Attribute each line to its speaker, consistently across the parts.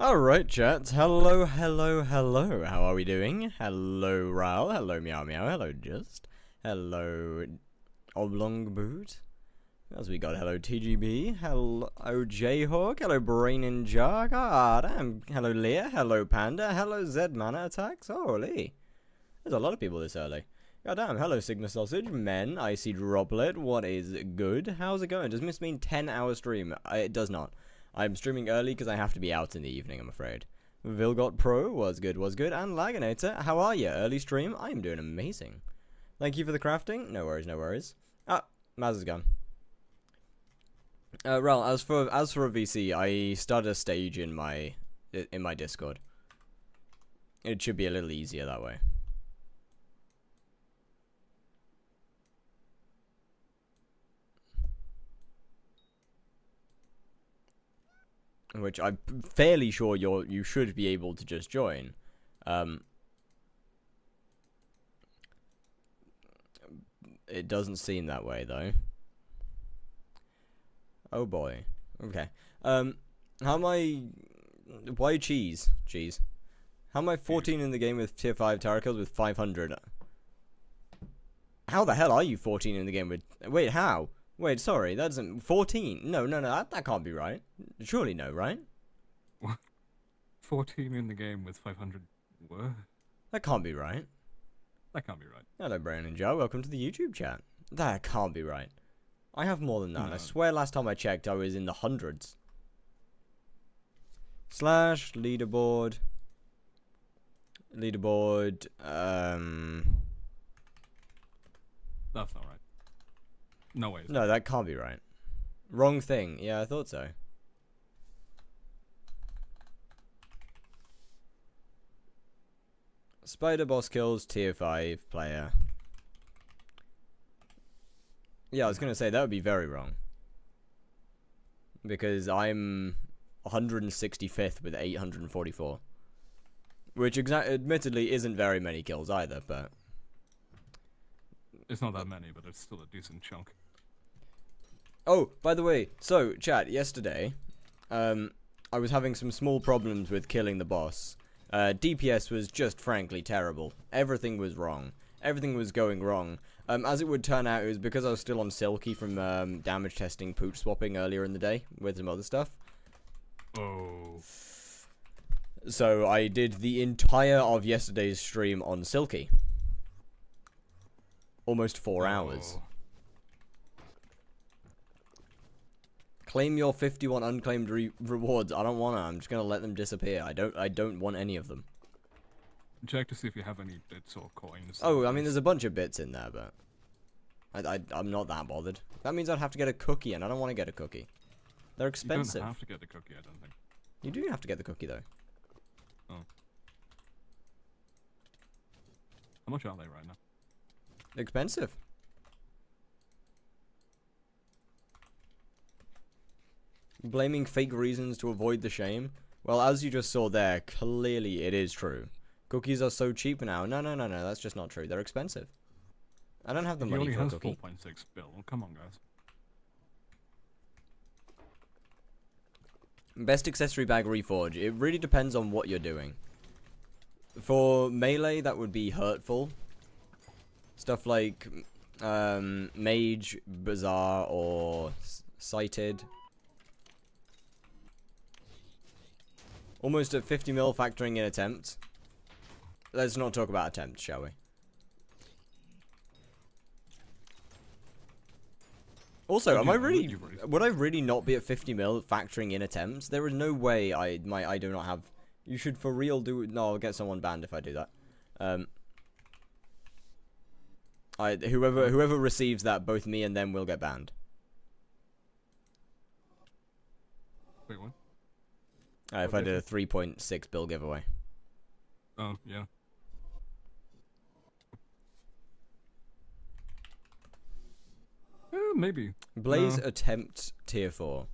Speaker 1: Alright, chat. Hello, hello, hello. How are we doing? Hello, Ral. Hello, Meow Meow. Hello, Just. Hello, Oblong Boot. As we got hello, TGB. Hello, Jayhawk. Hello, Brain and Jar. Ah, damn. Hello, Leah. Hello, Panda. Hello, Zed Mana Attacks. Holy. There's a lot of people this early. God damn. Hello, Sigma Sausage. Men. Icy Droplet. What is good? How's it going? Does this mean 10-hour stream? It does not. I'm streaming early because I have to be out in the evening, I'm afraid. Vilgot Pro was good, and Laginator, how are you? Early stream? I am doing amazing. Thank you for the crafting. No worries, no worries. Ah, Maz is gone. Ral, as for a VC, I started a stage in my Discord. It should be a little easier that way. Which I'm fairly sure you should be able to just join. It doesn't seem that way though. Oh boy. Okay. How am I? Why cheese? Cheese. How am I 14 in the game with tier 5 tower kills with 500? How the hell are you 14 in the game with? Wait, how? Wait, sorry, that doesn't... 14? No, that can't be right. Surely no, right?
Speaker 2: What? 14 in the game with 500... What?
Speaker 1: That can't be right.
Speaker 2: That can't be right.
Speaker 1: Hello, Brian and Joe. Welcome to the YouTube chat. That can't be right. I have more than that.
Speaker 2: No.
Speaker 1: I swear last time I checked, I was in the hundreds. Slash leaderboard. Leaderboard.
Speaker 2: That's not right. No way.
Speaker 1: No, that can't be right. Wrong thing. Yeah, I thought so. Spider boss kills tier 5 player. Yeah, I was going to say that would be very wrong. Because I'm 165th with 844. Which admittedly isn't very many kills either, but...
Speaker 2: It's not that many, but it's still a decent chunk.
Speaker 1: Oh, by the way, so, chat, yesterday, I was having some small problems with killing the boss. DPS was just frankly terrible. Everything was wrong. Everything was going wrong. As it would turn out, it was because I was still on Silky from damage testing pooch swapping earlier in the day with some other stuff.
Speaker 2: Oh.
Speaker 1: So I did the entire of yesterday's stream on Silky. Almost 4 hours. Claim your 51 unclaimed rewards. I don't want to. I'm just gonna let them disappear. I don't want any of them.
Speaker 2: Check to see if you have any bits or coins.
Speaker 1: Oh, I mean, there's a bunch of bits in there, but I'm not that bothered. That means I'd have to get a cookie, and I don't want to get a cookie. They're expensive.
Speaker 2: You don't have to get the cookie, I don't think.
Speaker 1: You do have to get the cookie though.
Speaker 2: Oh. How much are they right now?
Speaker 1: Expensive. Blaming fake reasons to avoid the shame. Well, as you just saw there, clearly it is true. Cookies are so cheap now. No, that's just not true. They're expensive. I don't have the money for a cookie.
Speaker 2: He only has 4.6 bill. Come on, guys.
Speaker 1: Best accessory bag reforge. It really depends on what you're doing. For melee, that would be hurtful. Stuff like mage, bazaar, or sighted. Almost at 50 mil factoring in attempt. Let's not talk about attempt, shall we? Also, am I really... Would I really not be at 50 mil factoring in attempts? There is no way I do not have... You should for real do... No, I'll get someone banned if I do that. Whoever receives that, both me and them will get banned.
Speaker 2: Wait, what?
Speaker 1: If I did a 3.6 bill giveaway.
Speaker 2: Oh, yeah. Maybe.
Speaker 1: Blaze attempt tier 4.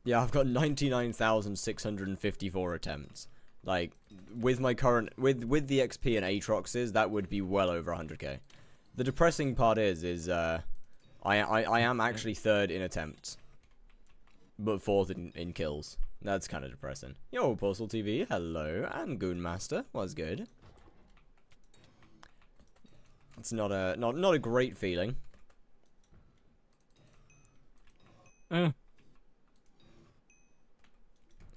Speaker 1: Yeah, I've got 99,654 attempts. Like, with my current... With the XP and Aatroxes, that would be well over 100k. The depressing part is I am actually third in attempts. but 4th in kills. That's kind of depressing. Yo, Postal TV, hello, and Goonmaster, was good. It's not a great feeling.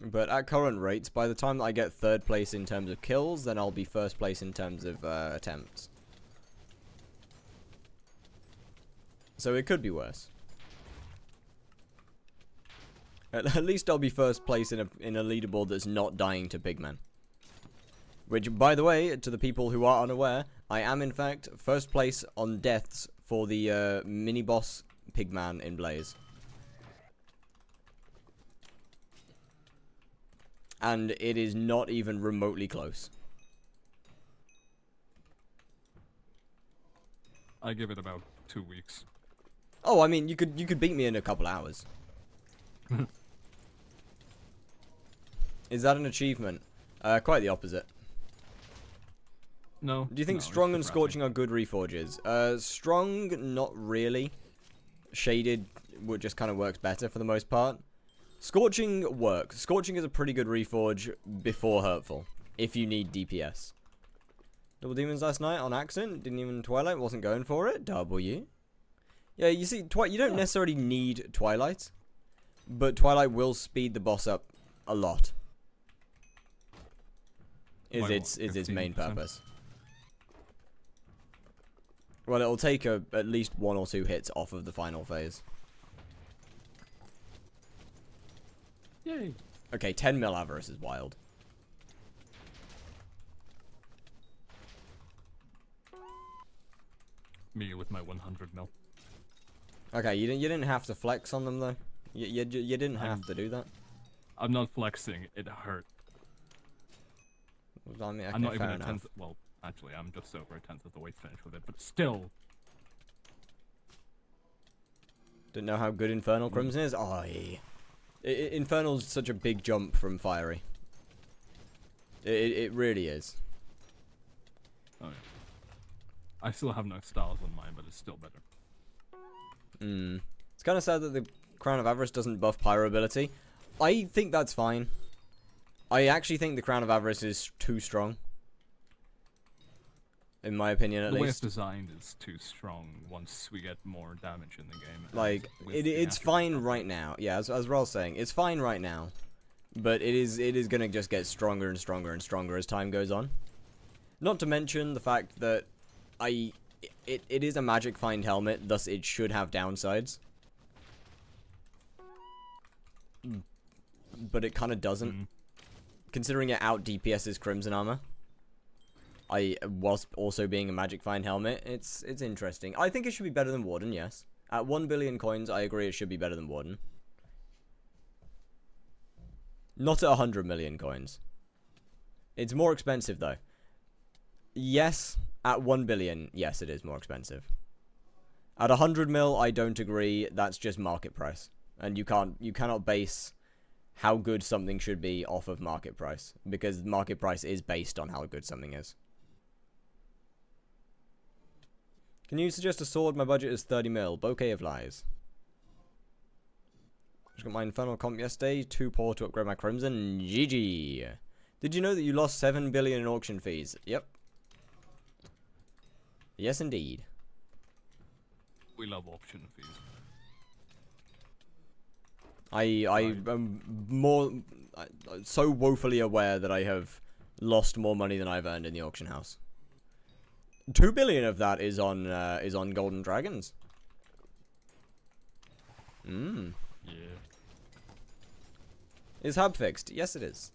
Speaker 1: But at current rates, by the time that I get 3rd place in terms of kills, then I'll be 1st place in terms of attempts. So it could be worse. At least I'll be 1st place in a leaderboard that's not dying to pigmen. Which, by the way, to the people who are unaware, I am in fact 1st place on deaths for the mini-boss pigman in Blaze. And it is not even remotely close.
Speaker 2: I give it about 2 weeks.
Speaker 1: Oh, I mean, you could beat me in a couple hours. Is that an achievement? Quite the opposite.
Speaker 2: No.
Speaker 1: Do you think Strong and Scorching are good reforges? Strong, not really. Shaded would just kind of works better for the most part. Scorching works. Scorching is a pretty good reforge before Hurtful, if you need DPS. Double Demons last night on accident. Didn't even Twilight. Wasn't going for it. W. Yeah, you see, you don't necessarily need Twilight, but Twilight will speed the boss up a lot. Is its main purpose. Well, it'll take at least 1 or 2 hits off of the final phase.
Speaker 2: Yay.
Speaker 1: Okay, 10 mil Avarice is wild.
Speaker 2: Me with my 100 mil.
Speaker 1: Okay, you didn't have to flex on them though. You didn't have to do that.
Speaker 2: I'm not flexing. It hurt.
Speaker 1: I mean, okay,
Speaker 2: I'm not even
Speaker 1: fair
Speaker 2: a 10th.
Speaker 1: enough.
Speaker 2: Well, actually, I'm just over a 10th of the way to finish with it, but still.
Speaker 1: Didn't know how good Infernal Crimson is? Oh, yeah. Infernal's such a big jump from Fiery. It really is.
Speaker 2: Oh, yeah. I still have no styles on mine, but it's still better.
Speaker 1: It's kind of sad that the Crown of Avarice doesn't buff Pyro ability. I think that's fine. I actually think the Crown of Avarice is too strong. In my opinion, at least.
Speaker 2: The way it's designed is too strong once we get more damage in the game.
Speaker 1: Like, it's fine right now. Yeah, as Raul's saying, it's fine right now. But it is going to just get stronger and stronger and stronger as time goes on. Not to mention the fact that it is a magic find helmet, thus it should have downsides. But it kind of doesn't. Considering it out DPS's Crimson Armor. Whilst also being a magic find helmet, it's interesting. I think it should be better than Warden, yes. At 1 billion coins, I agree it should be better than Warden. Not at 100 million coins. It's more expensive though. Yes, at 1 billion, yes, it is more expensive. At 100 mil, I don't agree. That's just market price, and you cannot base how good something should be off of market price, because market price is based on how good something is. Can you suggest a sword? My budget is 30 mil. Bouquet of lies. Just got my Infernal comp yesterday. Too poor to upgrade my Crimson. GG. Did you know that you lost 7 billion in auction fees? Yep. Yes, indeed.
Speaker 2: We love auction fees.
Speaker 1: I am so woefully aware that I have lost more money than I've earned in the auction house. 2 billion of that is on Golden Dragons.
Speaker 2: Yeah.
Speaker 1: Is hub fixed? Yes, it is.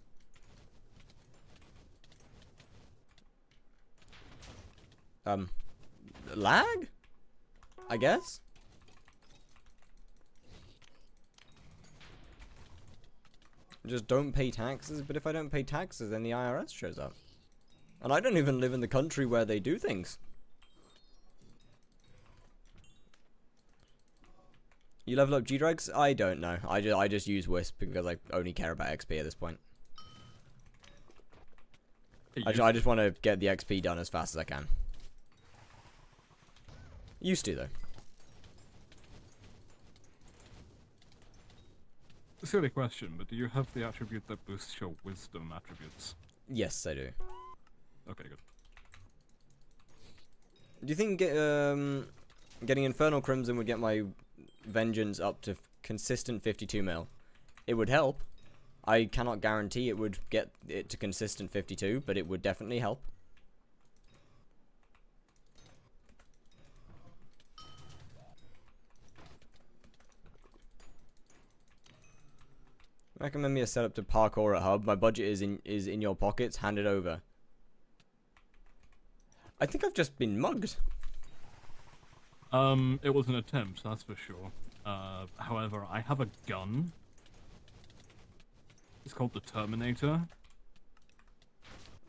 Speaker 1: Lag? I guess? Just don't pay taxes, but if I don't pay taxes, then the IRS shows up. And I don't even live in the country where they do things. You level up G-Drags? I don't know. I just use Wisp because I only care about XP at this point. I just want to get the XP done as fast as I can. Used to, though.
Speaker 2: Silly question, but do you have the attribute that boosts your wisdom attributes?
Speaker 1: Yes, I do.
Speaker 2: Okay, good.
Speaker 1: Do you think getting Infernal Crimson would get my Vengeance up to consistent 52 mil? It would help. I cannot guarantee it would get it to consistent 52, but it would definitely help. Recommend me a setup to parkour at hub. My budget is in your pockets. Hand it over. I think I've just been mugged.
Speaker 2: It was an attempt, that's for sure. However, I have a gun. It's called the Terminator.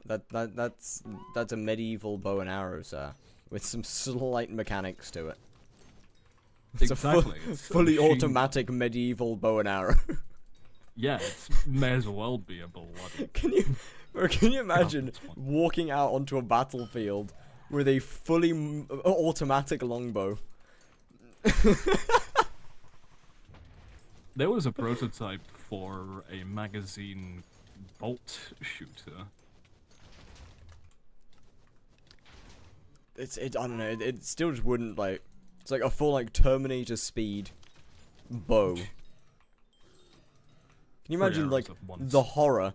Speaker 1: That's a medieval bow and arrow, sir, with some slight mechanics to it. It's
Speaker 2: Exactly.
Speaker 1: a
Speaker 2: It's a
Speaker 1: fully
Speaker 2: machine-
Speaker 1: automatic medieval bow and arrow.
Speaker 2: Yeah, it may as well be a bloody.
Speaker 1: Can you imagine
Speaker 2: that's one.
Speaker 1: walking out onto a battlefield with a fully automatic longbow?
Speaker 2: There was a prototype for a magazine bolt shooter.
Speaker 1: I don't know. It still just wouldn't like. It's like a full like Terminator speed bow. Can you imagine like
Speaker 2: arrows at once.
Speaker 1: the horror?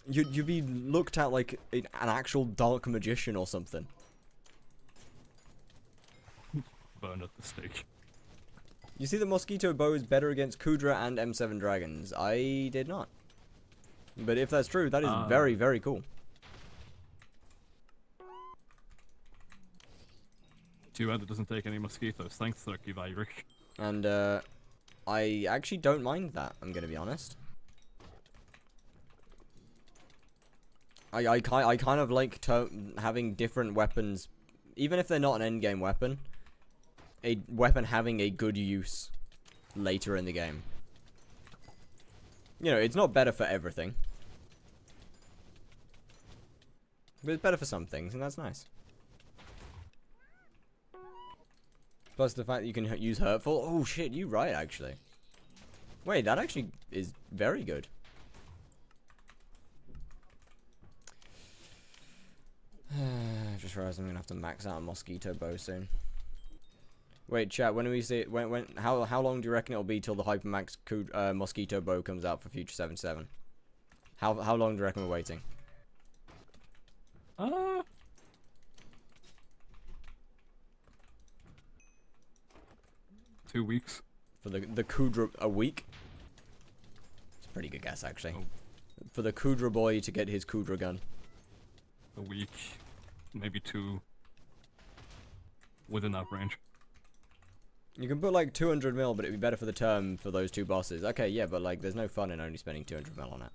Speaker 1: You'd be looked at like an actual dark magician or something.
Speaker 2: Burned at the stake.
Speaker 1: You see, the mosquito bow is better against Kudra and M7 dragons. I did not. But if that's true, that is very, very cool.
Speaker 2: Too bad it doesn't take any mosquitoes. Thanks, Turkey Vyric.
Speaker 1: And I actually don't mind that, I'm gonna be honest. I kind of like having different weapons, even if they're not an endgame weapon. A weapon having a good use later in the game. You know, it's not better for everything, but it's better for some things, and that's nice. Plus the fact that you can use hurtful. Oh shit, you're right actually. Wait, that actually is very good. I just realized I'm gonna have to max out a mosquito bow soon. Wait, chat. When do we see it? How long do you reckon it'll be till the hypermax mosquito bow comes out for Future 77? How long do you reckon we're waiting?
Speaker 2: 2 weeks.
Speaker 1: For the Kudra, a week? It's a pretty good guess actually.
Speaker 2: Oh.
Speaker 1: For the Kudra boy to get his Kudra gun.
Speaker 2: A week. Maybe 2. Within that range.
Speaker 1: You can put like 200 mil, but it'd be better for the term for those two bosses. Okay, yeah, but like there's no fun in only spending 200 mil on it.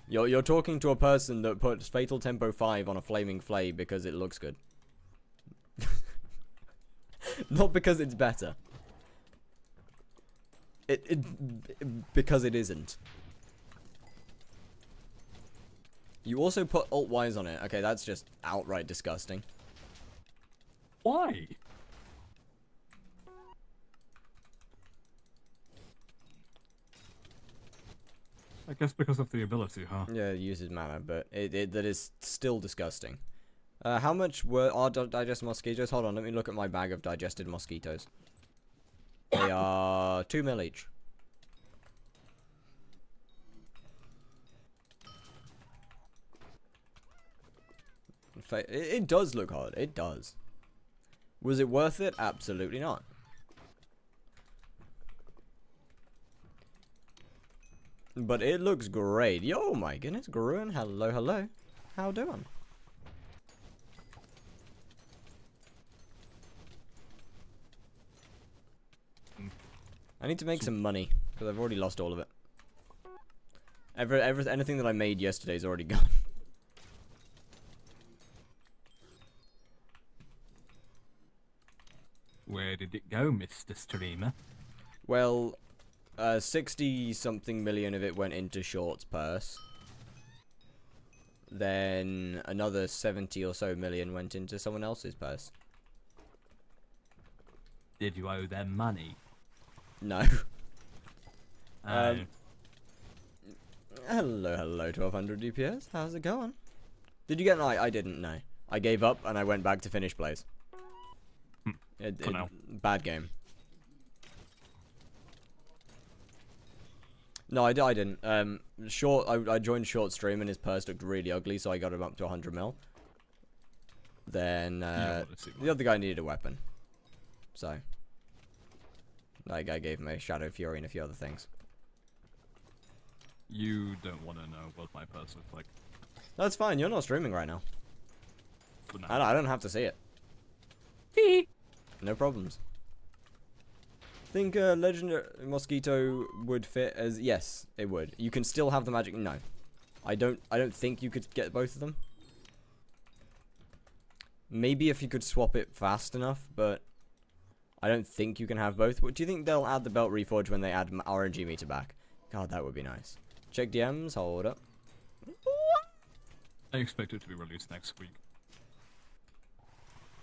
Speaker 1: You're talking to a person that puts Fatal Tempo 5 on a Flaming Flay because it looks good. Not because it's better. Because it isn't. You also put Alt-Wise on it. Okay, that's just outright disgusting.
Speaker 2: Why? I guess because of the ability, huh?
Speaker 1: Yeah, it uses mana, but that is still disgusting. How much were our digested mosquitoes? Hold on, let me look at my bag of digested mosquitoes. They are 2 mil each. It does look hard. It does. Was it worth it? Absolutely not. But it looks great. Yo, my goodness, Garun. Hello, hello. How doing? I need to make some money because I've already lost all of it. Anything that I made yesterday is already gone.
Speaker 2: Where did it go, Mr. Streamer?
Speaker 1: Well, 60-something million of it went into Short's purse. Then another 70 or so million went into someone else's purse.
Speaker 2: Did you owe them money?
Speaker 1: No.
Speaker 2: I
Speaker 1: Hello, 1200 DPS. How's it going? Did you get an eye? I didn't know. I gave up and I went back to finish plays.
Speaker 2: For now.
Speaker 1: Bad game. No, I didn't. I joined short stream and his purse looked really ugly, so I got him up to 100 mil. Then the other guy needed a weapon, so that guy gave me Shadow Fury and a few other things.
Speaker 2: You don't want to know what my purse looks like.
Speaker 1: That's fine. You're not streaming right now.
Speaker 2: For now.
Speaker 1: I don't have to see it. No problems. Think Legendary Mosquito would fit as... Yes, it would. You can still have the magic... No. I don't think you could get both of them. Maybe if you could swap it fast enough, but... I don't think you can have both. Do you think they'll add the belt reforge when they add RNG meter back? God, that would be nice. Check DMs, hold up.
Speaker 2: I expect it to be released next week.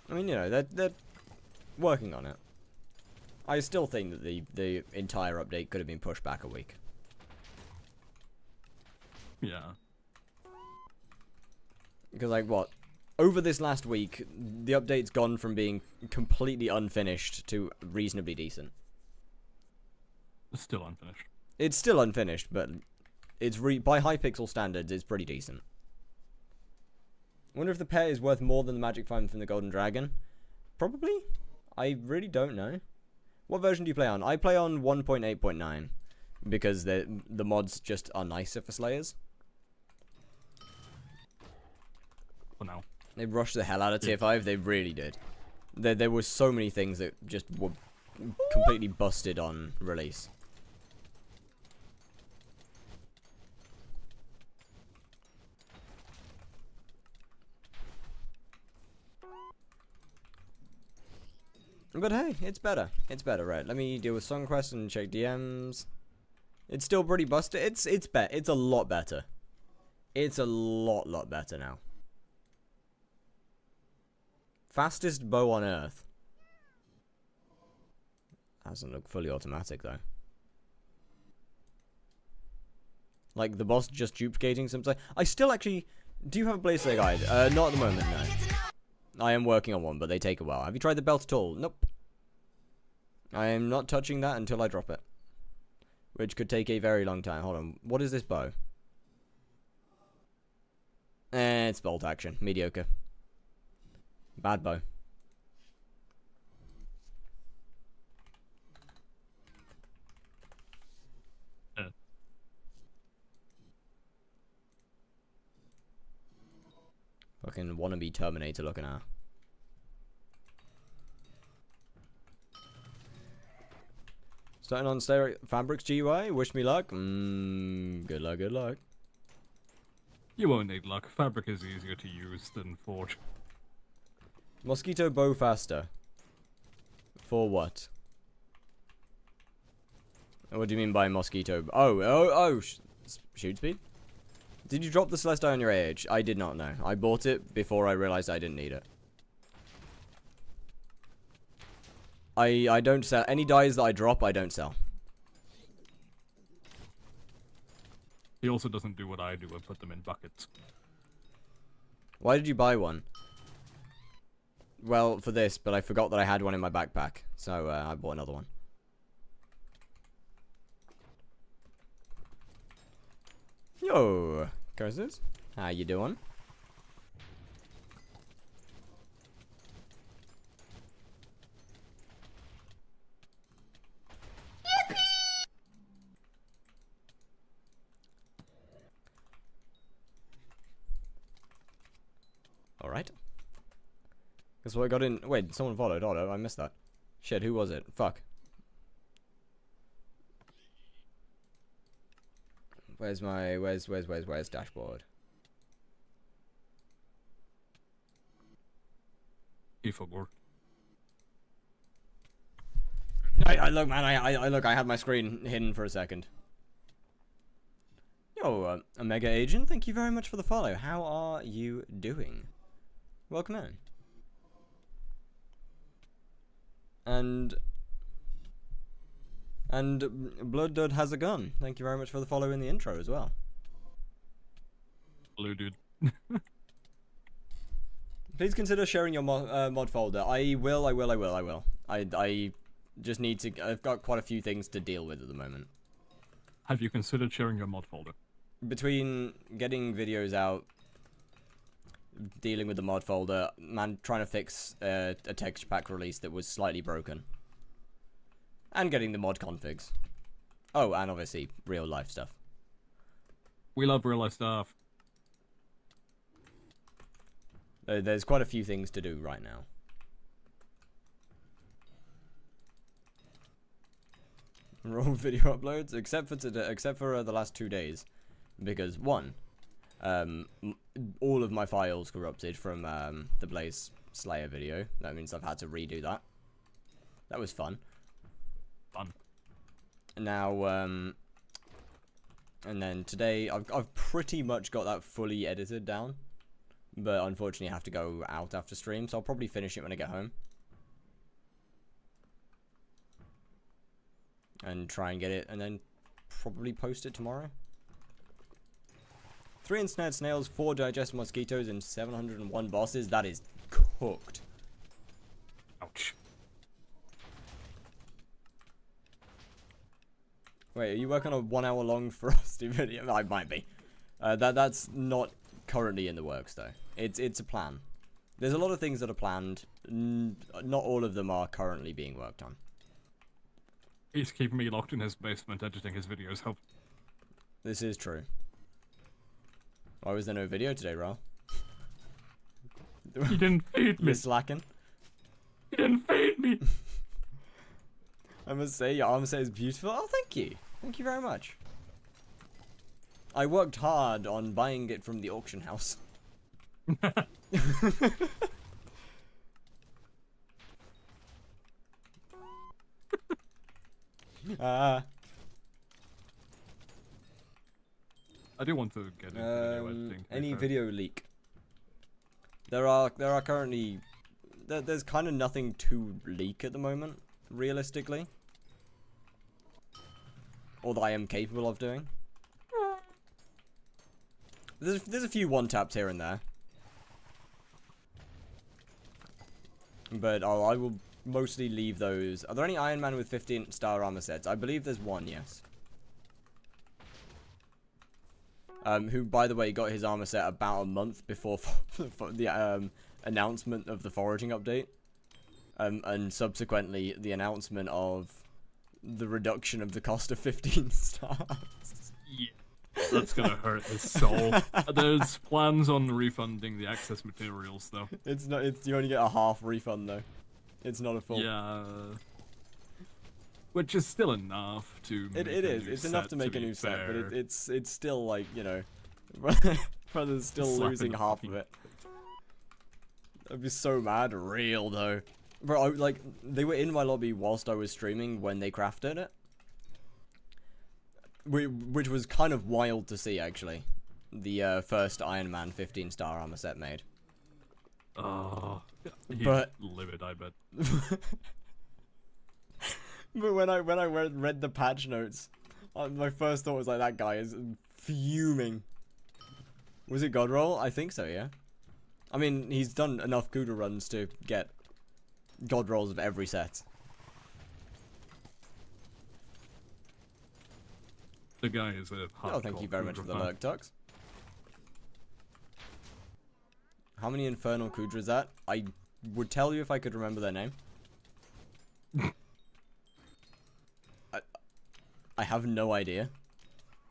Speaker 1: I mean, you know, they're working on it. I still think that the entire update could have been pushed back a week.
Speaker 2: Yeah.
Speaker 1: Because, like, what? Over this last week, the update's gone from being completely unfinished to reasonably decent.
Speaker 2: It's still unfinished.
Speaker 1: It's still unfinished, but it's by HYPIXEL standards, it's pretty decent. I wonder if the pet is worth more than the magic find from the Golden Dragon. Probably? I really don't know. What version do you play on? I play on 1.8.9 because the mods just are nicer for Slayers.
Speaker 2: For now.
Speaker 1: They rushed the hell out of tier 5. They really did. There were so many things that just were completely busted on release. But hey, it's better. It's better, right? Let me deal with Song Quest and check DMs. It's still pretty busted. It's a lot better. It's a lot better now. Fastest bow on Earth. Doesn't look fully automatic though. Like the boss just duplicating something. I still actually. Do you have a Blaze guide? Not at the moment, no. I am working on one, but they take a while. Have you tried the belt at all? Nope. I am not touching that until I drop it. Which could take a very long time. Hold on. What is this bow? It's bolt action. Mediocre. Bad bow. Fucking wannabe Terminator looking at. Starting on Fabrics GUI. Wish me luck. Good luck, good luck.
Speaker 2: You won't need luck. Fabric is easier to use than Forge.
Speaker 1: Mosquito bow faster. For what? What do you mean by mosquito? Shoot speed? Did you drop the Celestia on your age? I did not know. I bought it before I realized I didn't need it. I don't sell any dies that I drop. I don't sell.
Speaker 2: He also doesn't do what I do and put them in buckets.
Speaker 1: Why did you buy one? Well, for this, but I forgot that I had one in my backpack, so I bought another one. Yo, curses. How you doing? Alright. Guess what I got in. Wait, someone followed Otto. I missed that. Shit, who was it? Fuck. Where's dashboard?
Speaker 2: He forgot.
Speaker 1: I look, man. I look. I had my screen hidden for a second. Yo, Omega Agent. Thank you very much for the follow. How are you doing? Welcome in. And And Blood Dud has a gun. Thank you very much for the follow in the intro as well.
Speaker 2: Blue dude.
Speaker 1: Please consider sharing your mod folder. I will. I just need to. I've got quite a few things to deal with at the moment.
Speaker 2: Have you considered sharing your mod folder?
Speaker 1: Between getting videos out, dealing with the mod folder, trying to fix a texture pack release that was slightly broken, and getting the mod configs. Oh, and obviously real life stuff.
Speaker 2: We love real life stuff.
Speaker 1: There's quite a few things to do right now. Raw video uploads, except for today, except for the last 2 days, because one, all of my files corrupted from the Blaze Slayer video. That means I've had to redo that. That was fun.
Speaker 2: Fun.
Speaker 1: Now, and then today I've pretty much got that fully edited down, but unfortunately I have to go out after stream, so I'll probably finish it when I get home. And try and get it, and then probably post it tomorrow. 3 ensnared snails, 4 digested mosquitoes, and 701 bosses. That is cooked.
Speaker 2: Ouch.
Speaker 1: Wait, are you working on a 1 hour long Frosty video? I might be. That's not currently in the works though. It's a plan. There's a lot of things that are planned. Not all of them are currently being worked on.
Speaker 2: He's keeping me locked in his basement editing his videos. Help.
Speaker 1: This is true. Why was there no video today, Ral?
Speaker 2: He didn't feed me.
Speaker 1: You're slacking.
Speaker 2: He didn't feed me.
Speaker 1: I must say, your arm set is beautiful. Oh, thank you. Thank you very much. I worked hard on buying it from the auction house.
Speaker 2: I do want to get into video editing.
Speaker 1: Any video leak? There are currently there's kind of nothing to leak at the moment, realistically, or that I am capable of doing. There's a few one taps here and there, but I will mostly leave those. Are there any Ironman with 15-star armor sets? I believe there's one, yes. Who, by the way, got his armor set about a month before the announcement of the foraging update, and subsequently the announcement of the reduction of the cost of 15 stars.
Speaker 2: Yeah, that's gonna hurt his soul. There's plans on refunding the access materials, though.
Speaker 1: It's not. You only get a half refund though. It's not a full.
Speaker 2: Yeah. Which is still enough to make
Speaker 1: It
Speaker 2: a
Speaker 1: is.
Speaker 2: new
Speaker 1: It's
Speaker 2: set,
Speaker 1: enough to make
Speaker 2: be
Speaker 1: a new set, but
Speaker 2: fair.
Speaker 1: it's still like, you know, brother's still
Speaker 2: Slap in
Speaker 1: losing
Speaker 2: the
Speaker 1: half
Speaker 2: fucking-
Speaker 1: of it. I'd be so mad. Real though, bro. Like they were in my lobby whilst I was streaming when they crafted it, which was kind of wild to see actually. The first Ironman 15-star armor set made.
Speaker 2: Oh, he's
Speaker 1: But-
Speaker 2: livid, I bet.
Speaker 1: But when I read the patch notes, my first thought was like, that guy is fuming. Was it Godroll? I think so, yeah. I mean, he's done enough Kuda runs to get God rolls of every set.
Speaker 2: The guy is a
Speaker 1: Oh, thank you very much for the lurk, Tux. How many Infernal Kudra is that? I would tell you if I could remember their name. I have no idea.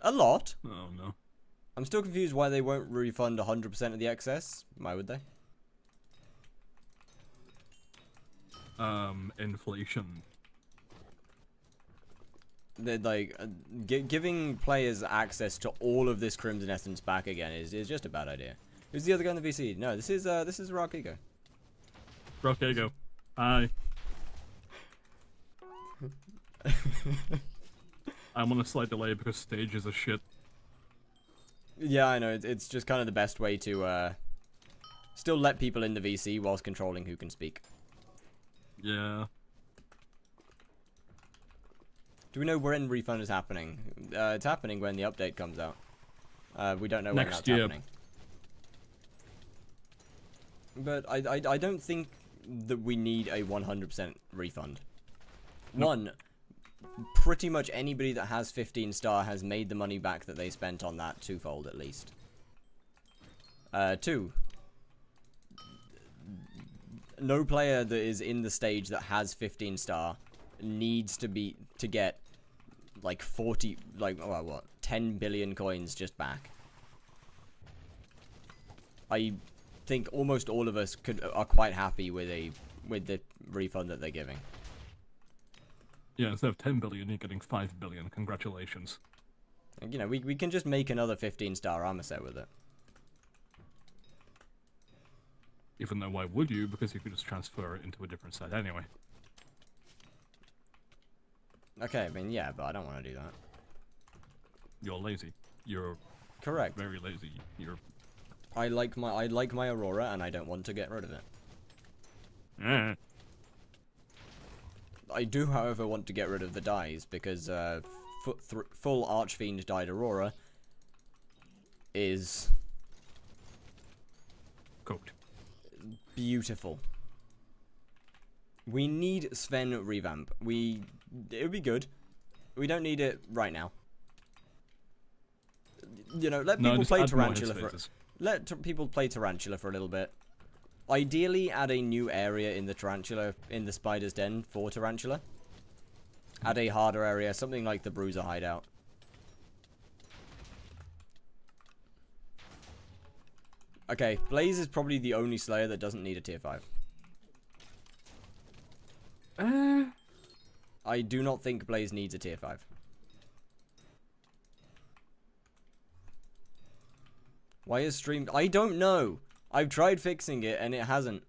Speaker 1: A lot.
Speaker 2: Oh no.
Speaker 1: I'm still confused why they won't refund 100% of the excess. Why would they?
Speaker 2: Inflation.
Speaker 1: They're like giving players access to all of this Crimson Essence back again is just a bad idea. Who's the other guy in the VC? No, this is Rakigo.
Speaker 2: Rockego. Hi. I'm on a slight delay because stages are shit.
Speaker 1: Yeah, I know. It's just kind of the best way to still let people in the VC whilst controlling who can speak.
Speaker 2: Yeah.
Speaker 1: Do we know when refund is happening? It's happening when the update comes out. We don't know when
Speaker 2: Next
Speaker 1: that's
Speaker 2: year.
Speaker 1: happening. But I don't think that we need a 100% refund.
Speaker 2: Nope.
Speaker 1: One, pretty much anybody that has 15 star has made the money back that they spent on that twofold at least. Two, no player that is in the stage that has 15 star needs to get like 10 billion coins just back. I think almost all of us are quite happy with the refund that they're giving.
Speaker 2: Yeah, instead of 10 billion, you're getting 5 billion. Congratulations.
Speaker 1: And, you know, we can just make another 15 star armor set with it.
Speaker 2: Even though, why would you? Because you could just transfer it into a different set anyway.
Speaker 1: Okay, I mean, yeah, but I don't want to do that.
Speaker 2: You're lazy. You're
Speaker 1: Correct.
Speaker 2: very lazy. You're...
Speaker 1: I like my Aurora, and I don't want to get rid of it. I do, however, want to get rid of the dyes, because full Archfiend dyed Aurora is
Speaker 2: Cooked.
Speaker 1: beautiful. We need Sven revamp. It would be good. We don't need it right now. You know, let people play Tarantula people play Tarantula for a little bit. Ideally, add a new area in the Spider's Den for Tarantula. Add a harder area, something like the Bruiser hideout. Okay, Blaze is probably the only Slayer that doesn't need a tier 5. I do not think Blaze needs a tier 5. Why is stream... I don't know! I've tried fixing it and it hasn't.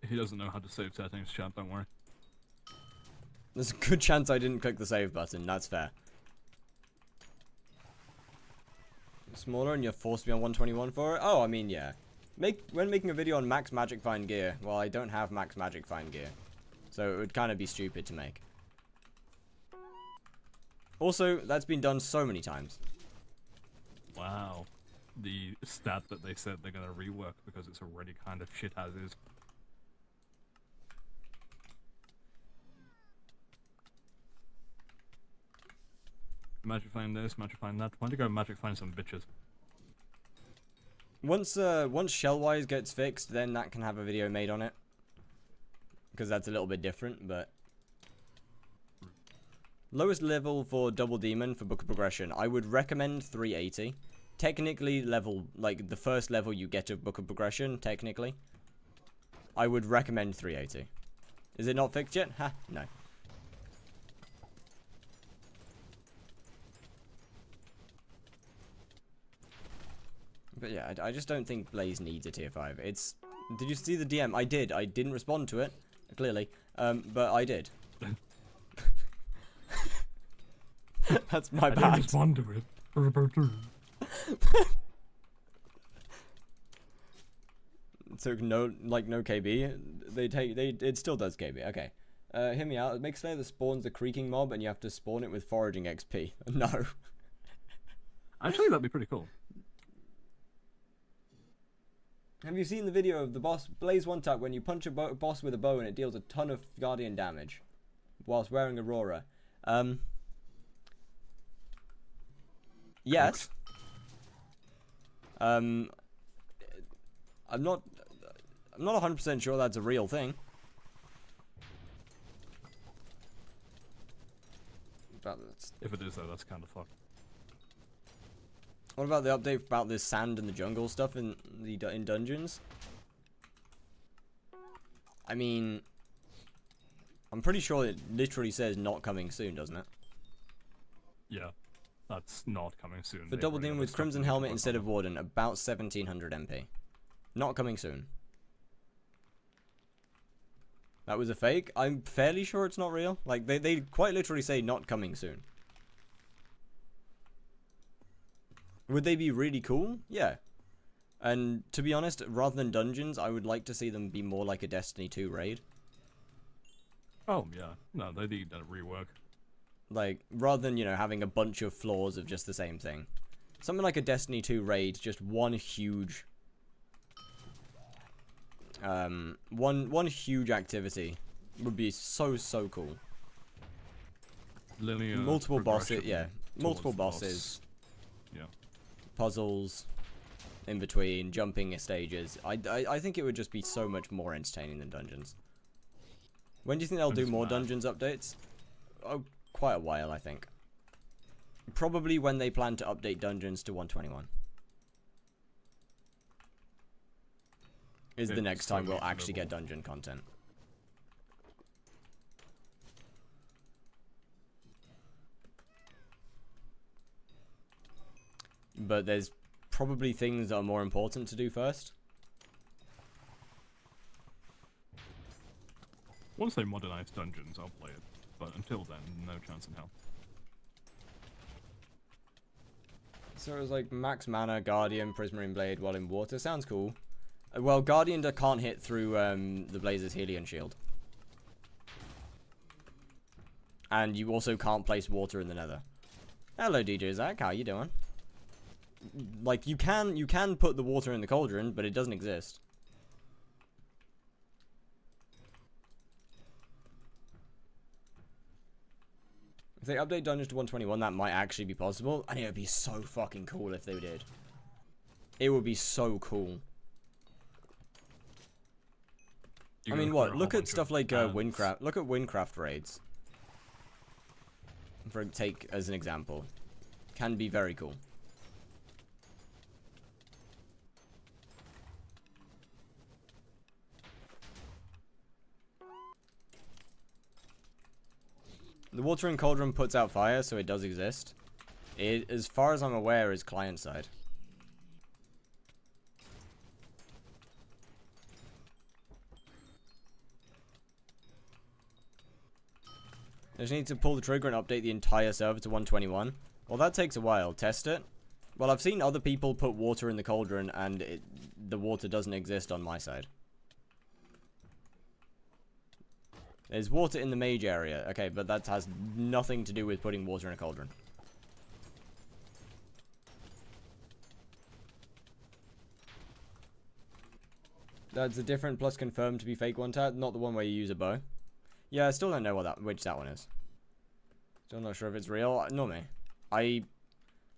Speaker 2: He doesn't know how to save settings, chat, don't worry.
Speaker 1: There's a good chance I didn't click the save button, that's fair. Smaller and you're forced to be on 121 for it? Oh, I mean, yeah. When making a video on max magic find gear, well, I don't have max magic find gear. So it would kind of be stupid to make. Also, that's been done so many times.
Speaker 2: Wow. The stat that they said they're gonna rework because it's already kind of shit as is. Magic find this, magic find that. Why don't you go magic find some bitches?
Speaker 1: Once Shellwise gets fixed, then that can have a video made on it. Because that's a little bit different, but... Lowest level for Double Demon for Book of Progression, I would recommend 380. Technically, like, the first level you get of Book of Progression, technically. I would recommend 380. Is it not fixed yet? Ha, no. But yeah, I just don't think Blaze needs a tier 5. It's... Did you see the DM? I did. I didn't respond to it, clearly. But I did. That's my bad.
Speaker 2: I didn't respond to it.
Speaker 1: It took no KB. It still does KB. Okay. Hear me out. Make Slayer that spawns the creaking mob and you have to spawn it with foraging XP. No.
Speaker 2: Actually, that'd be pretty cool.
Speaker 1: Have you seen the video of the boss Blaze one tap when you punch a boss with a bow and it deals a ton of Guardian damage whilst wearing Aurora? Yes. I'm not 100% sure that's a real thing. But
Speaker 2: If it is though, that's kind of fucked.
Speaker 1: what about the update about this sand and the jungle stuff in dungeons? I mean, I'm pretty sure it literally says not coming soon, doesn't it?
Speaker 2: Yeah, that's not coming soon.
Speaker 1: For Double Demon with Crimson Helmet instead of Warden, about 1700 MP. Not coming soon. That was a fake? I'm fairly sure it's not real. Like, they quite literally say not coming soon. Would they be really cool? Yeah. And to be honest, rather than dungeons, I would like to see them be more like a Destiny 2 raid.
Speaker 2: Oh, yeah. No, they need a rework.
Speaker 1: Like, rather than, you know, having a bunch of floors of just the same thing. Something like a Destiny 2 raid, just one huge... one huge activity would be so cool.
Speaker 2: Linear
Speaker 1: multiple bosses,
Speaker 2: progression
Speaker 1: yeah. Multiple
Speaker 2: towards the
Speaker 1: bosses.
Speaker 2: boss. Yeah.
Speaker 1: Puzzles. In between, jumping stages. I think it would just be so much more entertaining than dungeons. When do you think they'll do more dungeons updates? Oh, quite a while, I think. Probably when they plan to update dungeons to 121. Is the next time we'll actually get dungeon content. But there's probably things that are more important to do first.
Speaker 2: Once they modernize dungeons, I'll play it. But until then, no chance in hell.
Speaker 1: So it was like max mana, Guardian, Prismarine Blade while in water. Sounds cool. Well, Guardian can't hit through the Blazer's Helion Shield. And you also can't place water in the Nether. Hello, DJ Zach. How you doing? Like, you can put the water in the cauldron, but it doesn't exist. If they update dungeons to 121, that might actually be possible. And it would be so fucking cool if they did. It would be so cool. I mean, what? Look at stuff like Windcraft. Look at Windcraft raids. For take as an example. Can be very cool. The watering cauldron puts out fire, so it does exist. It, as far as I'm aware, is client side. I just need to pull the trigger and update the entire server to 121. Well, that takes a while. Test it. Well, I've seen other people put water in the cauldron, and the water doesn't exist on my side. There's water in the mage area. Okay, but that has nothing to do with putting water in a cauldron. That's a different plus confirmed to be fake one tap, not the one where you use a bow. Yeah, I still don't know which that one is. Still not sure if it's real. Not me.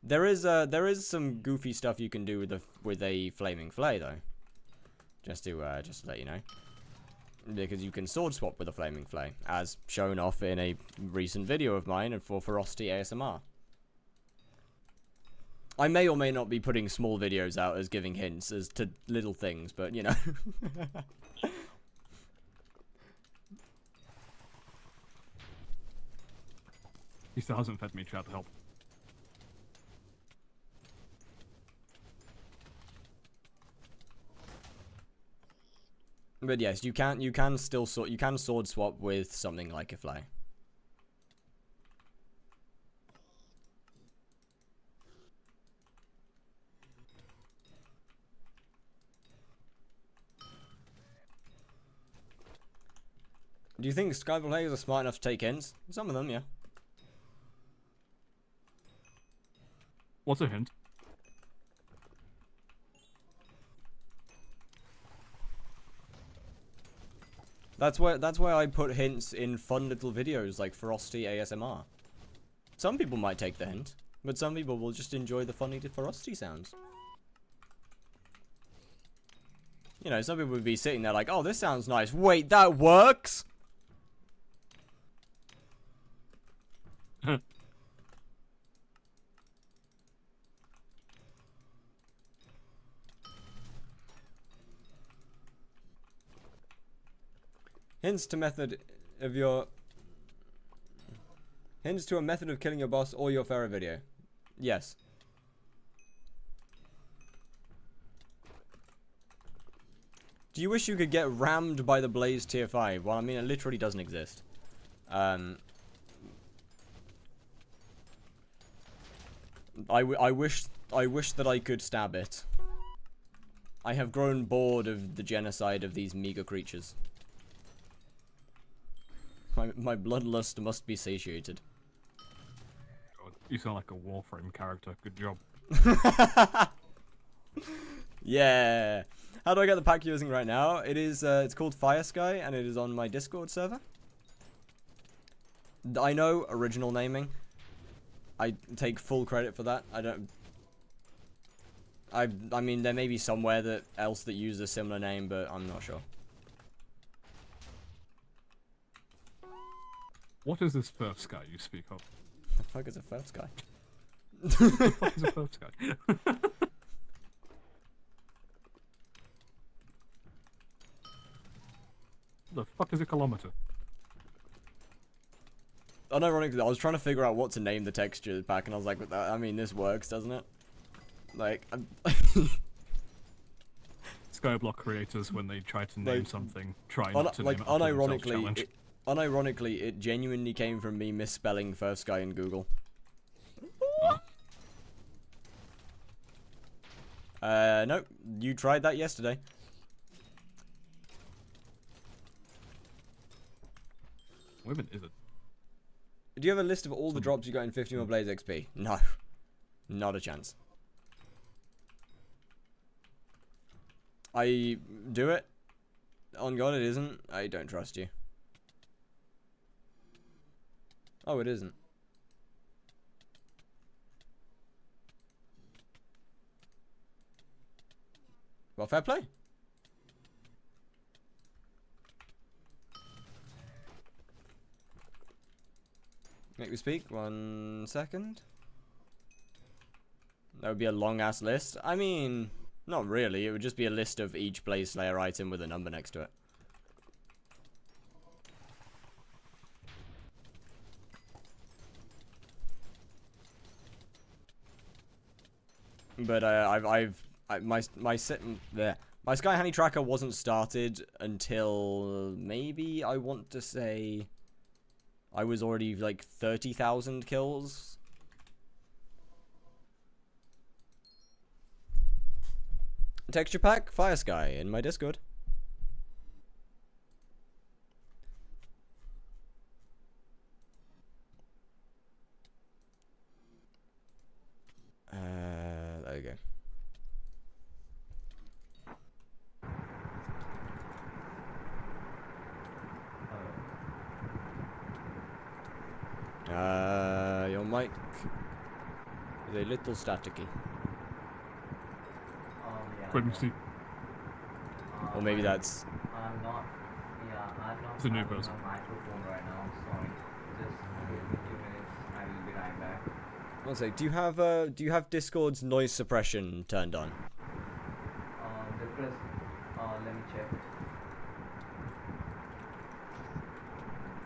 Speaker 1: There is some goofy stuff you can do with a flaming flay though. Just to let you know. Because you can sword swap with a flaming flay, as shown off in a recent video of mine for Ferocity ASMR. I may or may not be putting small videos out as giving hints as to little things, but you know.
Speaker 2: 2000 fed me chat to help.
Speaker 1: But yes, you can sword swap with something like a flay. Do you think skyblock players are smart enough to take hints? Some of them, yeah.
Speaker 2: What's a hint?
Speaker 1: That's why I put hints in fun little videos like Ferocity ASMR. Some people might take the hint, but some people will just enjoy the funny Ferocity sounds. You know, some people would be sitting there like, oh, this sounds nice. Wait, that works? Hints to a method of killing your boss or your Pharaoh video. Yes. Do you wish you could get rammed by the Blaze tier 5? Well, I mean, it literally doesn't exist. I wish that I could stab it. I have grown bored of the genocide of these meager creatures. My bloodlust must be satiated.
Speaker 2: God, you sound like a Warframe character. Good job.
Speaker 1: Yeah. How do I get the pack you're using right now? It is, it's called Fire Sky, and it is on my Discord server. I know, original naming. I take full credit for that. I mean, there may be somewhere else that uses a similar name, but I'm not sure.
Speaker 2: What is this first sky you speak of?
Speaker 1: The fuck is a Fire Sky?
Speaker 2: The fuck is a first sky? The fuck is a kilometer?
Speaker 1: Unironically, I was trying to figure out what to name the texture pack, and I was like, I mean, this works, doesn't it? Like,
Speaker 2: Skyblock creators, when they try to name
Speaker 1: Like,
Speaker 2: something, try not to name it
Speaker 1: unironically, it genuinely came from me misspelling First Sky in Google. No, you tried that yesterday.
Speaker 2: Where even is it?
Speaker 1: Do you have a list of all the drops you got in 50 more Blaze XP? No. Not a chance. I do it. On God, it isn't. I don't trust you. Oh, it isn't. Well, fair play. Make me speak. 1 second. That would be a long-ass list. I mean, not really. It would just be a list of each Blaze Slayer item with a number next to it. But my Sky Honey tracker wasn't started until maybe I want to say I was already like 30,000 kills. Texture pack, Fire Sky in my Discord. There you go. Your mic is a little staticky.
Speaker 2: Pregnancy.
Speaker 1: Or maybe that's...
Speaker 3: I'm not
Speaker 2: It's a new person.
Speaker 3: on microphone right now, sorry. Just give me 2 minutes, I will be right back.
Speaker 1: One sec, do you have Discord's noise suppression turned on?
Speaker 3: Let me check.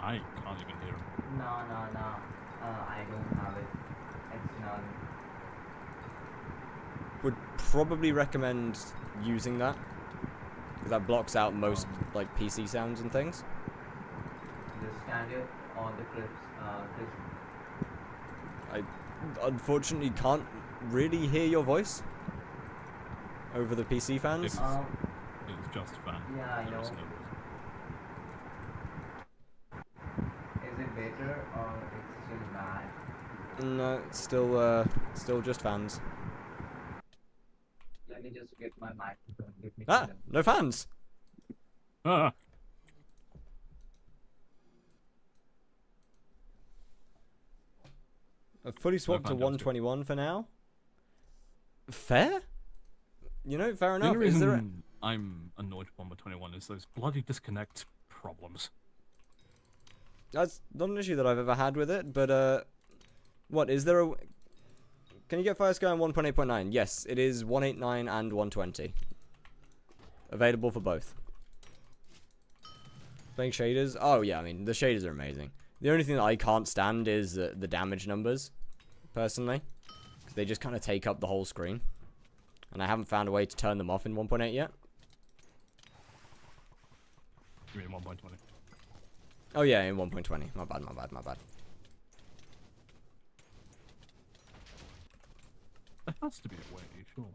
Speaker 2: I can't even hear him.
Speaker 3: No, I don't have it. It's none.
Speaker 1: Would probably recommend using that, because that blocks out most like PC sounds and things.
Speaker 3: The standard or the clips,
Speaker 1: I unfortunately can't really hear your voice over the PC fans.
Speaker 2: It's just a fan.
Speaker 3: yeah, I know.
Speaker 2: There is no voice.
Speaker 3: Is it better or it's still bad?
Speaker 1: No, it's still just fans.
Speaker 3: Let me just get my microphone. Give me
Speaker 1: Ah, no fans.
Speaker 2: Ah!
Speaker 1: I've fully swapped to
Speaker 2: fans,
Speaker 1: 121 for now. Fair? You know, fair
Speaker 2: The
Speaker 1: enough.
Speaker 2: only
Speaker 1: Is there
Speaker 2: reason I'm annoyed with 121 is those bloody disconnect problems.
Speaker 1: That's not an issue that I've ever had with it, but what is there a... Can you get Fire Sky on 1.8.9? Yes, it is 189 and 120. Available for both. Playing shaders? Oh yeah, I mean, the shaders are amazing. The only thing that I can't stand is the damage numbers, personally. 'Cause they just kind of take up the whole screen. And I haven't found a way to turn them off in 1.8 yet.
Speaker 2: You mean 1.20?
Speaker 1: Oh yeah, in 1.20. My bad.
Speaker 2: There has to be a way, surely.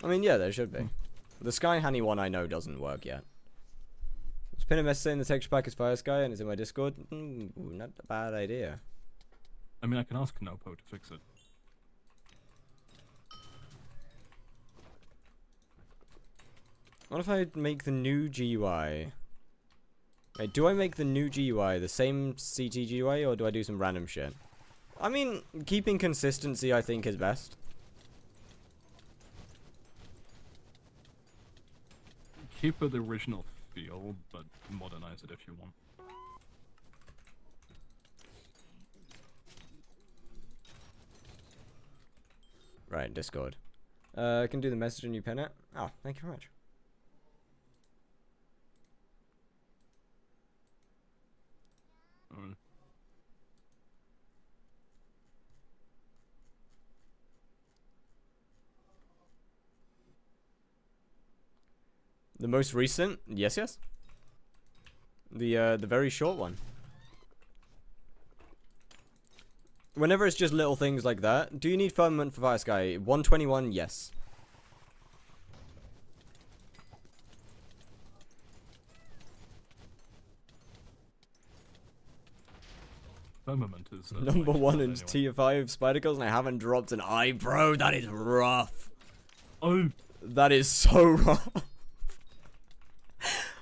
Speaker 1: I mean, yeah, there should be. The Sky Honey one I know doesn't work yet. Just pin a message saying the texture pack is Fire Sky and it's in my Discord. Not a bad idea.
Speaker 2: I mean, I can ask Nopo to fix it.
Speaker 1: What if I make the new GUI? Wait, do I make the new GUI the same CT GUI or do I do some random shit? I mean, keeping consistency I think is best.
Speaker 2: Keep it the original feel, but modernize it if you want.
Speaker 1: Right, Discord. I can do the message and you pin it. Oh, thank you very much.
Speaker 2: Alright.
Speaker 1: The most recent? Yes, yes. The very short one. Whenever it's just little things like that. Do you need firmament for Fire Sky? 121, yes.
Speaker 2: Firmament is
Speaker 1: Number one in tier 5 Spider Girls and I haven't dropped an eye, bro. That is rough.
Speaker 2: Oh,
Speaker 1: That is so rough.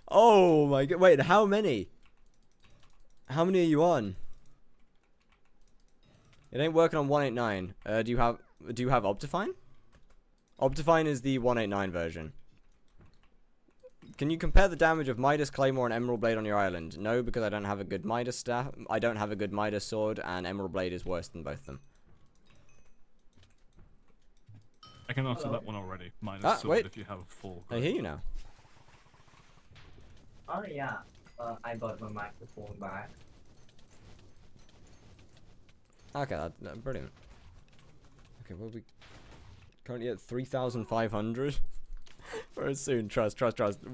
Speaker 1: Oh my god. Wait, how many? How many are you on? It ain't working on 189. Do you have Optifine? Optifine is the 189 version. Can you compare the damage of Midas, Claymore, and Emerald Blade on your island? No, because I don't have a good Midas staff. I don't have a good Midas sword, and Emerald Blade is worse than both of them.
Speaker 2: I can answer that one already. Minus sword
Speaker 1: wait.
Speaker 2: if you have full.
Speaker 1: I hear you now.
Speaker 3: Oh yeah, I got my microphone back.
Speaker 1: Okay, brilliant. Okay, what are we currently at 3,500? Very soon, trust.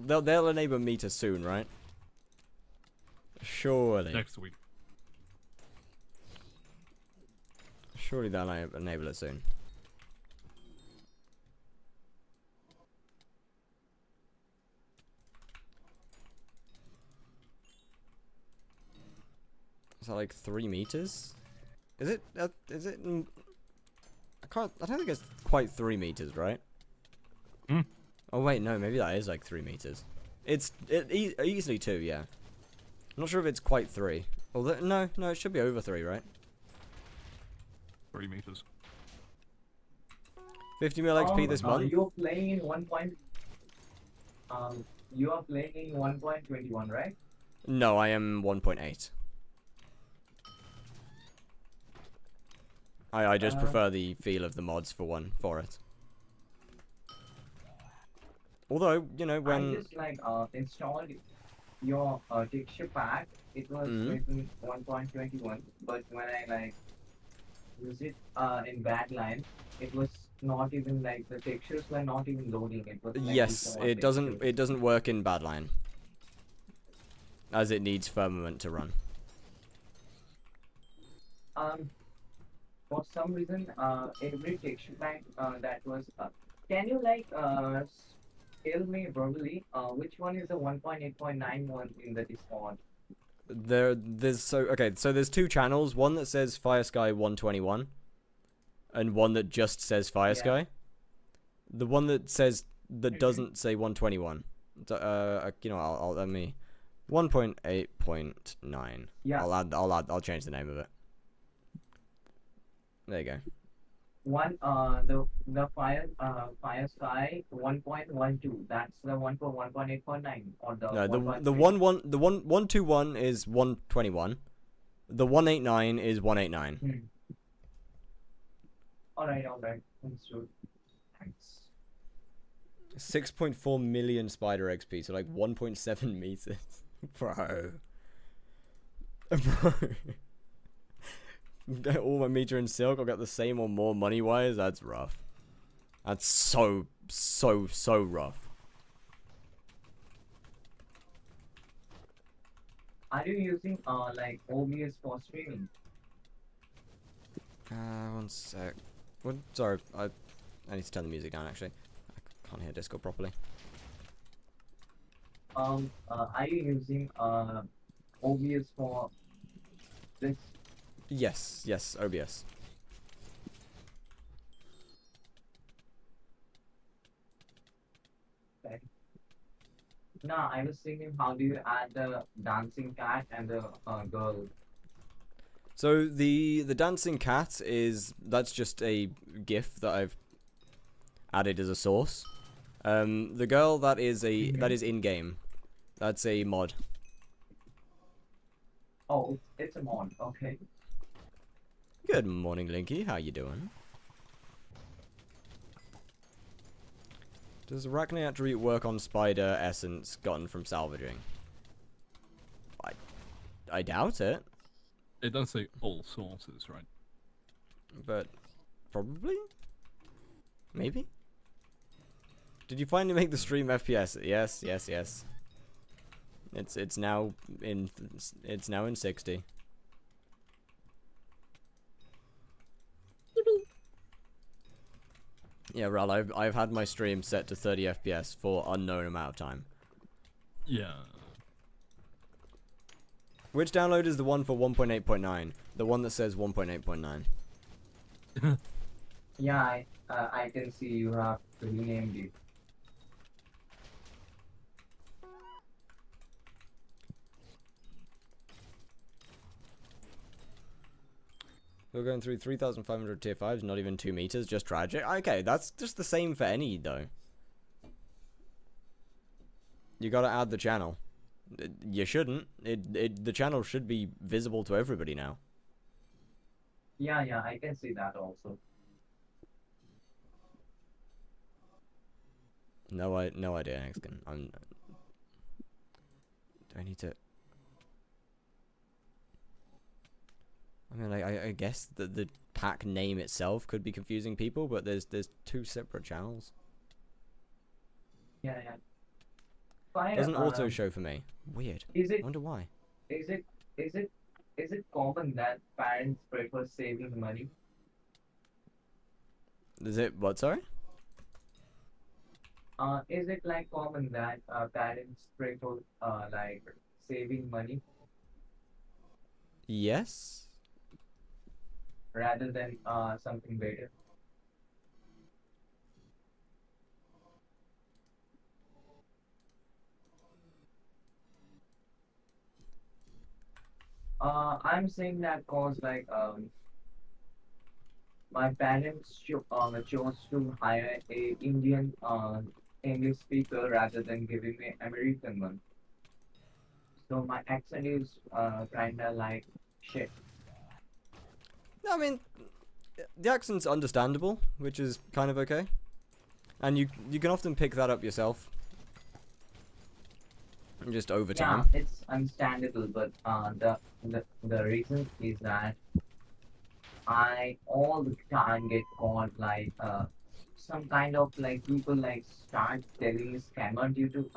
Speaker 1: They'll enable meter soon, right? Surely.
Speaker 2: Next week.
Speaker 1: Surely they'll enable it soon. Is that like 3 meters? Is it? Is it? I don't think it's quite 3 meters, right?
Speaker 2: Hmm.
Speaker 1: Oh wait, no. Maybe that is like 3 meters. It's easily 2, yeah. I'm not sure if it's quite 3. Although no, it should be over 3, right?
Speaker 2: 3 meters.
Speaker 1: 50 mil XP this month.
Speaker 3: You're playing in you are playing in 1.21, right?
Speaker 1: No, I am 1.8. I just prefer the feel of the mods for it. Although, you know,
Speaker 3: I
Speaker 1: when
Speaker 3: just like installed your texture pack. It was written 1.21, but when I like use it in Badline, it was not even like the textures were not even loading. It was like
Speaker 1: yes,
Speaker 3: default
Speaker 1: it doesn't
Speaker 3: textures.
Speaker 1: it doesn't work in Badline, as it needs firmament to run.
Speaker 3: For some reason, every texture pack that was can you like tell me verbally which one is the 1.8.9 one in the Discord?
Speaker 1: So there's 2 channels, one that says Fire Sky 121 and one that just says Fire Sky. The one that doesn't say 121. You know, I'll let me 1.8.9.
Speaker 3: Yeah.
Speaker 1: I'll change the name of it. There you go.
Speaker 3: The Fire Sky 1.12. That's the one for 1.8.9 or the
Speaker 1: No, the
Speaker 3: 1.3.
Speaker 1: the 121 is 121. The 189 is 189.
Speaker 3: All right. Understood. Thanks.
Speaker 1: 6.4 million spider XP, so like 1.7 meters. Bro. All my meter in silk, I'll get the same or more money wise. That's rough. That's so rough.
Speaker 3: Are you using like OBS for streaming?
Speaker 1: One sec. What? Sorry, I need to turn the music down actually. Can't hear Discord properly.
Speaker 3: Are you using OBS for this?
Speaker 1: Yes, yes, OBS.
Speaker 3: Okay. No, I was thinking, how do you add the dancing cat and the girl?
Speaker 1: So the dancing cat that's just a GIF that I've added as a source. The girl that is in game. That's a mod.
Speaker 3: Oh, it's a mod. Okay.
Speaker 1: Good morning, Linky. How you doing? Does arachne attribute work on spider essence gotten from salvaging? I doubt it,
Speaker 2: It does say all sources, right?
Speaker 1: but probably? Maybe? Did you finally make the stream FPS? Yes, yes, yes. It's now in 60. Yeah, Ral, I've had my stream set to 30 FPS for unknown amount of time.
Speaker 2: Yeah.
Speaker 1: Which download is the one for 1.8.9? The one that says 1.8.9.
Speaker 3: Yeah, I can see you have renamed it.
Speaker 1: We're going through 3,500 tier 5s, not even 2 meters, just tragic. Okay, that's just the same for any, though. You gotta add the channel. You shouldn't. The channel should be visible to everybody now.
Speaker 3: Yeah, I can see that also.
Speaker 1: No idea, Nexkin. Do I need to... I mean, I guess the pack name itself could be confusing people, but there's 2 separate channels.
Speaker 3: Yeah. Fire,
Speaker 1: Doesn't auto show for me. Weird.
Speaker 3: Is it
Speaker 1: Wonder why.
Speaker 3: is it common that parents prefer saving money?
Speaker 1: Is it what? Sorry.
Speaker 3: Is it like common that parents prefer like saving money
Speaker 1: Yes.
Speaker 3: rather than something better? I'm saying that cause like my parents chose to hire a Indian English speaker rather than giving me American one. So my accent is kinda like shit.
Speaker 1: I mean, the accent's understandable, which is kind of okay, and you can often pick that up yourself, just over
Speaker 3: Yeah,
Speaker 1: time.
Speaker 3: it's understandable, but the reason is that I all the time get caught like some kind of like people like start telling me scammer due to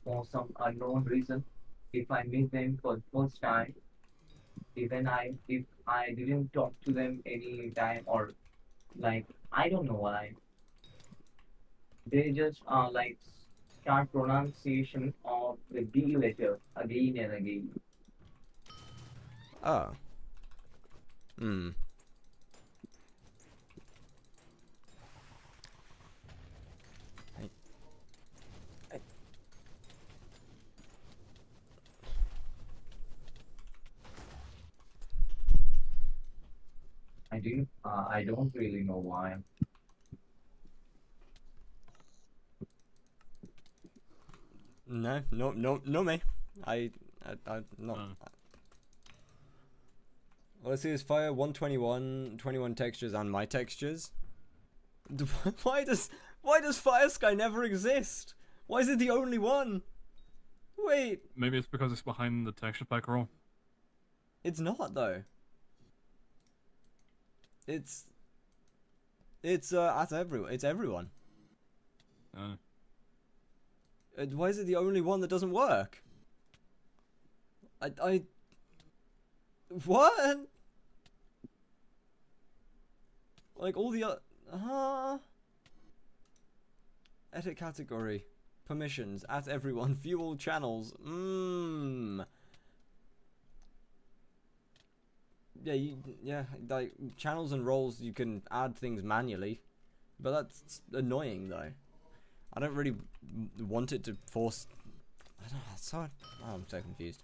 Speaker 3: for some unknown reason. If I meet them for the first time, even if I didn't talk to them any time or like I don't know why they just like start pronunciation of the D letter again and again.
Speaker 1: Oh. Hmm.
Speaker 3: I don't really know why.
Speaker 1: No me. I not. Let's see this fire 121, 21 textures and my textures. Why does Fire Sky never exist? Why is it the only one? Wait,
Speaker 2: Maybe it's because it's behind the texture pack roll.
Speaker 1: it's not though. It's at everyone. It's everyone. Why is it the only one that doesn't work? What? Like all the other... Edit category. Permissions. At everyone. View all channels. Yeah, like channels and roles you can add things manually, but that's annoying though. I don't really want it to force. I don't know. So I'm so confused.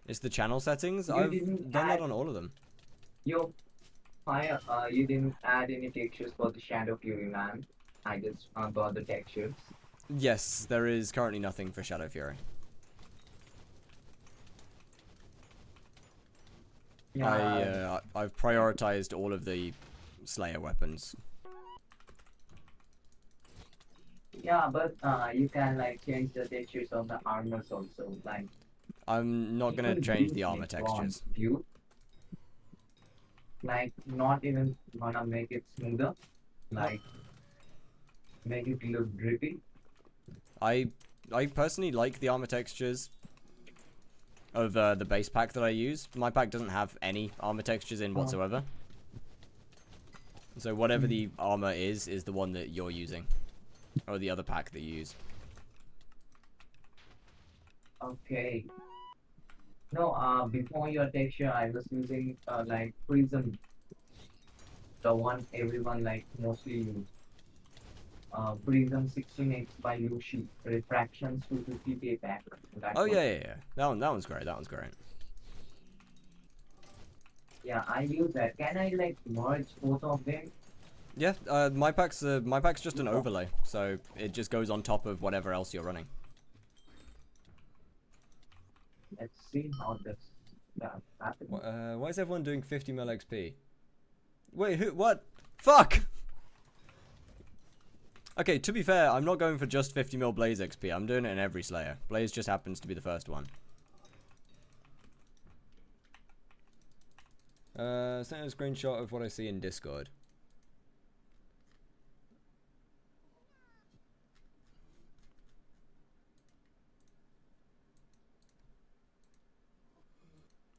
Speaker 1: It's the channel settings. I've done that on all of them.
Speaker 3: Your fire. You didn't add any textures for the Shadow Fury, man. I just got the textures.
Speaker 1: Yes, there is currently nothing for Shadow Fury.
Speaker 3: Yeah.
Speaker 1: I've prioritized all of the Slayer weapons.
Speaker 3: Yeah, but you can like change the textures of the armors also. Like
Speaker 1: I'm not gonna
Speaker 3: even
Speaker 1: change
Speaker 3: views
Speaker 1: the armor
Speaker 3: make
Speaker 1: textures.
Speaker 3: view. Like not even gonna make it smoother. Like make it look drippy.
Speaker 1: I personally like the armor textures of the base pack that I use. My pack doesn't have any armor textures in whatsoever. So whatever the armor is the one that you're using. Or the other pack that you use.
Speaker 3: Okay. No, before your texture, I was using like Prism, the one everyone like mostly use. Prism 16x by Lucy, refractions 250 payback.
Speaker 1: Oh yeah. That one's great. That one's great.
Speaker 3: Yeah, I use that. Can I like merge both of them?
Speaker 1: Yeah, my pack's just an overlay, so it just goes on top of whatever else you're running.
Speaker 3: Let's see how this happens.
Speaker 1: Why is everyone doing 50 mil XP? Wait, who? What? Fuck! Okay, to be fair, I'm not going for just 50 mil Blaze XP. I'm doing it in every Slayer. Blaze just happens to be the first one. Send a screenshot of what I see in Discord.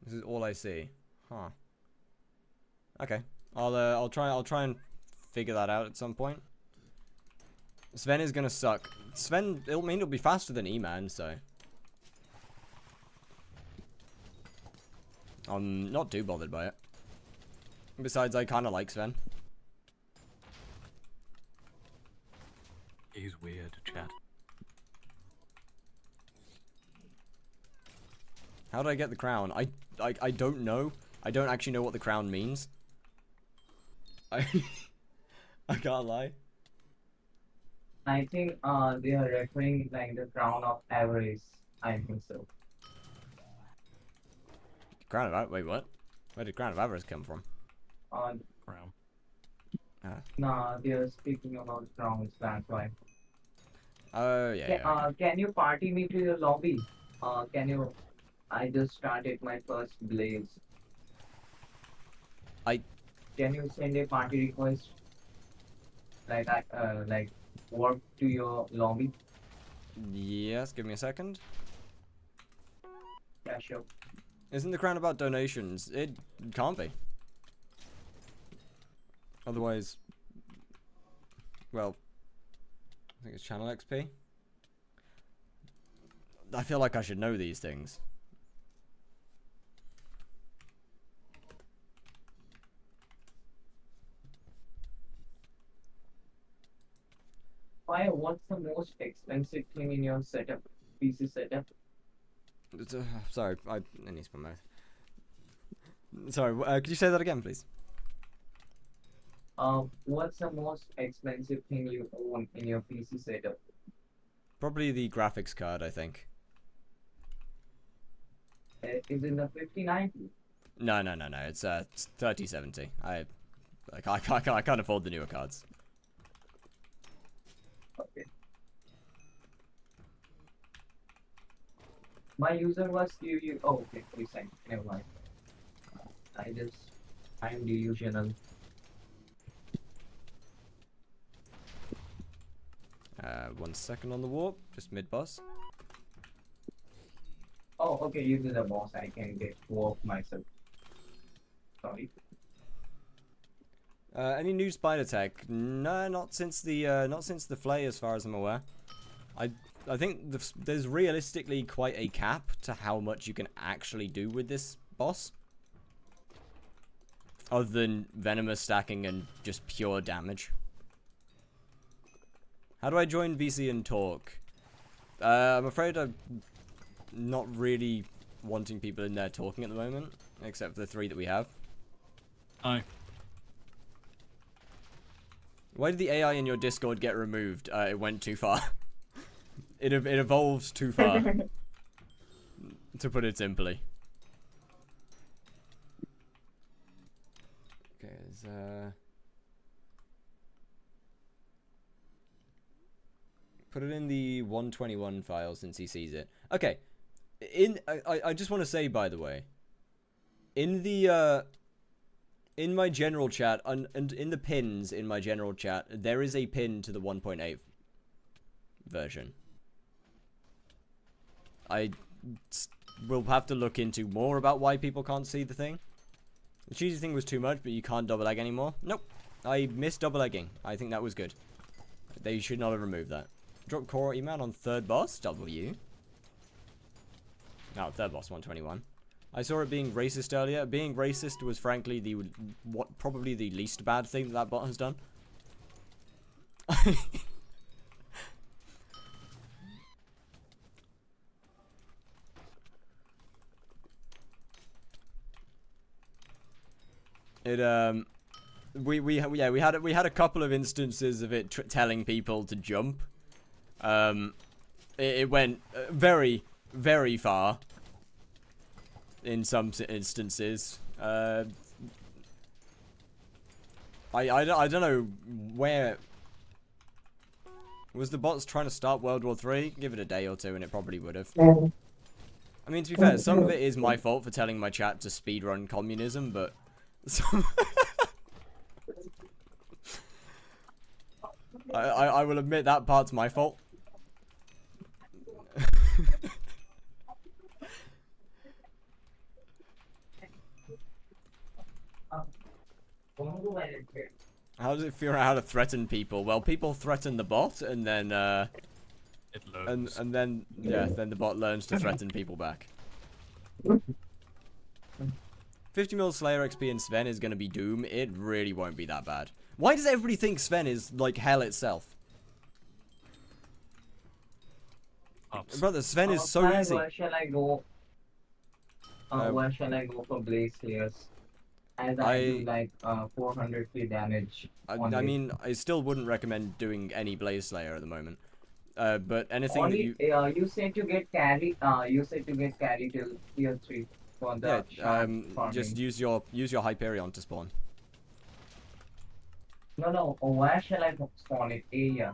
Speaker 1: This is all I see. Huh. Okay. I'll try and figure that out at some point. Sven is gonna suck. Sven, it'll be faster than E-Man, so I'm not too bothered by it. Besides, I kind of like Sven.
Speaker 2: He's weird, chat.
Speaker 1: How did I get the crown? I don't know. I don't actually know what the crown means. I can't lie.
Speaker 3: I think they are referring like the crown of avarice. I think so.
Speaker 1: Crown of Wait, what? Where did Crown of Avarice come from?
Speaker 2: Crown.
Speaker 3: Nah, they are speaking about crowns. That's why.
Speaker 1: Oh yeah.
Speaker 3: Can you party me to your lobby? Can you? I just started my first blaze. Can you send a party request? Like like work to your lobby?
Speaker 1: Yes, give me a second.
Speaker 3: Yeah, sure.
Speaker 1: Isn't the crown about donations? It can't be. Otherwise, well, I think it's channel XP. I feel like I should know these things.
Speaker 3: Why? What's the most expensive thing in your setup? PC setup?
Speaker 1: Sorry, I need to spell my mouth. Sorry, could you say that again, please?
Speaker 3: What's the most expensive thing you own in your PC setup?
Speaker 1: Probably the graphics card, I think.
Speaker 3: Is it the 5090?
Speaker 1: No. It's 3070. I can't afford the newer cards.
Speaker 3: Okay. My user was you. Oh, okay. You said never mind. I'm delusional.
Speaker 1: 1 second on the warp, just mid-boss.
Speaker 3: Oh, okay. You do the boss. I can get warp myself. Sorry.
Speaker 1: Any new spider tech? No, not since the flay, as far as I'm aware. I think there's realistically quite a cap to how much you can actually do with this boss. Other than venomous stacking and just pure damage. How do I join VC and talk? I'm afraid I'm not really wanting people in there talking at the moment, except for the 3 that we have.
Speaker 2: Aye.
Speaker 1: Why did the AI in your Discord get removed? It went too far. It evolved too far. To put it simply. Okay, put it in the 121 file since he sees it. Okay. I just want to say, by the way, in the in my general chat and in the pins in my general chat, there is a pin to the 1.8 version. I will have to look into more about why people can't see the thing. The cheesy thing was too much, but you can't double egg anymore. Nope. I missed double egging. I think that was good. They should not have removed that. Drop core email on third boss, W. No, third boss, 121. I saw it being racist earlier. Being racist was frankly probably the least bad thing that bot has done. We had a couple of instances of it telling people to jump. It went very, very far in some instances. I don't know where. Was the bots trying to start World War 3? Give it a day or two and it probably would have. I mean, to be fair, some of it is my fault for telling my chat to speedrun communism, but some I will admit that part's my fault. How does it feel how to threaten people? Well, people threaten the bot, and then
Speaker 2: it learns.
Speaker 1: and then then the bot learns to threaten people back. 50 mil Slayer XP and Sven is gonna be doom. It really won't be that bad. Why does everybody think Sven is like hell itself?
Speaker 2: Ups.
Speaker 1: Brother, Sven is so easy.
Speaker 3: Where shall I go? Where shall I go for Blaze Slayers? As I do like 400k damage.
Speaker 1: I mean, I still wouldn't recommend doing any Blaze Slayer at the moment. But anything
Speaker 3: only,
Speaker 1: that you...
Speaker 3: you said to get carry. You said to get carry till tier 3 for the
Speaker 1: just use your Hyperion to spawn.
Speaker 3: No. Where shall I spawn it? Area.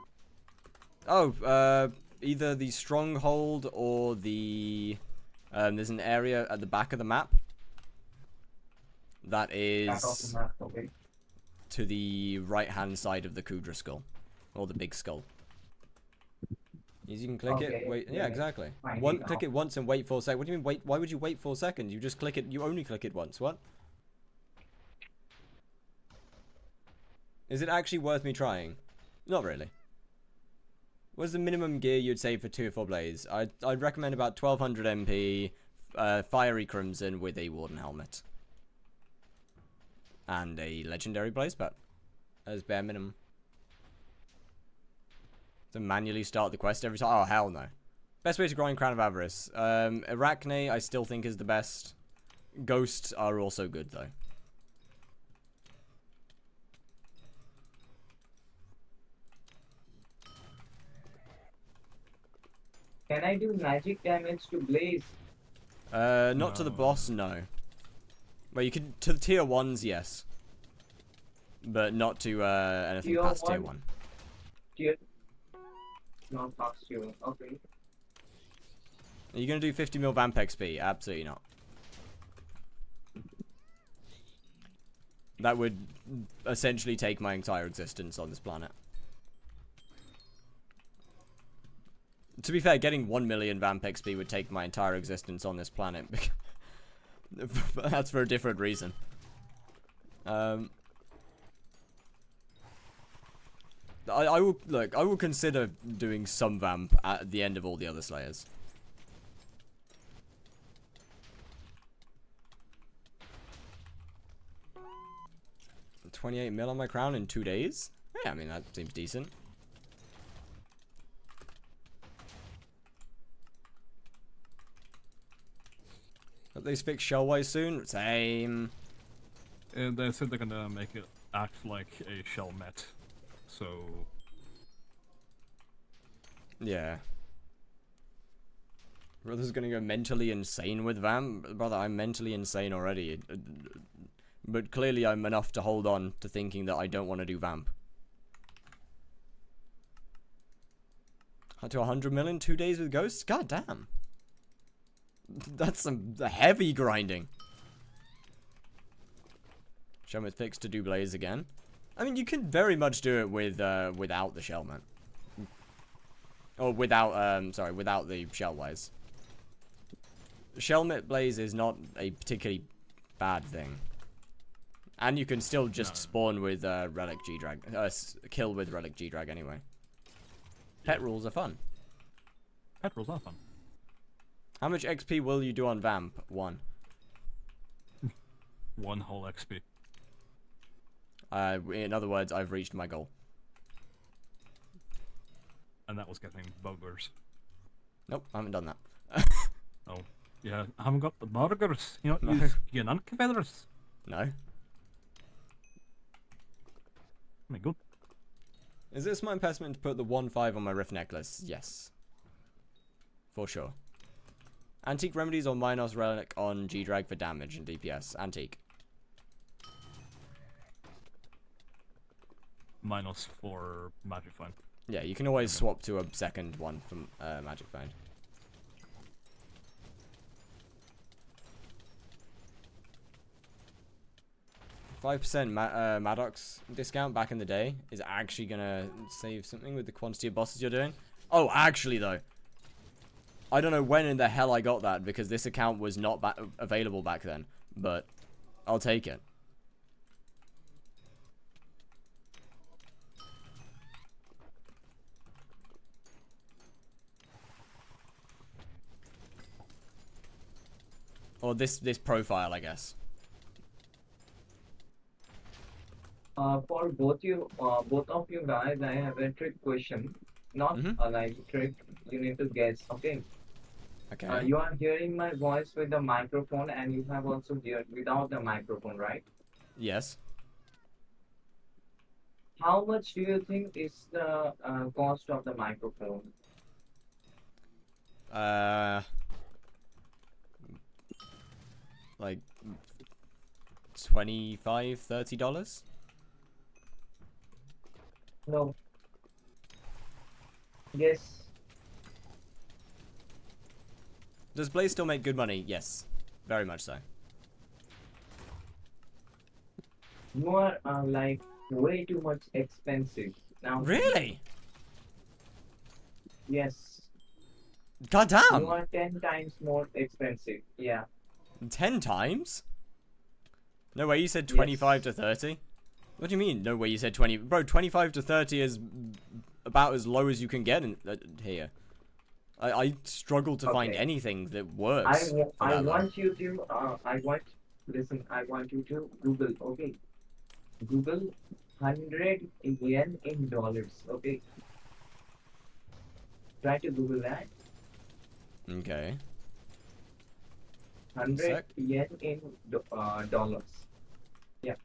Speaker 1: Oh, either the stronghold or the there's an area at the back of the map that is to the right hand side of the Kudra skull or the big skull. You can click it, wait, yeah, exactly. Click it once and wait 4 seconds. What do you mean wait? Why would you wait 4 seconds? You just click it, you only click it once. What? Is it actually worth me trying? Not really. What's the minimum gear you'd say for 2 or 4 Blaze? I'd recommend about 1200 MP, Fiery Crimson with a Warden helmet. And a Legendary Blaze Bat as bare minimum. To manually start the quest every time? Oh, hell no. Best way to grind Crown of Avarice. Arachne I still think is the best. Ghosts are also good though.
Speaker 3: Can I do magic damage to Blaze?
Speaker 1: Not to the boss, no. Well, you could to the tier 1s, yes. But not to anything
Speaker 3: Tier
Speaker 1: past tier
Speaker 3: 1?
Speaker 1: 1.
Speaker 3: Tier... Not past tier 1, okay.
Speaker 1: Are you going to do 50 mil Vamp XP? Absolutely not. That would essentially take my entire existence on this planet. To be fair, getting 1 million Vamp XP would take my entire existence on this planet. But that's for a different reason. I will look. I will consider doing some vamp at the end of all the other Slayers. 28 mil on my crown in 2 days. Yeah, I mean that seems decent. Hope they fix shell-wise soon. Same.
Speaker 2: And they said they're gonna make it act like a shell met. So
Speaker 1: Yeah. Brother's gonna go mentally insane with Vamp. Brother, I'm mentally insane already. But clearly I'm enough to hold on to thinking that I don't want to do Vamp. To 100 million, 2 days with Ghosts? God damn. That's some heavy grinding. Show it fixed to do Blaze again. I mean, you can very much do it with without the Shellman. Or without, sorry, without the Shellwise. Shellmit Blaze is not a particularly bad thing. And you can still just spawn with Relic G-Drag. Kill with Relic G-Drag anyway. Pet rules are fun.
Speaker 2: pet rules are fun.
Speaker 1: How much XP will you do on Vamp? 1.
Speaker 2: 1 whole XP.
Speaker 1: In other words, I've reached my goal.
Speaker 2: And that was getting buggers.
Speaker 1: Nope, I haven't done that.
Speaker 2: Oh, yeah, I haven't got the burgers. You know,
Speaker 1: No.
Speaker 2: you non-confederates.
Speaker 1: No.
Speaker 2: I mean, good.
Speaker 1: Is it a smart investment to put the 1-5 on my Rift necklace? Yes. For sure. Antique Remedies or Minos Relic on G-Drag for damage and DPS. Antique.
Speaker 2: Minus for Magic Find.
Speaker 1: Yeah, you can always swap to a second one from Magic Find. $5% Maddox discount back in the day is actually gonna save something with the quantity of bosses you're doing. Oh, actually though, I don't know when in the hell I got that because this account was not available back then, but I'll take it. Or this profile, I guess.
Speaker 3: For both of you guys, I have a trick question. Not a like trick. You need to guess. Okay.
Speaker 1: Okay.
Speaker 3: You are hearing my voice with the microphone, and you have also heard without the microphone, right?
Speaker 1: Yes.
Speaker 3: How much do you think is the cost of the microphone?
Speaker 1: Like $25, $30?
Speaker 3: No. Yes.
Speaker 1: Does Blaze still make good money? Yes. Very much so.
Speaker 3: You are like way too much expensive now.
Speaker 1: Really?
Speaker 3: Yes.
Speaker 1: God damn!
Speaker 3: You are 10 times more expensive. Yeah.
Speaker 1: 10 times? No way you said 25 to 30? What do you mean? No way you said 20. Bro, 25 to 30 is about as low as you can get in here. I struggle to find anything that works.
Speaker 3: I want you to listen, I want you to Google, okay? Google 100 yen in dollars, okay? Try to Google that.
Speaker 1: Okay.
Speaker 3: 100 yen in dollars. Yeah.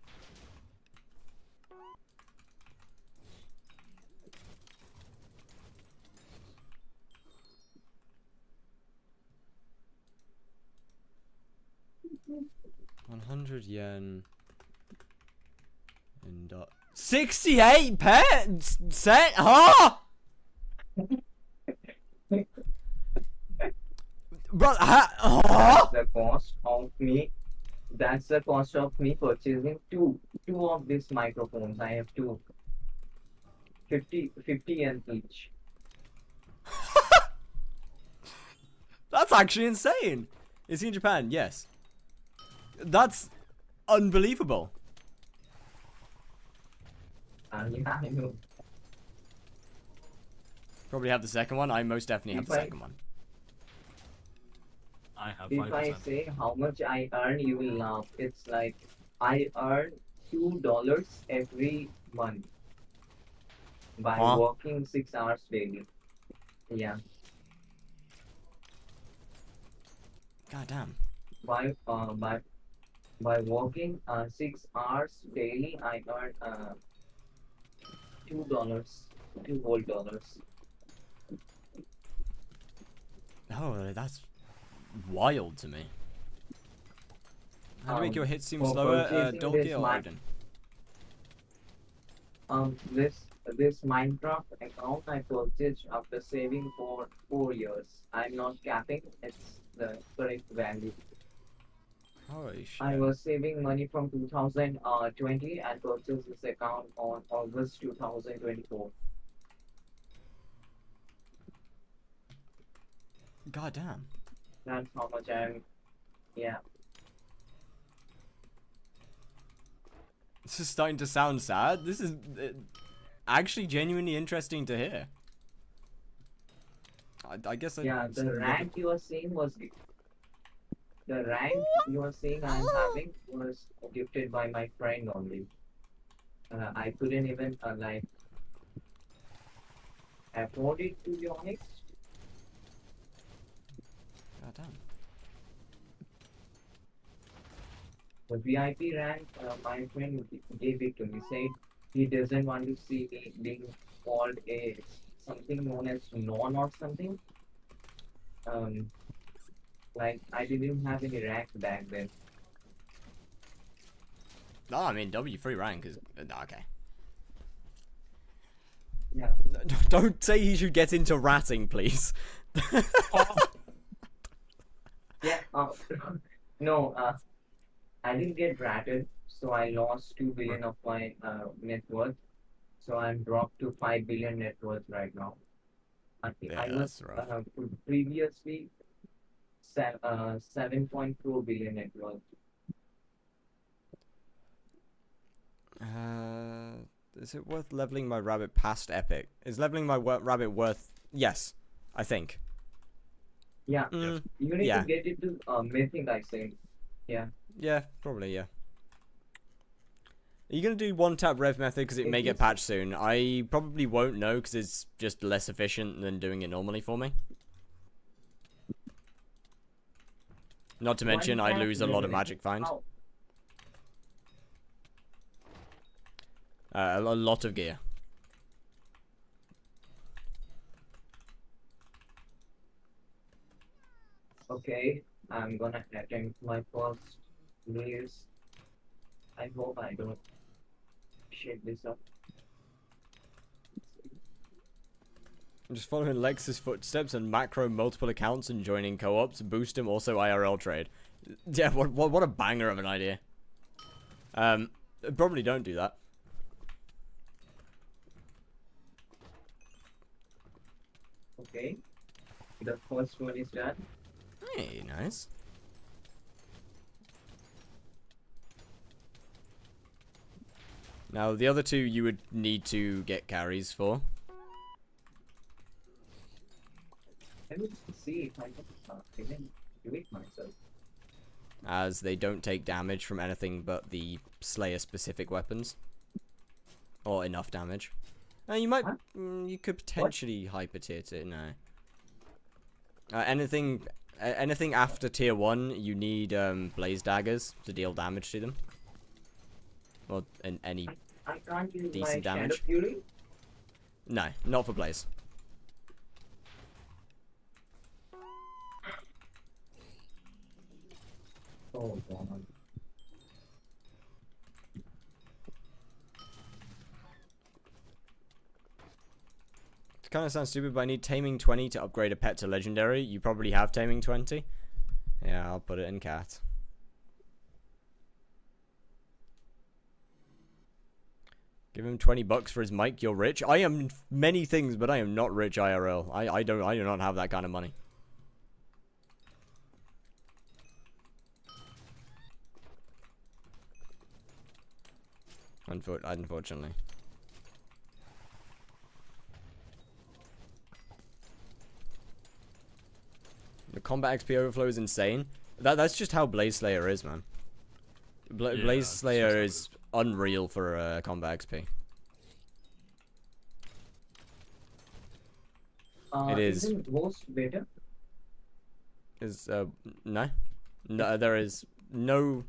Speaker 1: $100 in 68 pence cent, huh? Bro,
Speaker 3: That's the cost of me. That's the cost of me purchasing two of these microphones. I have two. 50 yen each.
Speaker 1: That's actually insane. Is he in Japan? Yes. That's unbelievable.
Speaker 3: Yeah, I know.
Speaker 1: Probably have the second one. I most definitely have
Speaker 3: If
Speaker 1: the
Speaker 3: I
Speaker 1: second one.
Speaker 2: I have
Speaker 3: if I
Speaker 2: 5%.
Speaker 3: say how much I earn, you will laugh. It's like I earn $2 every month by
Speaker 1: Huh?
Speaker 3: working 6 hours daily. Yeah,
Speaker 1: God damn.
Speaker 3: by uh by by working 6 hours daily, I earn $2, $2 whole.
Speaker 1: Oh, that's wild to me. How do you make your hits seem
Speaker 3: For
Speaker 1: slower,
Speaker 3: purchasing
Speaker 1: Dolky
Speaker 3: this
Speaker 1: or Odin?
Speaker 3: this Minecraft account I purchased after saving for 4 years. I'm not capping, it's the correct value.
Speaker 1: Holy shit.
Speaker 3: I was saving money from 2020 and purchased this account on August 2024.
Speaker 1: God damn.
Speaker 3: That's how much I'm, yeah.
Speaker 1: This is starting to sound sad. This is actually genuinely interesting to hear. I guess I
Speaker 3: Yeah,
Speaker 1: just
Speaker 3: the rank you are seeing was the rank you are seeing I'm having was gifted by my friend only. I couldn't even like afford it, to be honest.
Speaker 1: God damn.
Speaker 3: The VIP rank, my friend gave it to me. Said he doesn't want to see me being called a something known as non or something. Um, like I didn't have any rank back then.
Speaker 1: No, I mean W3 rank is okay.
Speaker 3: Yeah.
Speaker 1: Don't say he should get into ratting, please.
Speaker 3: Yeah. No. I didn't get ratted, so I lost 2 billion of my net worth. So I'm dropped to 5 billion net worth right now.
Speaker 1: Yeah,
Speaker 3: I was
Speaker 1: that's rough.
Speaker 3: previously 7.4 billion net worth.
Speaker 1: Is it worth leveling my rabbit past epic? Is leveling my rabbit worth? Yes, I think.
Speaker 3: Yeah,
Speaker 2: Yes.
Speaker 3: you need
Speaker 1: Yeah.
Speaker 3: to get into mythic, I think. Yeah.
Speaker 1: Yeah, probably, yeah. Are you going to do one-tap rev method because it may get patched soon? I probably won't know because it's just less efficient than doing it normally for me. Not to mention, I lose a lot of magic find.
Speaker 3: Oh,
Speaker 1: A lot of gear.
Speaker 3: okay, I'm gonna attempt my first race. I hope I don't shake this up.
Speaker 1: I'm just following Lex's footsteps and macro multiple accounts and joining co-ops. Boost him, also IRL trade. Yeah, what a banger of an idea. Probably don't do that.
Speaker 3: Okay, the first one is done.
Speaker 1: Hey, nice. Now, the other two you would need to get carries for.
Speaker 3: Let me see if I can even do it myself.
Speaker 1: As they don't take damage from anything but the Slayer-specific weapons. Or enough damage. You might...
Speaker 3: Huh?
Speaker 1: You could potentially hyper-tier it, no. Anything after tier 1, you need blaze daggers to deal damage to them. Or any
Speaker 3: I can't use
Speaker 1: decent
Speaker 3: my
Speaker 1: damage.
Speaker 3: Shadow Fury.
Speaker 1: No, not for blaze.
Speaker 3: Oh god.
Speaker 1: It kind of sounds stupid, but I need Taming 20 to upgrade a pet to legendary. You probably have Taming 20. Yeah, I'll put it in cat. Give him 20 bucks for his mic, you're rich. I am many things, but I am not rich IRL. I do not have that kind of money. Unfortunately. The combat XP overflow is insane. That's just how Blaze Slayer is, man.
Speaker 2: Yeah,
Speaker 1: Blaze
Speaker 2: it's
Speaker 1: Slayer
Speaker 2: just
Speaker 1: is unreal for combat XP. It is.
Speaker 3: Isn't Ghost better?
Speaker 1: No, there is no.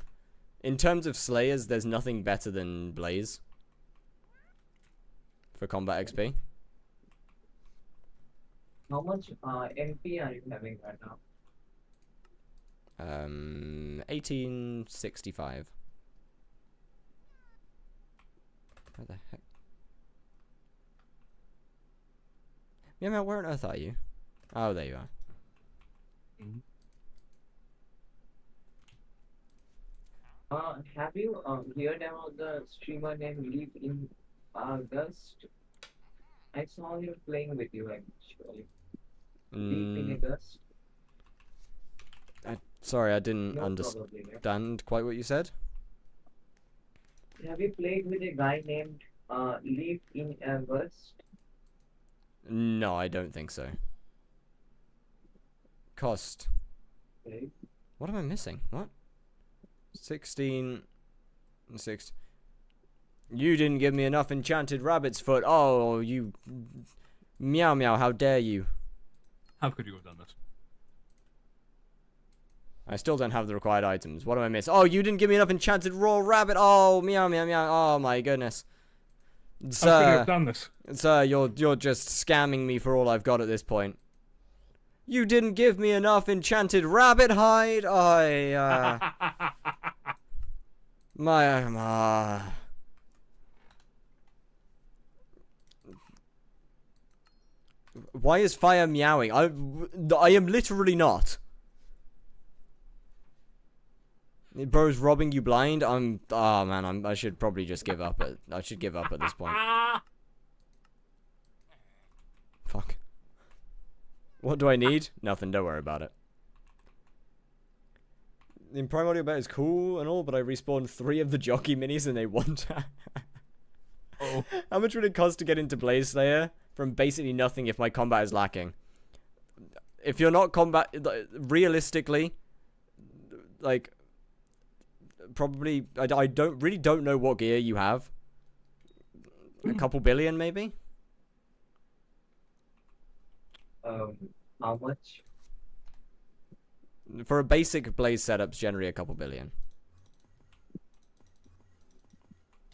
Speaker 1: In terms of Slayers, there's nothing better than Blaze for combat XP.
Speaker 3: How much MP are you having right now?
Speaker 1: 1865. Where the heck? Yeah, man, where on earth are you? Oh, there you are.
Speaker 2: Mhm.
Speaker 3: Have you heard about the streamer named Leap in August? I saw him playing with you actually. Leap in August.
Speaker 1: Sorry, I didn't
Speaker 3: No, probably.
Speaker 1: understand quite what you said.
Speaker 3: Have you played with a guy named Leap in August?
Speaker 1: No, I don't think so. Cost.
Speaker 3: Okay.
Speaker 1: What am I missing? What? 16. 6. You didn't give me enough enchanted rabbit's foot. Oh, you. Meow meow, how dare you?
Speaker 2: How could you have done this?
Speaker 1: I still don't have the required items. What am I missing? Oh, you didn't give me enough enchanted raw rabbit. Oh, meow meow meow. Oh my goodness.
Speaker 2: How could you
Speaker 1: Sir,
Speaker 2: have done this?
Speaker 1: sir, you're just scamming me for all I've got at this point. You didn't give me enough enchanted rabbit hide. My Why is fire meowing? I am literally not. Bro's robbing you blind. Oh man, I should probably just give up. I should give up at this point. Fuck. What do I need? Nothing. Don't worry about it. The Primordial bet is cool and all, but I respawned 3 of the jockey minis and they won.
Speaker 2: Oh.
Speaker 1: How much would it cost to get into Blaze Slayer from basically nothing if my combat is lacking? If you're not combat, realistically, like, probably, I don't know what gear you have. A couple billion, maybe?
Speaker 3: How much?
Speaker 1: For a basic Blaze setup's generally a couple billion.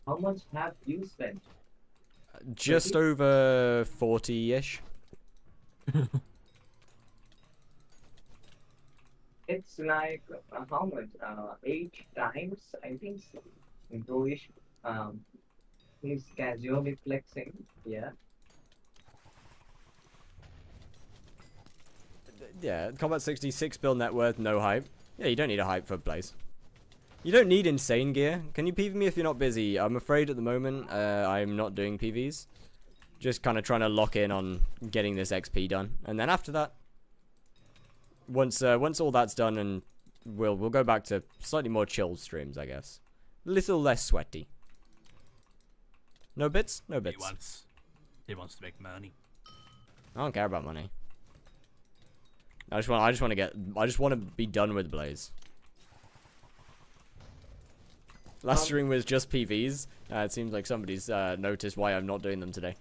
Speaker 3: How much have you spent?
Speaker 1: Just over 40-ish.
Speaker 3: It's like how much? 8 times, I think so. Bro-ish. He's casually flexing. Yeah.
Speaker 1: Yeah, combat 66 bill net worth, no hype. Yeah, you don't need a hype for Blaze. You don't need insane gear. Can you PV me if you're not busy? I'm afraid at the moment I'm not doing PVs. Just kind of trying to lock in on getting this XP done. And then after that, once all that's done, and we'll go back to slightly more chilled streams, I guess. A little less sweaty. No bits? No bits.
Speaker 2: He wants to make money.
Speaker 1: I don't care about money. I just want to be done with Blaze. Last stream was just PVs. It seems like somebody's noticed why I'm not doing them today.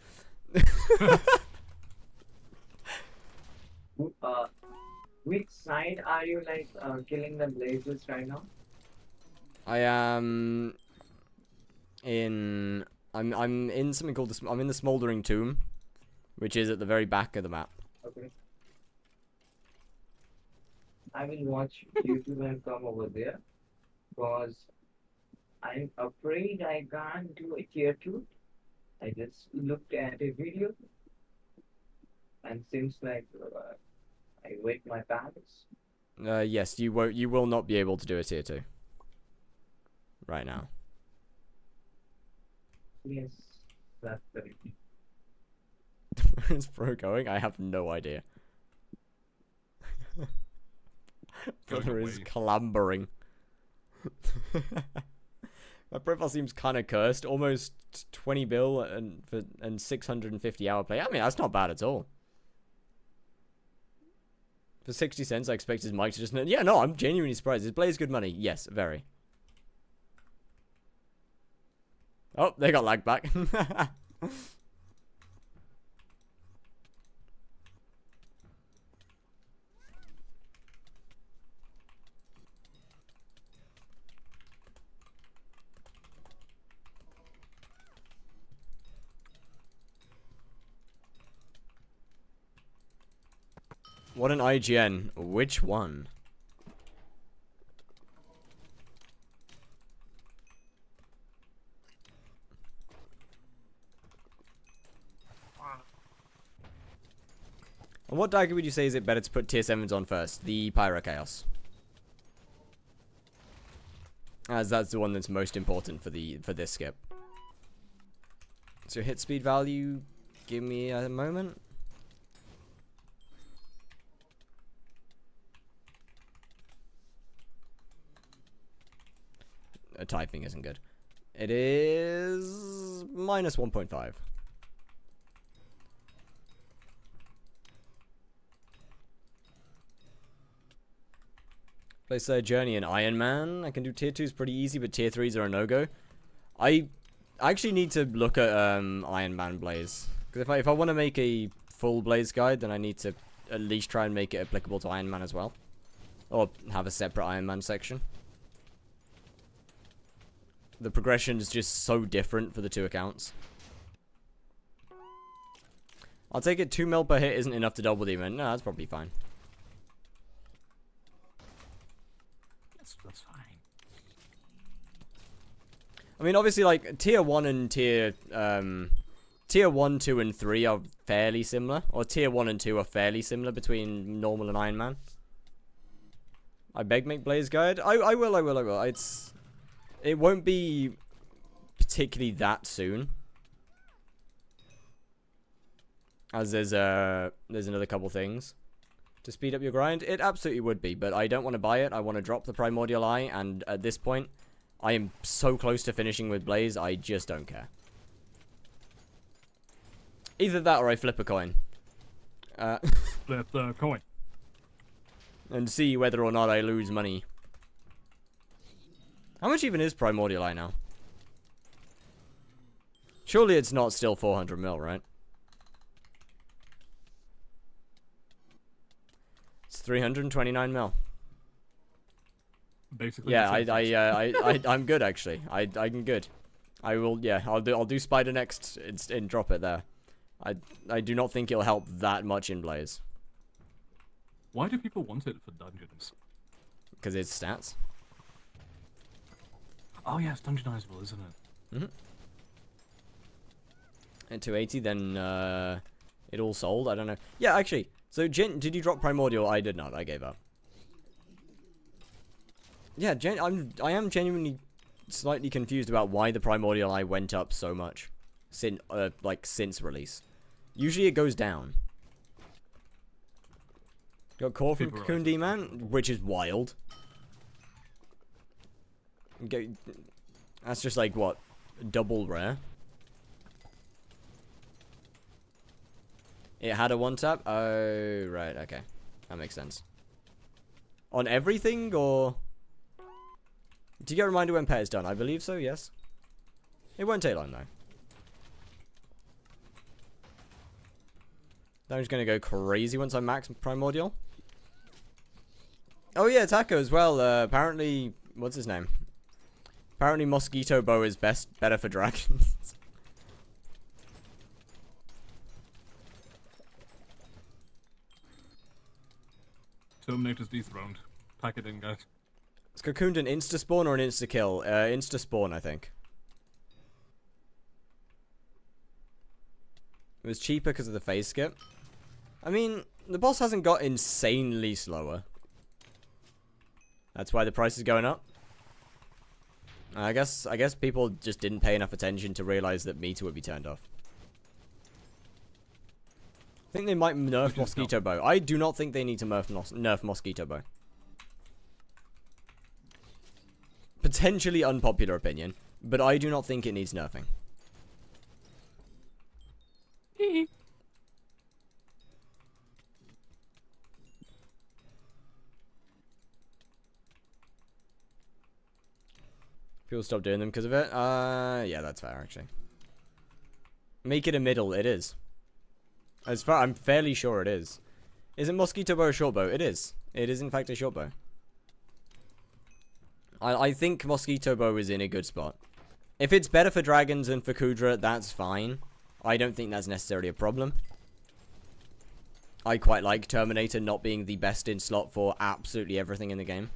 Speaker 3: Which side are you like killing the blazes right now?
Speaker 1: I am in. I'm in something called I'm in the Smoldering Tomb, which is at the very back of the map.
Speaker 3: Okay. I will watch YouTube and come over there, because I'm afraid I can't do a tier 2. I just looked at a video and seems like I wet my pants.
Speaker 1: Yes, you won't. You will not be able to do a tier 2 right now.
Speaker 3: Yes, that's correct.
Speaker 1: Where is Bro going? I have no idea. Brother is clambering. My profile seems kind of cursed. Almost 20 bill and 650 hour play. I mean, that's not bad at all. For 60 cents, I expected Mike to just... Yeah, no, I'm genuinely surprised. Is Blaze good money? Yes, very. Oh, they got lag back. What an IGN. Which one? And what dagger would you say is it better to put tier 7s on first? The Pyro Chaos. As that's the one that's most important for this skip. So hit speed value, give me a moment. Typing isn't good. It is minus 1.5. Place Journey and Ironman. I can do tier 2s pretty easy, but tier 3s are a no-go. I actually need to look at Ironman Blaze. Because if I want to make a full Blaze guide, then I need to at least try and make it applicable to Ironman as well. Or have a separate Ironman section. The progression is just so different for the two accounts. I'll take it 2 mil per hit isn't enough to double the event. No, that's probably fine.
Speaker 2: That's fine.
Speaker 1: I mean, obviously, like, tier 1 and tier 1, 2, and 3 are fairly similar. Or tier 1 and 2 are fairly similar between normal and Ironman. I beg make Blaze Guide. I will. It won't be particularly that soon. As there's another couple things. To speed up your grind? It absolutely would be, but I don't want to buy it. I want to drop the Primordial Eye, and at this point, I am so close to finishing with Blaze, I just don't care. Either that or I flip a coin.
Speaker 2: Flip the coin.
Speaker 1: And see whether or not I lose money. How much even is Primordial Eye now? Surely it's not still 400 mil, right? It's 329 mil.
Speaker 2: Basically.
Speaker 1: Yeah, I'm good actually. I'm good. I will. Yeah, I'll do Spider next and drop it there. I do not think it'll help that much in Blaze.
Speaker 2: Why do people want it for dungeons?
Speaker 1: Because it's stats.
Speaker 2: Oh yeah, it's dungeonizable, isn't it?
Speaker 1: Mm-hmm. At 280, then it all sold. I don't know. Yeah, actually. So, did you drop Primordial? I did not. I gave up. Yeah, I am genuinely slightly confused about why the Primordial Eye went up so much since release. Usually it goes down. Got core from Cocoon D-Man, which is wild. That's just like, what, double rare? It had a one-tap? Oh, right, okay. That makes sense. On everything, or... Do you get a reminder when pet is done? I believe so, yes. It won't take long, though. I'm just gonna go crazy once I max Primordial. Oh yeah, Taco as well. Apparently, what's his name? Apparently Mosquito Bow is better for dragons.
Speaker 2: Terminator's dethroned. Pack it in, guys.
Speaker 1: Is Cocooned an insta-spawn or an insta-kill? Insta-spawn, I think. It was cheaper because of the phase skip. I mean, the boss hasn't got insanely slower. That's why the price is going up. I guess people just didn't pay enough attention to realize that meter would be turned off. I think they might nerf Mosquito Bow. I do not think they need to nerf Mosquito Bow. Potentially unpopular opinion, but I do not think it needs nerfing. People stop doing them because of it. Yeah, that's fair actually. Make it a middle. It is. As far I'm fairly sure it is. Isn't mosquito bow a short bow? It is. It is in fact a short bow. I think mosquito bow is in a good spot. If it's better for dragons than for Kudra, that's fine. I don't think that's necessarily a problem. I quite like Terminator not being the best in slot for absolutely everything in the game.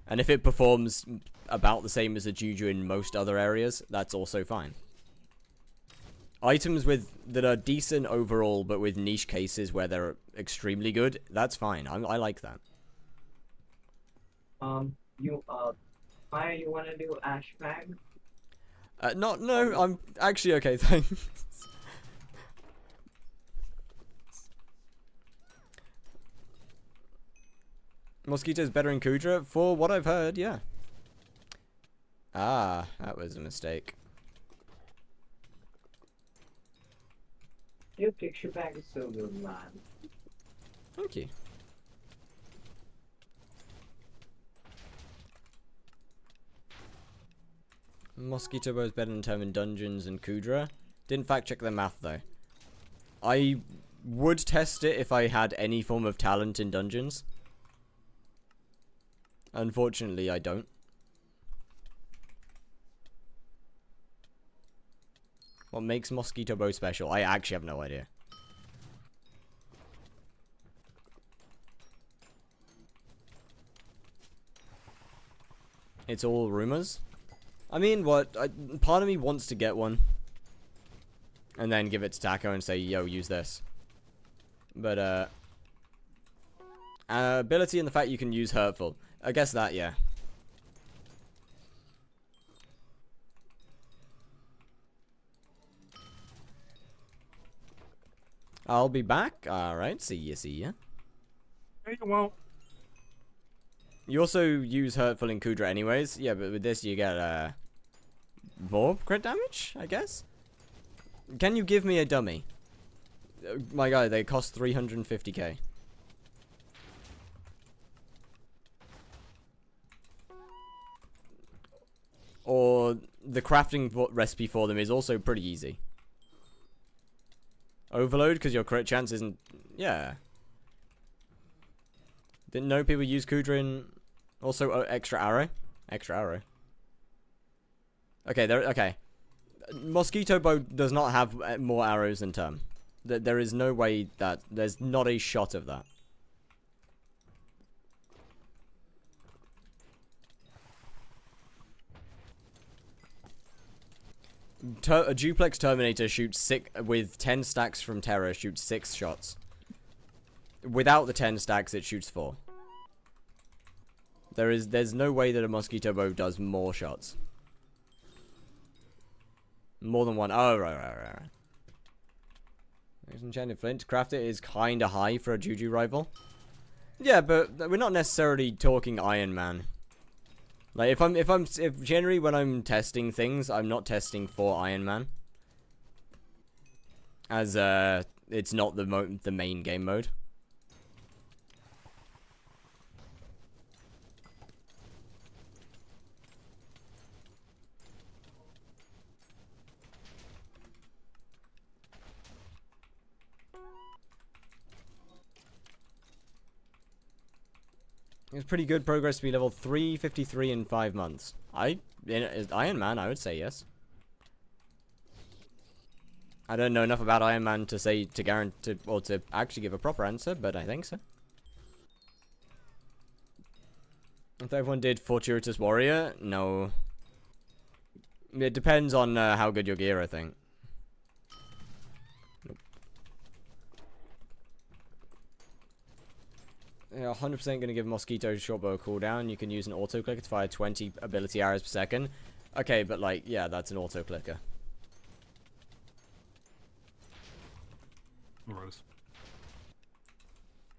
Speaker 1: And if it performs about the same as a Juju in most other areas, that's also fine. Items that are decent overall, but with niche cases where they're extremely good, that's fine. I like that.
Speaker 3: Maya, you wanna do Ash Bag?
Speaker 1: No, I'm actually okay, thanks. Mosquito's better in Kudra? For what I've heard, yeah. Ah, that was a mistake.
Speaker 3: Your picture bag is so good, man.
Speaker 1: Thank you. Mosquito bow is better in term in dungeons and Kudra. Didn't fact check the math though. I would test it if I had any form of talent in dungeons. Unfortunately, I don't. What makes mosquito bow special? I actually have no idea. It's all rumors. I mean, part of me wants to get one. And then give it to Taco and say, yo, use this. But, ability and the fact you can use Hurtful. I guess that, yeah. I'll be back. Alright, see ya, see ya.
Speaker 2: Hey, you won't.
Speaker 1: You also use Hurtful in Kudra anyways. Yeah, but with this you get, more crit damage, I guess? Can you give me a dummy? My guy, they cost 350k. Or the crafting recipe for them is also pretty easy. Overload, because your crit chance isn't... Yeah. Didn't know people use Kudra in... Also, extra arrow. Extra arrow. Okay, okay. Mosquito bow does not have more arrows than Term. There is no way that... There's not a shot of that. A duplex Terminator shoots with 10 stacks from Terra, shoots 6 shots. Without the 10 stacks, it shoots 4. There's no way that a mosquito bow does more shots. More than one. Oh, right. Enchanted flint. Craft it is kinda high for a Juju rival. Yeah, but we're not necessarily talking Ironman. Like if generally when I'm testing things, I'm not testing for Ironman, as it's not the main game mode. It's pretty good progress to be level 353 in 5 months. Iron Man, I would say yes. I don't know enough about Iron Man to say to guarantee or to actually give a proper answer, but I think so. If everyone did Fortuitous Warrior, no. It depends on how good your gear, I think. Yeah, 100% going to give Mosquito Shortbow a cooldown. You can use an auto clicker to fire 20 ability arrows per second. Okay, but like, yeah, that's an auto clicker.
Speaker 2: Gross.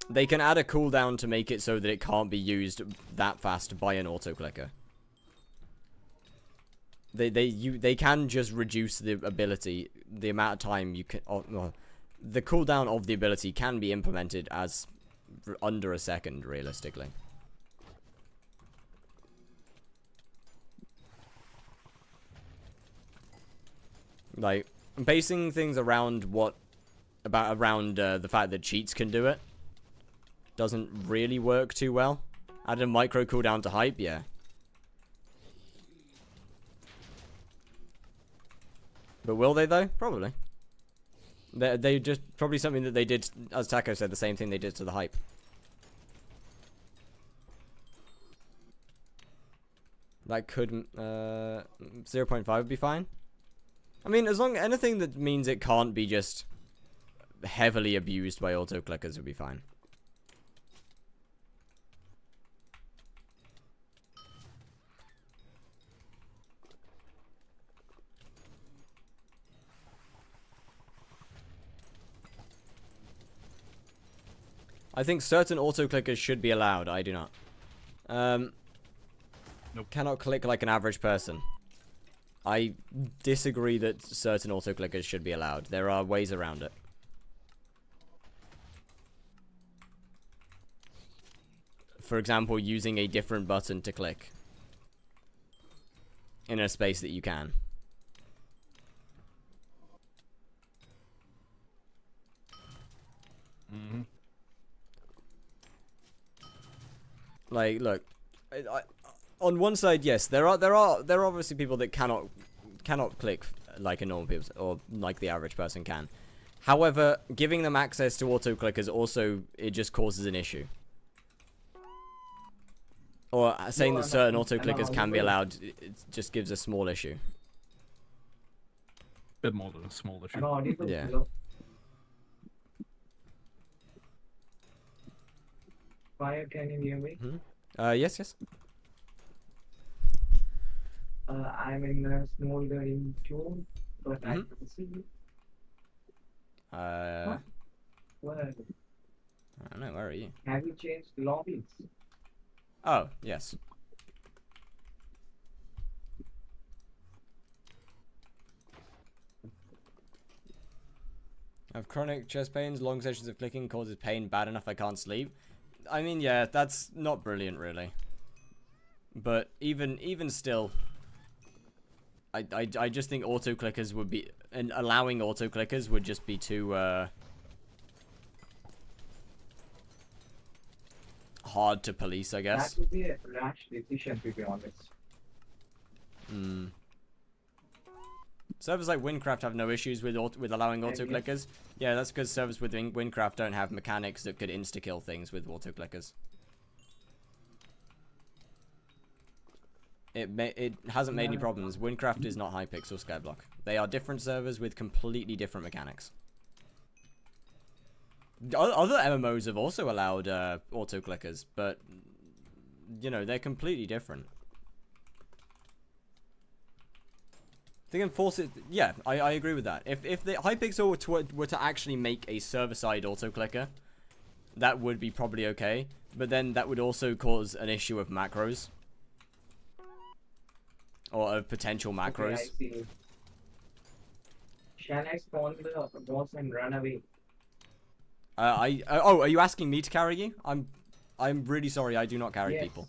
Speaker 1: They can add a cooldown to make it so that it can't be used that fast by an auto clicker. They can just reduce the ability, the amount of time you can. The cooldown of the ability can be implemented as under a second, realistically. Like, basing things around the fact that cheats can do it doesn't really work too well. Add a micro cooldown to hype, yeah. But will they though? Probably. They just probably something that they did, as Taco said, the same thing they did to the hype. That could 0.5 would be fine. I mean, as long anything that means it can't be just heavily abused by auto clickers would be fine. I think certain auto-clickers should be allowed. I do not.
Speaker 2: Nope.
Speaker 1: Cannot click like an average person. I disagree that certain auto-clickers should be allowed. There are ways around it. For example, using a different button to click in a space that you can.
Speaker 2: Mm-hmm.
Speaker 1: Like, look, on one side, yes, there are obviously people that cannot click like a normal person or like the average person can. However, giving them access to auto clickers also, it just causes an issue. Or saying that certain auto clickers can be allowed, it just gives a small issue.
Speaker 2: Bit more than a small issue.
Speaker 1: Yeah.
Speaker 3: Fire, can you hear me?
Speaker 1: Yes, yes.
Speaker 3: I'm in a smoldering tune, but I can see you.
Speaker 1: Where?
Speaker 3: Where?
Speaker 1: I don't know, where are you?
Speaker 3: Have you changed lobbies?
Speaker 1: Oh, yes. I have chronic chest pains, long sessions of clicking causes pain bad enough I can't sleep. I mean, yeah, that's not brilliant, really. But even still, I just think auto clickers would be, and allowing auto clickers would just be too hard to police, I guess.
Speaker 3: That would be a rash decision, to be honest.
Speaker 1: Servers like Windcraft have no issues with allowing auto clickers. Yeah, that's because servers with Windcraft don't have mechanics that could insta-kill things with auto clickers. It hasn't made any problems. Windcraft is not HYPIXEL or skyblock. They are different servers with completely different mechanics. Other MMOs have also allowed auto clickers, but you know, they're completely different. They can force it. Yeah, I agree with that. If the HYPIXEL were to actually make a server-side auto-clicker, that would be probably okay. But then that would also cause an issue of macros. Or of potential macros.
Speaker 3: Okay, I see. Shall I spawn the boss and run away?
Speaker 1: Oh, are you asking me to carry you? I'm really sorry, I do not carry people.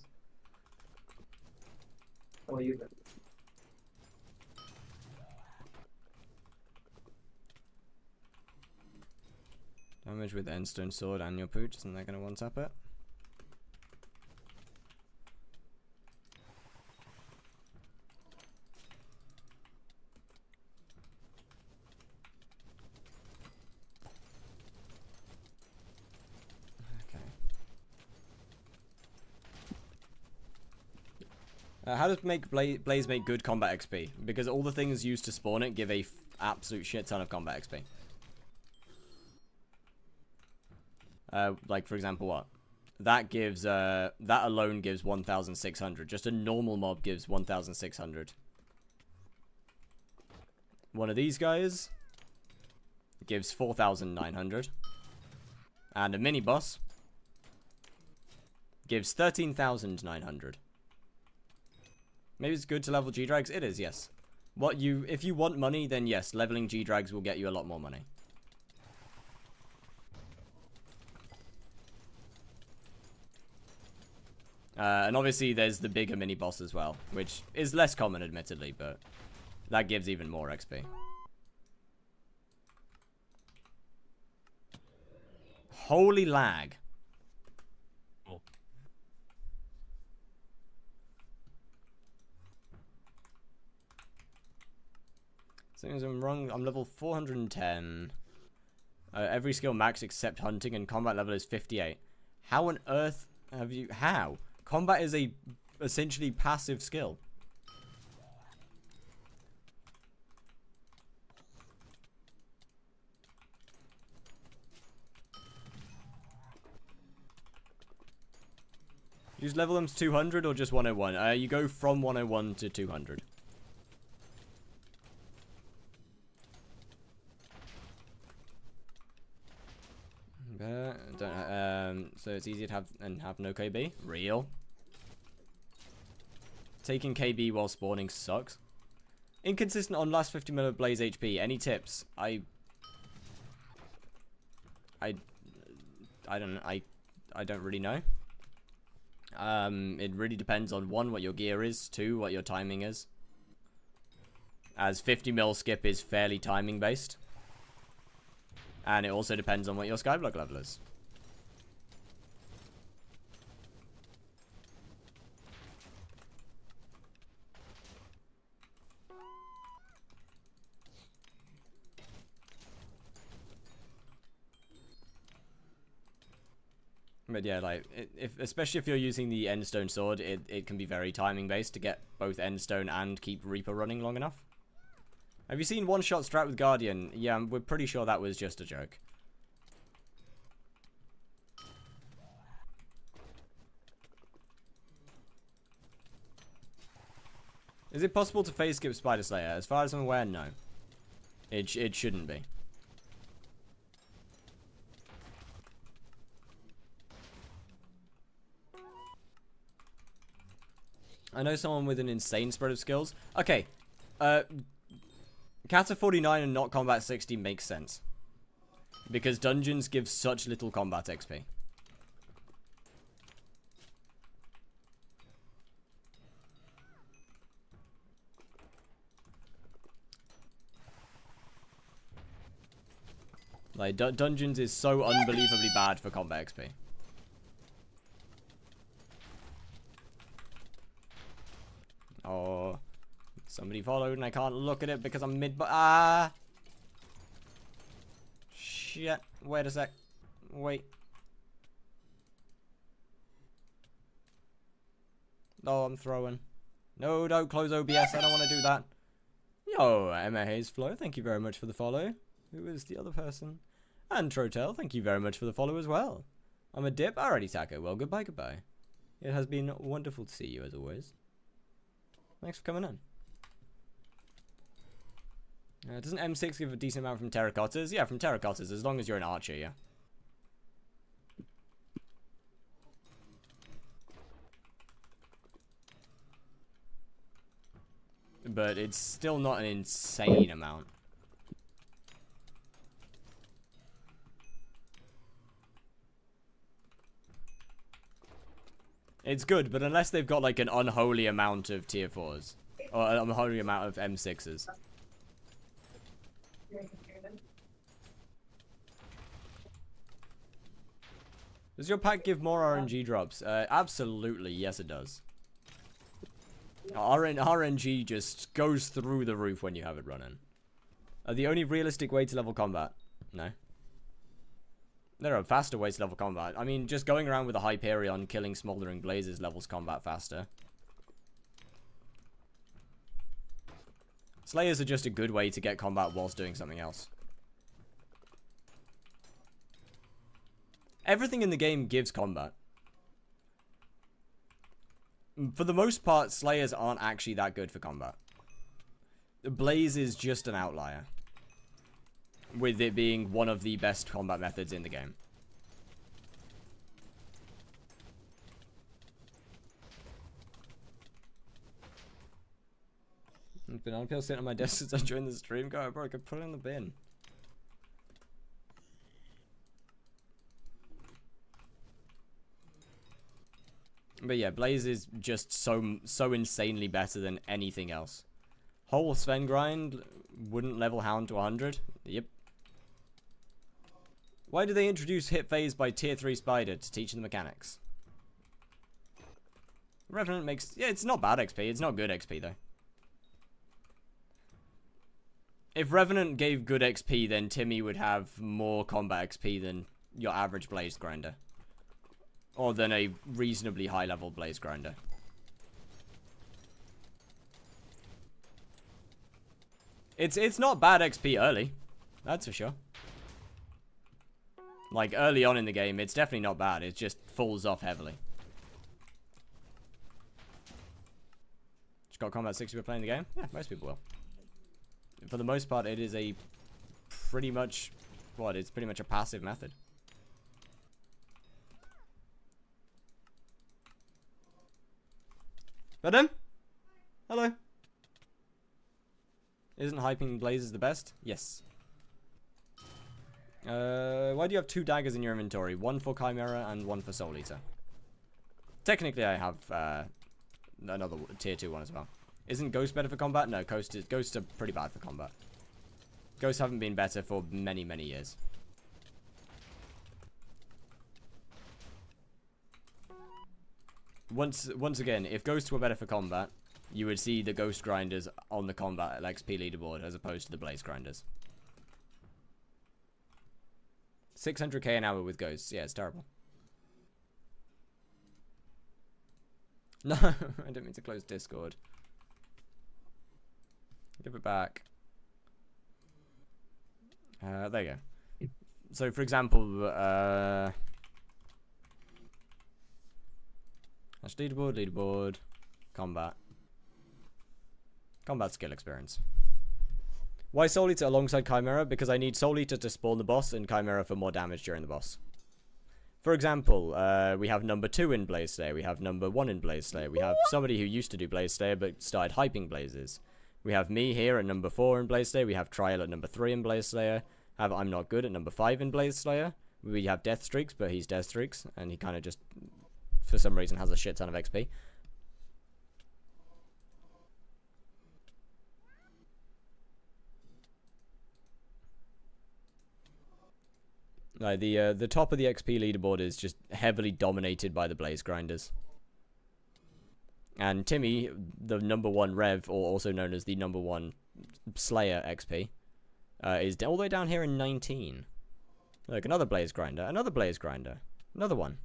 Speaker 3: Oh, you.
Speaker 1: Damage with Endstone Sword and your pooch, isn't that going to one-tap it? Okay. How does Blaze make good combat XP? Because all the things used to spawn it give a absolute shit ton of combat XP. Like, for example, what? That gives, that alone gives 1,600. Just a normal mob gives 1,600. One of these guys gives 4,900. And a mini-boss gives 13,900. Maybe it's good to level G-Drags? It is, yes. If you want money, then yes, leveling G-Drags will get you a lot more money. And obviously there's the bigger mini-boss as well, which is less common admittedly, but that gives even more XP. Holy lag.
Speaker 2: Oh.
Speaker 1: Things I'm wrong. I'm level 410. Every skill max except hunting, and combat level is 58. How on earth have you... How? Combat is a essentially passive skill. You just level them to 200 or just 101? You go from 101 to 200. So it's easier to have no KB. Real. Taking KB while spawning sucks. Inconsistent on last 50 mil of Blaze HP. Any tips? I don't really know. It really depends on 1, what your gear is, 2, what your timing is. As 50 mil skip is fairly timing based. And it also depends on what your skyblock level is. But yeah, like, especially if you're using the Endstone sword, it can be very timing based to get both Endstone and keep Reaper running long enough. Have you seen one-shot strat with Guardian? Yeah, we're pretty sure that was just a joke. Is it possible to phase skip Spider Slayer? As far as I'm aware, no. It shouldn't be. I know someone with an insane spread of skills. Okay. Kata 49 and not combat 60 makes sense. Because dungeons give such little combat XP. Like, dungeons is so unbelievably bad for combat XP. Oh, somebody followed and I can't look at it because I'm mid. Ah, shit! Wait a sec. Wait. Oh, I'm throwing. No, don't close OBS. I don't want to do that. Yo, Emma Hayes Flo, thank you very much for the follow. Who is the other person? And Trotel, thank you very much for the follow as well. I'm a dip. Alrighty, Taco. Well, goodbye, goodbye. It has been wonderful to see you as always. Thanks for coming in. Doesn't M6 give a decent amount from terracottas? Yeah, from terracottas, as long as you're an archer, yeah. But it's still not an insane amount. It's good, but unless they've got like an unholy amount of tier 4s. Or an unholy amount of M6s. Does your pack give more RNG drops? Absolutely, yes it does. RNG just goes through the roof when you have it running. The only realistic way to level combat? No. There are faster ways to level combat. I mean, just going around with a Hyperion killing smoldering blazes levels combat faster. Slayers are just a good way to get combat whilst doing something else. Everything in the game gives combat. For the most part, Slayers aren't actually that good for combat. Blaze is just an outlier. With it being one of the best combat methods in the game. Banana peel sitting on my desk since I joined the stream. Go, bro, I could put it in the bin. But yeah, Blaze is just so insanely better than anything else. Whole Sven grind wouldn't level Hound to 100. Yep. Why do they introduce hit phase by tier 3 spider to teach the mechanics? Revenant makes... Yeah, it's not bad XP. It's not good XP, though. If Revenant gave good XP, then Timmy would have more combat XP than your average Blaze Grinder. Or than a reasonably high-level Blaze Grinder. It's not bad XP early. That's for sure. Like, early on in the game, it's definitely not bad. It just falls off heavily. Just got combat 60 by playing the game? Yeah, most people will. For the most part, it is a pretty much... What? It's pretty much a passive method. Madam? Hello. Isn't hyping blazes the best? Yes. Why do you have 2 daggers in your inventory? One for Chimera and one for Soul Eater. Technically, I have another tier 2 one as well. Isn't Ghost better for combat? No, Ghosts are pretty bad for combat. Ghosts haven't been better for many, many years. Once again, if Ghosts were better for combat, you would see the Ghost Grinders on the combat XP leaderboard as opposed to the Blaze Grinders. 600k an hour with Ghosts. Yeah, it's terrible. No, I didn't mean to close Discord. Give it back. There you go. So, for example, that's leaderboard, combat skill experience. Why Soul Eater alongside Chimera? Because I need Soul Eater to spawn the boss and Chimera for more damage during the boss. For example, we have number 2 in Blaze Slayer, we have number 1 in Blaze Slayer, we have somebody who used to do Blaze Slayer but started hyping Blazes. We have me here at number 4 in Blaze Slayer, we have Trial at number 3 in Blaze Slayer, have I'm Not Good at number 5 in Blaze Slayer, we have Death Streaks, but he's Death Streaks, and he kind of just, for some reason, has a shit ton of XP. No, the top of the XP leaderboard is just heavily dominated by the Blaze Grinders. And Timmy, the number 1 Rev, or also known as the number 1 Slayer XP, is all the way down here in 19. Look, another Blaze Grinder, another Blaze Grinder, another one.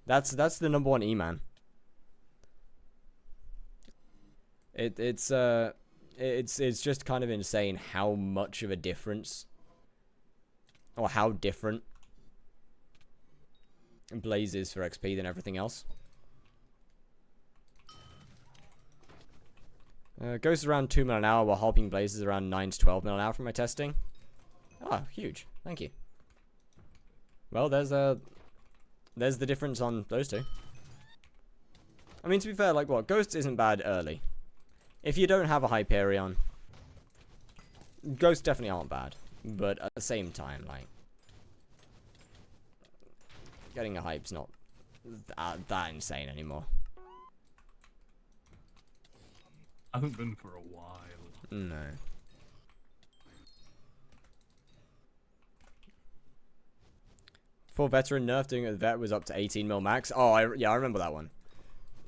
Speaker 1: That's the number 1 E-Man. It's just kind of insane how much of a difference, or how different Blaze is for XP than everything else. Goes around 2 mil an hour, while Hopping Blaze is around 9 to 12 mil an hour from my testing. Oh, huge. Thank you. Well, there's the difference on those two. I mean, to be fair, like, what? Ghosts isn't bad early. If you don't have a Hyperion, Ghosts definitely aren't bad. But at the same time, like, getting a hype's not that insane anymore.
Speaker 2: Hasn't been for a while.
Speaker 1: No. For veteran nerf, doing it with vet was up to 18 mil max. Oh, yeah, I remember that one.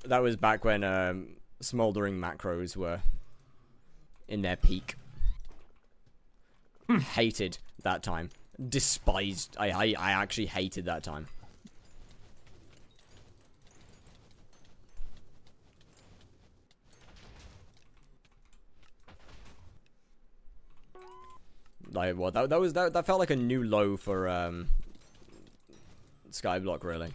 Speaker 1: That was back when smoldering macros were in their peak. Hated that time. Despised. I actually hated that time. Like, what? That felt like a new low for skyblock, really.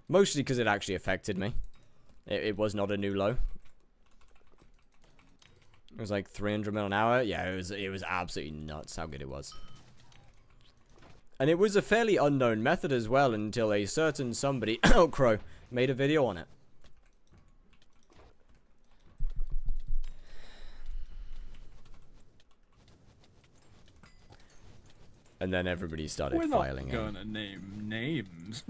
Speaker 1: Mostly because it actually affected me. It was not a new low. It was like 300 mil an hour. Yeah, it was absolutely nuts how good it was. And it was a fairly unknown method as well until a certain somebody, oh crow, made a video on it. And then everybody started filing it.
Speaker 2: We're not gonna name names.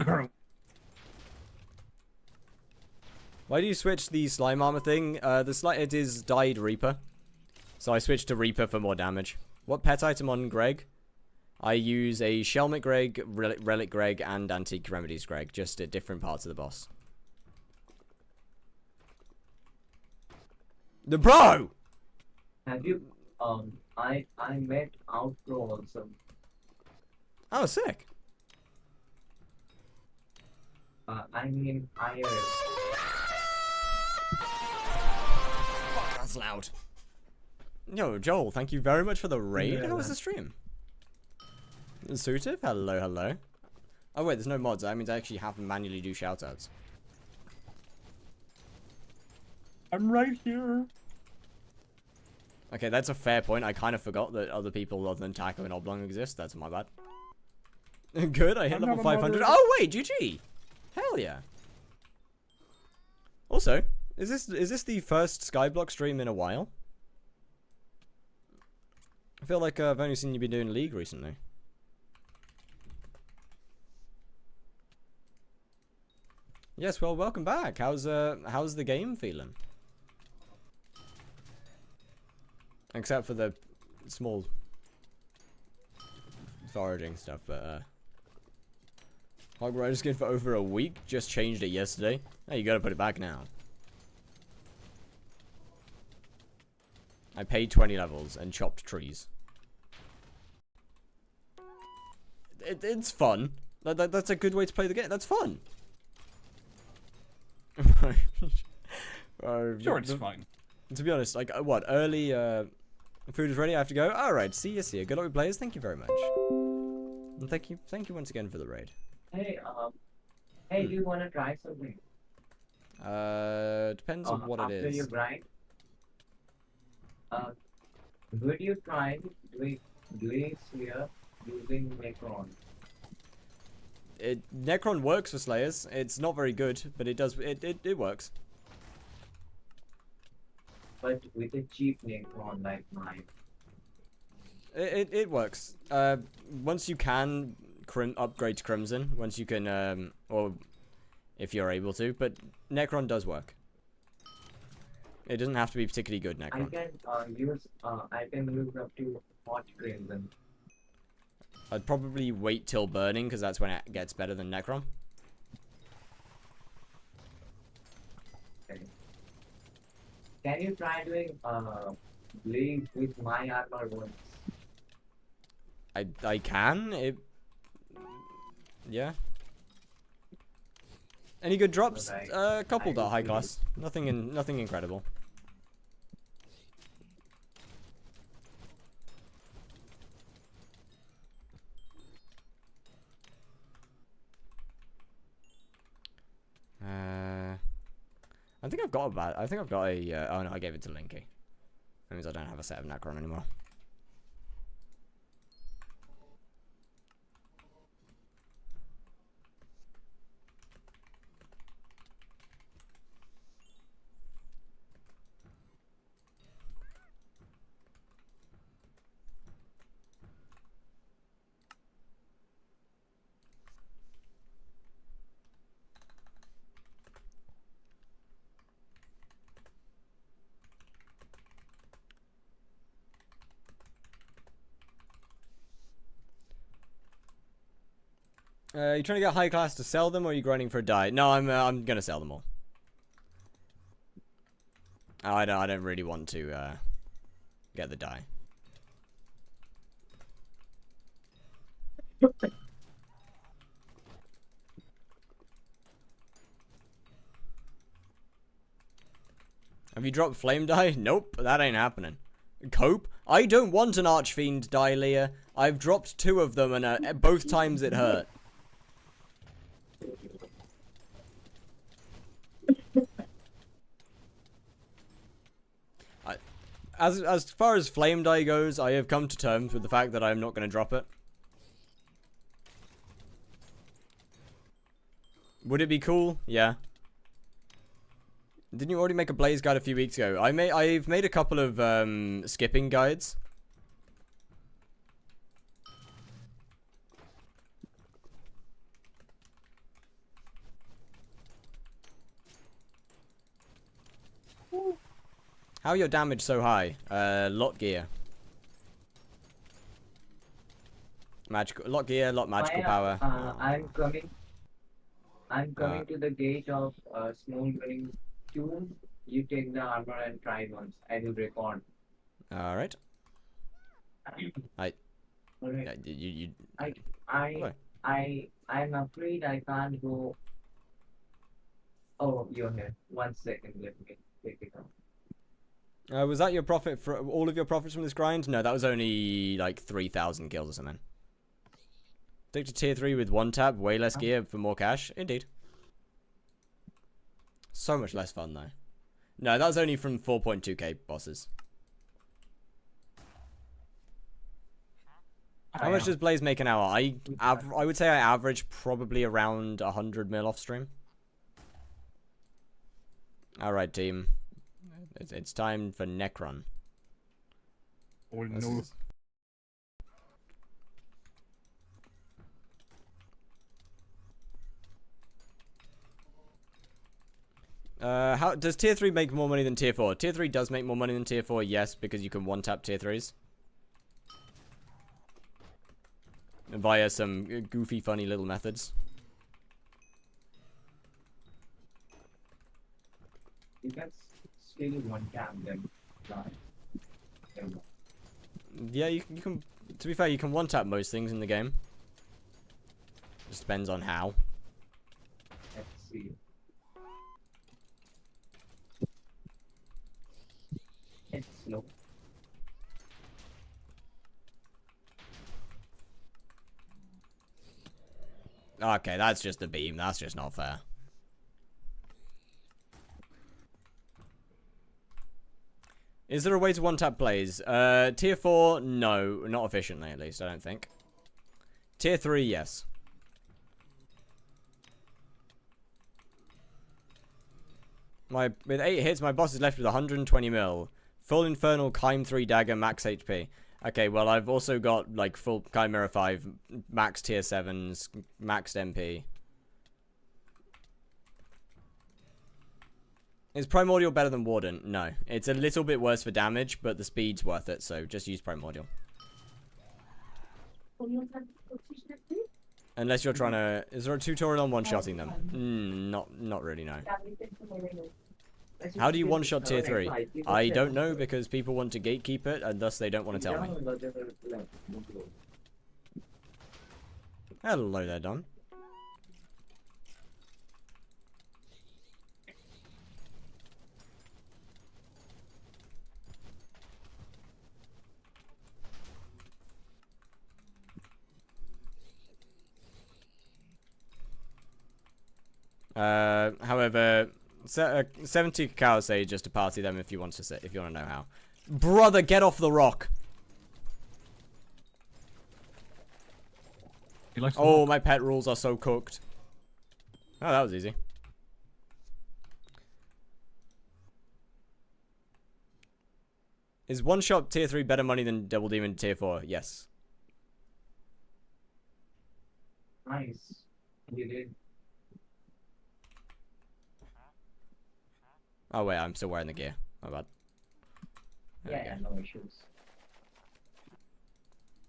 Speaker 1: Why do you switch the slime armor thing? It is dyed Reaper. So I switched to Reaper for more damage. What pet item on Greg? I use a Shelmet Greg, Relic Greg, and Antique Remedies Greg, just at different parts of the boss. The bro!
Speaker 3: Have you I met Outro also.
Speaker 1: Oh, sick.
Speaker 3: I mean IRL.
Speaker 1: Fuck, that's loud. Yo, Joel, thank you very much for the raid.
Speaker 3: Yeah,
Speaker 1: How was the stream? Suitive? Hello, hello. Oh wait, there's no mods. That means I actually have to manually do shoutouts.
Speaker 2: I'm right here.
Speaker 1: Okay, that's a fair point. I kind of forgot that other people other than Taco and Oblong exist. That's my bad. Good, I hit level 500. Oh wait, GG! Hell yeah. Also, is this the first skyblock stream in a while? I feel like I've only seen you be doing League recently. Yes, well, welcome back. How's the game feeling? Except for the small foraging stuff, but Hog Rider skin for over a week. Just changed it yesterday. Oh, you gotta put it back now. I paid 20 levels and chopped trees. It's fun. That's a good way to play the game. That's fun.
Speaker 2: Sure, it's fine.
Speaker 1: To be honest, like, what, early, food is ready, I have to go? Alright, see you. Good luck with players, thank you very much. And thank you once again for the raid.
Speaker 3: Hey, hey, do you wanna try something?
Speaker 1: Depends on what it
Speaker 3: After you
Speaker 1: is.
Speaker 3: grind, would you try doing Blaze here using Necron?
Speaker 1: Necron works for Slayers. It's not very good, but it does, it works.
Speaker 3: But with a cheap Necron like mine.
Speaker 1: It works. Once you can upgrade to Crimson, once you can, or if you're able to, but Necron does work. It doesn't have to be particularly good, Necron.
Speaker 3: I can move up to Hot Crimson.
Speaker 1: I'd probably wait till Burning, because that's when it gets better than Necron.
Speaker 3: Okay. Can you try doing Blaze with my armor once?
Speaker 1: I can. Yeah. Any good drops?
Speaker 3: Alright.
Speaker 1: A couple that
Speaker 3: I
Speaker 1: high
Speaker 3: see.
Speaker 1: class. Nothing incredible. I think I've got a oh no, I gave it to Linky. That means I don't have a set of Necron anymore. You trying to get high class to sell them, or are you grinding for a die? No, I'm gonna sell them all. Oh, I don't really want to get the die. Have you dropped flame die? Nope, that ain't happening. Cope? I don't want an Archfiend die, Leah. I've dropped 2 of them, and both times it hurt. As far as flame die goes, I have come to terms with the fact that I'm not going to drop it. Would it be cool? Yeah. Didn't you already make a blaze guide a few weeks ago? I've made a couple of skipping guides. How are your damage so high? Lot gear. Magical, lot gear, lot magical power.
Speaker 3: I'm coming to the gate of small green 2. You take the armor and try once. I will record.
Speaker 1: Alright.
Speaker 3: Alright.
Speaker 1: Yeah, you
Speaker 3: I'm afraid I can't go. Oh, you're here. 1 second, let me take it out.
Speaker 1: was that your profit for all of your profits from this grind? No, that was only like 3,000 kills or something. Stick to tier 3 with 1 tab, way less gear for more cash. Indeed. So much less fun though. No, that was only from 4.2k bosses. How much does Blaze make an hour? I would say I average probably around 100 mil off stream. Alright, team. It's time for Necron.
Speaker 2: Oh no.
Speaker 1: How does tier 3 make more money than tier 4? Tier 3 does make more money than tier 4, yes, because you can one-tap tier 3s. Via some goofy, funny little methods.
Speaker 3: You can still one tap them.
Speaker 1: Yeah, you can. To be fair, you can one-tap most things in the game. Just depends on how.
Speaker 3: Let's see. It's slow.
Speaker 1: Okay, that's just a beam. That's just not fair. Is there a way to one-tap Blaze? Tier 4, no. Not efficiently, at least, I don't think. Tier 3, yes. With 8 hits, my boss is left with 120 mil. Full Infernal, Chime 3 Dagger, max HP. Okay, well, I've also got, like, full Chimera 5, max tier 7s, maxed MP. Is Primordial better than Warden? No. It's a little bit worse for damage, but the speed's worth it, so just use Primordial. Unless you're trying to... Is there a tutorial on one-shotting them? Not really, no. How do you one-shot tier 3? I don't know, because people want to gatekeep it, and thus they don't want to tell me. Hello there, Don. However, 70 cacao say just to party them if you want to know how. Brother, get off the rock. Oh, my pet rules are so cooked. Oh, that was easy. Is one shot tier 3 better money than Double Demon tier 4? Yes.
Speaker 3: Nice. You did.
Speaker 1: Oh wait, I'm still wearing the gear. My bad.
Speaker 3: Yeah, no issues.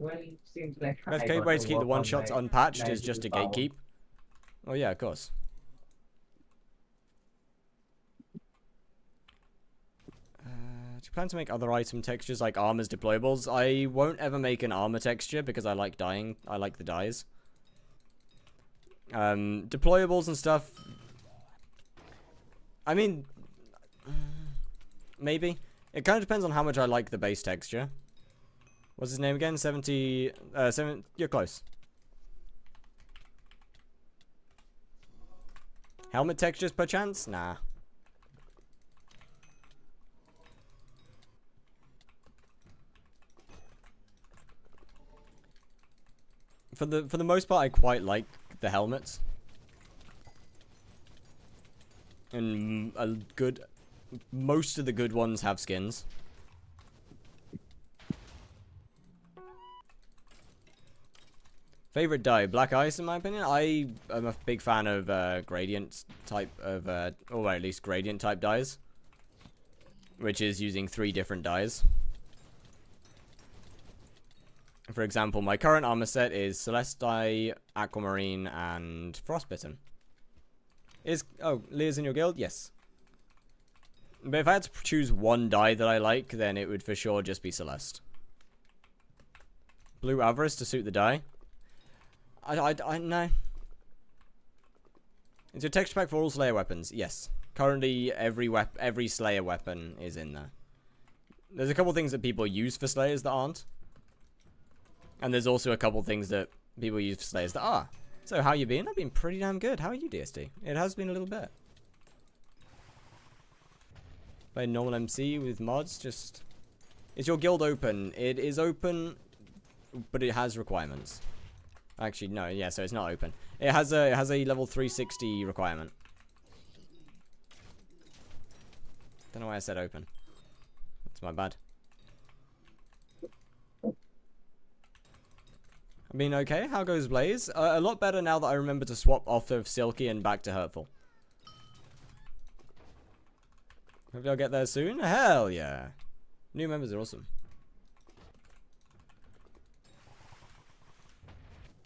Speaker 3: Well, it seems like
Speaker 1: Okay, way to keep the one shots unpatched is just to gatekeep. Oh yeah, of course. Do you plan to make other item textures like armors deployables? I won't ever make an armor texture because I like dyeing. I like the dyes. Deployables and stuff. I mean, maybe. It kind of depends on how much I like the base texture. What's his name again? 7. You're close. Helmet textures, perchance? Nah. For the most part, I quite like the helmets. And most of the good ones have skins. Favorite dye? Black ice, in my opinion. I am a big fan of gradient type of, or at least gradient type dyes. which is using 3 different dyes. For example, my current armor set is Celeste dye, Aquamarine, and Frostbitten. Oh, Leah's in your guild? Yes. But if I had to choose one dye that I like, then it would for sure just be Celeste. Blue Avarice to suit the dye. No. It's a texture pack for all Slayer weapons. Yes. Currently, every Slayer weapon is in there. There's a couple things that people use for Slayers that aren't. And there's also a couple things that people use for Slayers that are. So, how you been? I've been pretty damn good. How are you, DSD? It has been a little bit. Play normal MC with mods, just... Is your guild open? It is open, but it has requirements. Actually, no, yeah, so it's not open. It has a level 360 requirement. Don't know why I said open. That's my bad. I mean, okay, how goes Blaze? A lot better now that I remember to swap off of Silky and back to Hurtful. Hope y'all get there soon. Hell yeah. New members are awesome.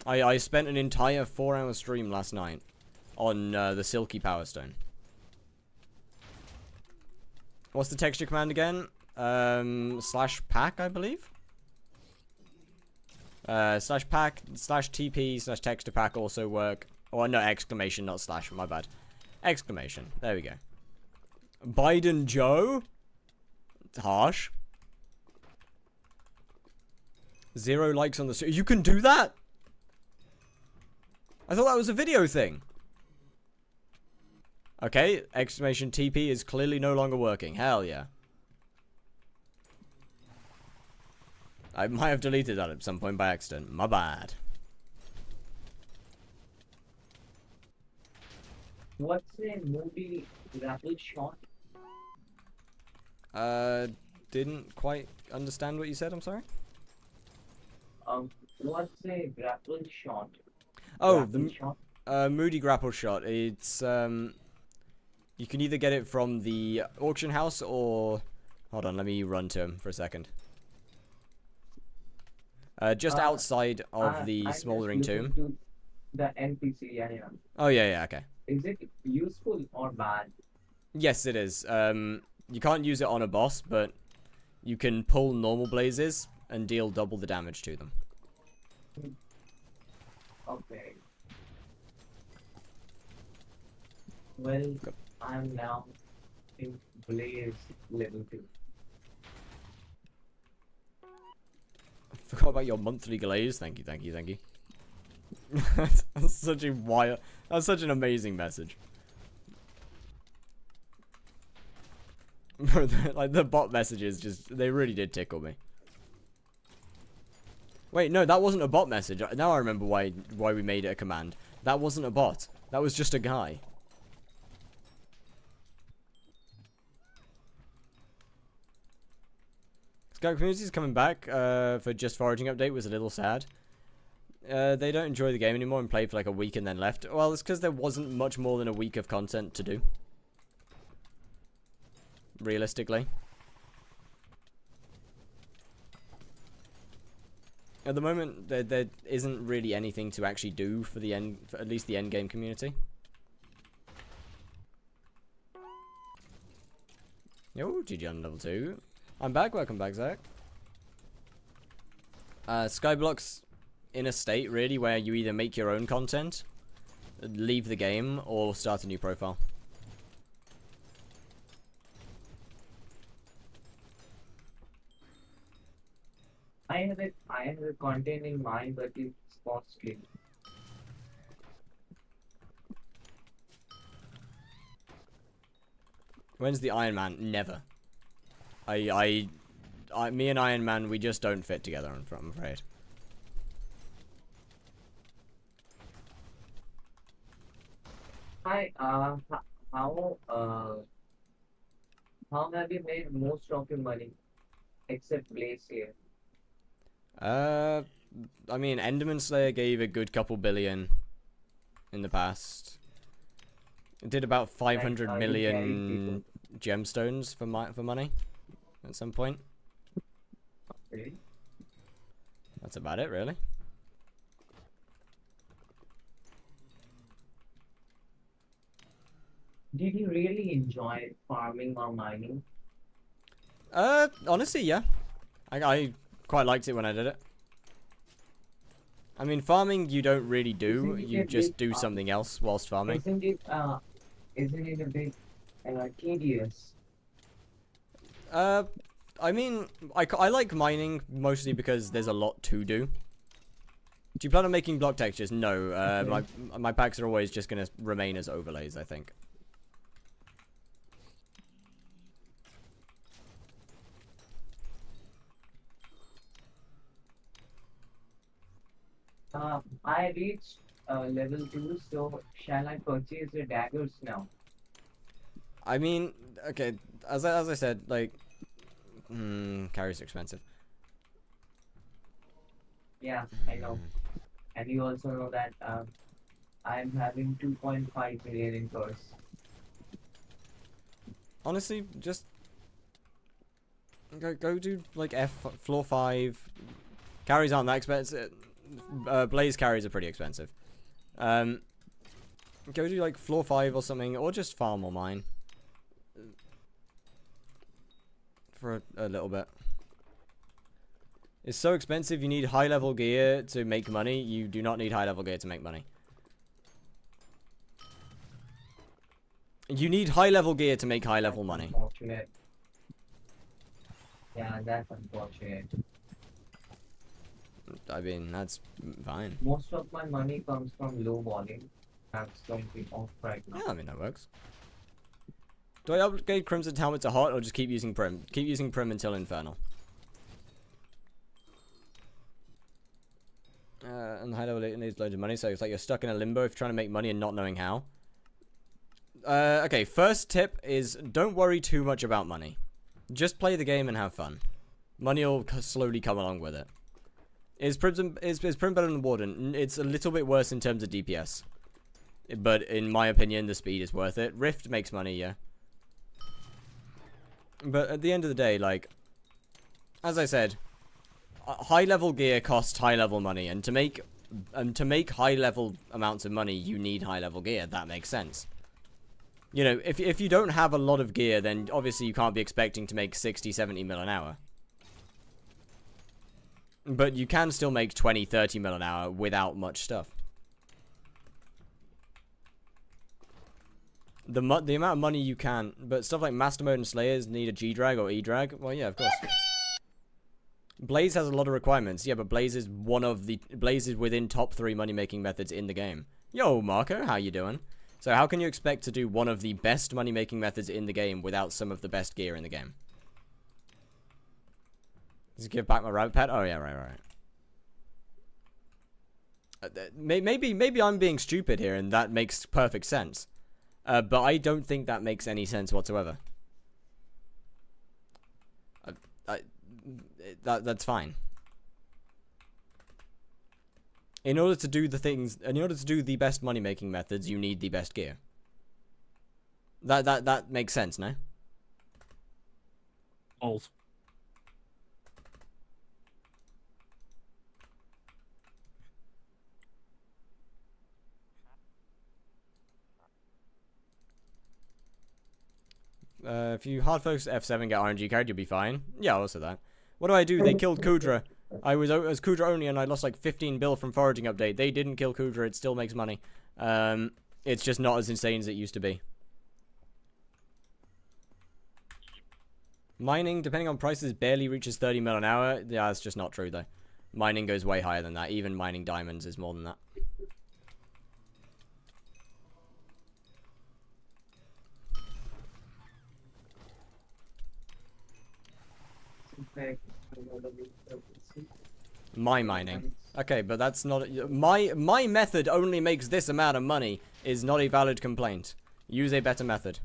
Speaker 1: I spent an entire 4-hour stream last night on the Silky Power Stone. What's the texture command again? /pack, I believe? /pack, /TP, /texture pack also work. Oh, no, exclamation, not slash, my bad. Exclamation, there we go. Biden Joe? It's harsh. 0 likes on the... You can do that? I thought that was a video thing. Okay, exclamation TP is clearly no longer working. Hell yeah. I might have deleted that at some point by accident. My bad.
Speaker 3: What's a movie grapple shot?
Speaker 1: Didn't quite understand what you said, I'm sorry?
Speaker 3: What's a grapple shot?
Speaker 1: Oh,
Speaker 3: Grapple shot?
Speaker 1: Moody grapple shot. It's, you can either get it from the auction house or... Hold on, let me run to him for a second. Just outside of the
Speaker 3: I'm
Speaker 1: smoldering
Speaker 3: just
Speaker 1: tomb.
Speaker 3: looking to the NPC area.
Speaker 1: Oh, yeah, okay.
Speaker 3: Is it useful or bad?
Speaker 1: Yes, it is. You can't use it on a boss, but you can pull normal blazes and deal double the damage to them.
Speaker 3: Okay. Well, I'm now in Blaze level 2.
Speaker 1: I forgot about your monthly glaze. Thank you, thank you, thank you. That's such a wild... That's such an amazing message. Like, the bot messages just... They really did tickle me. Wait, no, that wasn't a bot message. Now I remember why we made it a command. That wasn't a bot. That was just a guy. Scout Community's coming back for just foraging update was a little sad. They don't enjoy the game anymore and played for like a week and then left. Well, it's because there wasn't much more than a week of content to do. Realistically. At the moment, there isn't really anything to actually do for the for at least the endgame community. Yo, GG on level 2. I'm back. Welcome back, Zach. Skyblock's in a state, really, where you either make your own content, leave the game, or start a new profile.
Speaker 3: I have a content in mind, but it's costly.
Speaker 1: When's the Ironman? Never. Me and Ironman, we just don't fit together, I'm afraid.
Speaker 3: Hi, how have you made most of your money except Blaze here?
Speaker 1: I mean, Enderman Slayer gave a good couple billion in the past. It did about 500
Speaker 3: Like,
Speaker 1: million. gemstones for money at some point.
Speaker 3: Okay.
Speaker 1: That's about it, really.
Speaker 3: Did you really enjoy farming or mining?
Speaker 1: Honestly, yeah. I quite liked it when I did it. I mean, farming you don't really do. You just do something else whilst farming.
Speaker 3: Isn't it a bit tedious?
Speaker 1: I mean, I like mining mostly because there's a lot to do. Do you plan on making block textures? No.
Speaker 3: Okay.
Speaker 1: My packs are always just gonna remain as overlays, I think.
Speaker 3: I reached level 2, so shall I purchase the daggers now?
Speaker 1: I mean, okay, as I said, like, carry's expensive.
Speaker 3: Yeah, I know. And you also know that I'm having 2.5 million in purse.
Speaker 1: Honestly, just go do like floor 5. Carries aren't that expensive. Blaze carries are pretty expensive. Go do like floor 5 or something, or just farm or mine for a little bit. It's so expensive. You need high level gear to make money. You do not need high level gear to make money. You need high level gear to make high level money.
Speaker 3: Unfortunate. Yeah, that's unfortunate.
Speaker 1: I mean, that's fine.
Speaker 3: Most of my money comes from low volume. I'm currently off right now.
Speaker 1: Yeah, I mean, that works. Do I upgrade Crimson Helmet to Hot, or just keep using Prim? Keep using Prim until Infernal. And high level it needs loads of money, so it's like you're stuck in a limbo if you're trying to make money and not knowing how. Okay, first tip is don't worry too much about money. Just play the game and have fun. Money will slowly come along with it. Is Prim better than Warden? It's a little bit worse in terms of DPS. But in my opinion, the speed is worth it. Rift makes money, yeah. But at the end of the day, like, as I said, high level gear costs high level money, and to make high level amounts of money, you need high level gear. That makes sense. You know, if you don't have a lot of gear, then obviously you can't be expecting to make 60, 70 mil an hour. But you can still make 20, 30 mil an hour without much stuff. The amount of money you can, but stuff like Master Mode and Slayers need a G-Drag or E-Drag. Well, yeah, of course. Blaze has a lot of requirements. Yeah, but Blaze is within top 3 money-making methods in the game. Yo, Marco, how you doing? So how can you expect to do one of the best money-making methods in the game without some of the best gear in the game? Just give back my rabbit pet? Oh, yeah, right. Maybe I'm being stupid here, and that makes perfect sense. But I don't think that makes any sense whatsoever. That's fine. In order to do the best money-making methods, you need the best gear. That makes sense, no?
Speaker 2: Alt.
Speaker 1: If you hard focus F7, get RNG carried, you'll be fine. Yeah, also that. What do? They killed Kudra. I was Kudra only, and I lost like 15 bill from foraging update. They didn't kill Kudra. It still makes money. It's just not as insane as it used to be. Mining, depending on prices, barely reaches 30 mil an hour. Yeah, that's just not true though. Mining goes way higher than that. Even mining diamonds is more than that. My mining. Okay, but that's not my method only makes this amount of money is not a valid complaint. Use a better method.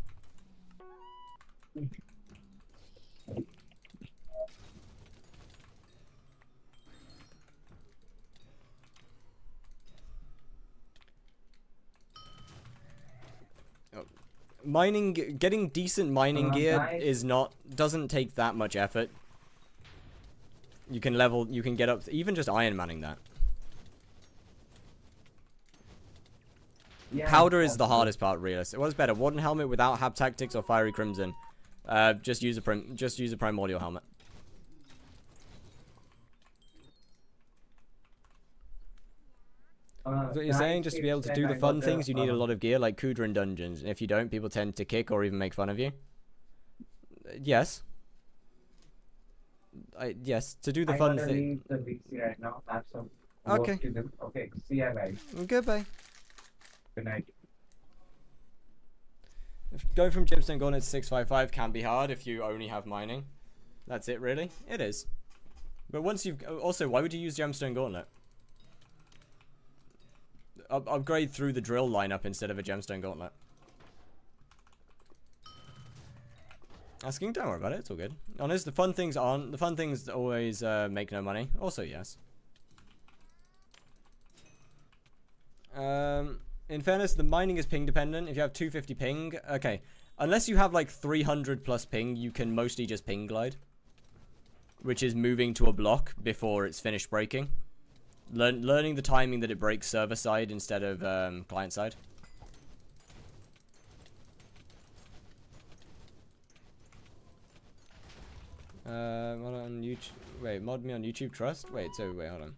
Speaker 1: Getting decent mining gear
Speaker 3: Guys,
Speaker 1: doesn't take that much effort. You can get up, even just Ironmanning that.
Speaker 3: yeah,
Speaker 1: Powder is the
Speaker 3: possible.
Speaker 1: hardest part, realistic. What's better, Warden helmet without Hab Tactics or Fiery Crimson? Just use a Primordial helmet. That's what you're saying? Just to be able to do the fun things, you need a lot of gear, like Kudra in dungeons. And if you don't, people tend to kick or even make fun of you. Yes. Yes, to do the fun thing.
Speaker 3: I gotta leave the VC right now. I have some
Speaker 1: Okay.
Speaker 3: work to do. Okay, see ya guys.
Speaker 1: Goodbye.
Speaker 3: Good night.
Speaker 1: Going from Gemstone Gauntlet to 655 can be hard if you only have mining. That's it, really? It is. But once you've... Also, why would you use Gemstone Gauntlet? Upgrade through the drill lineup instead of a Gemstone Gauntlet. Asking, don't worry about it, it's all good. Honest, the fun things aren't. The fun things always make no money. Also, yes. In fairness, the mining is ping dependent. If you have 250 ping, okay. Unless you have like 300 plus ping, you can mostly just ping glide. Which is moving to a block before it's finished breaking. Learning the timing that it breaks server side instead of client side. Mod on YouTube. Wait, mod me on YouTube Trust? Wait, hold on.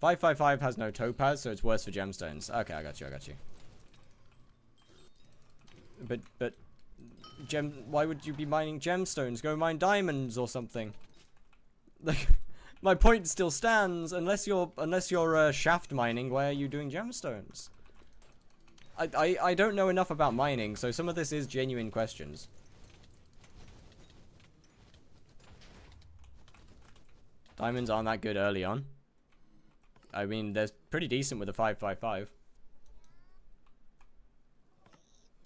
Speaker 1: 555 has no topaz, so it's worse for gemstones. Okay, I got you. But why would you be mining gemstones? Go mine diamonds or something. Like, my point still stands. Unless you're shaft mining, why are you doing gemstones? I don't know enough about mining, so some of this is genuine questions. Diamonds aren't that good early on. I mean, they're pretty decent with a 555.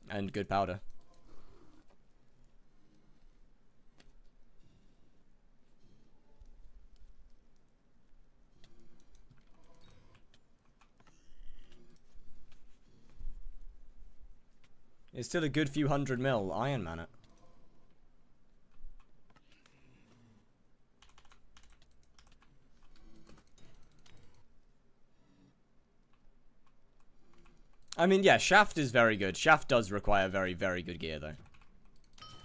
Speaker 1: And good powder. It's still a good few 100 mil Ironman it. I mean, yeah, shaft is very good. Shaft does require very, very good gear, though.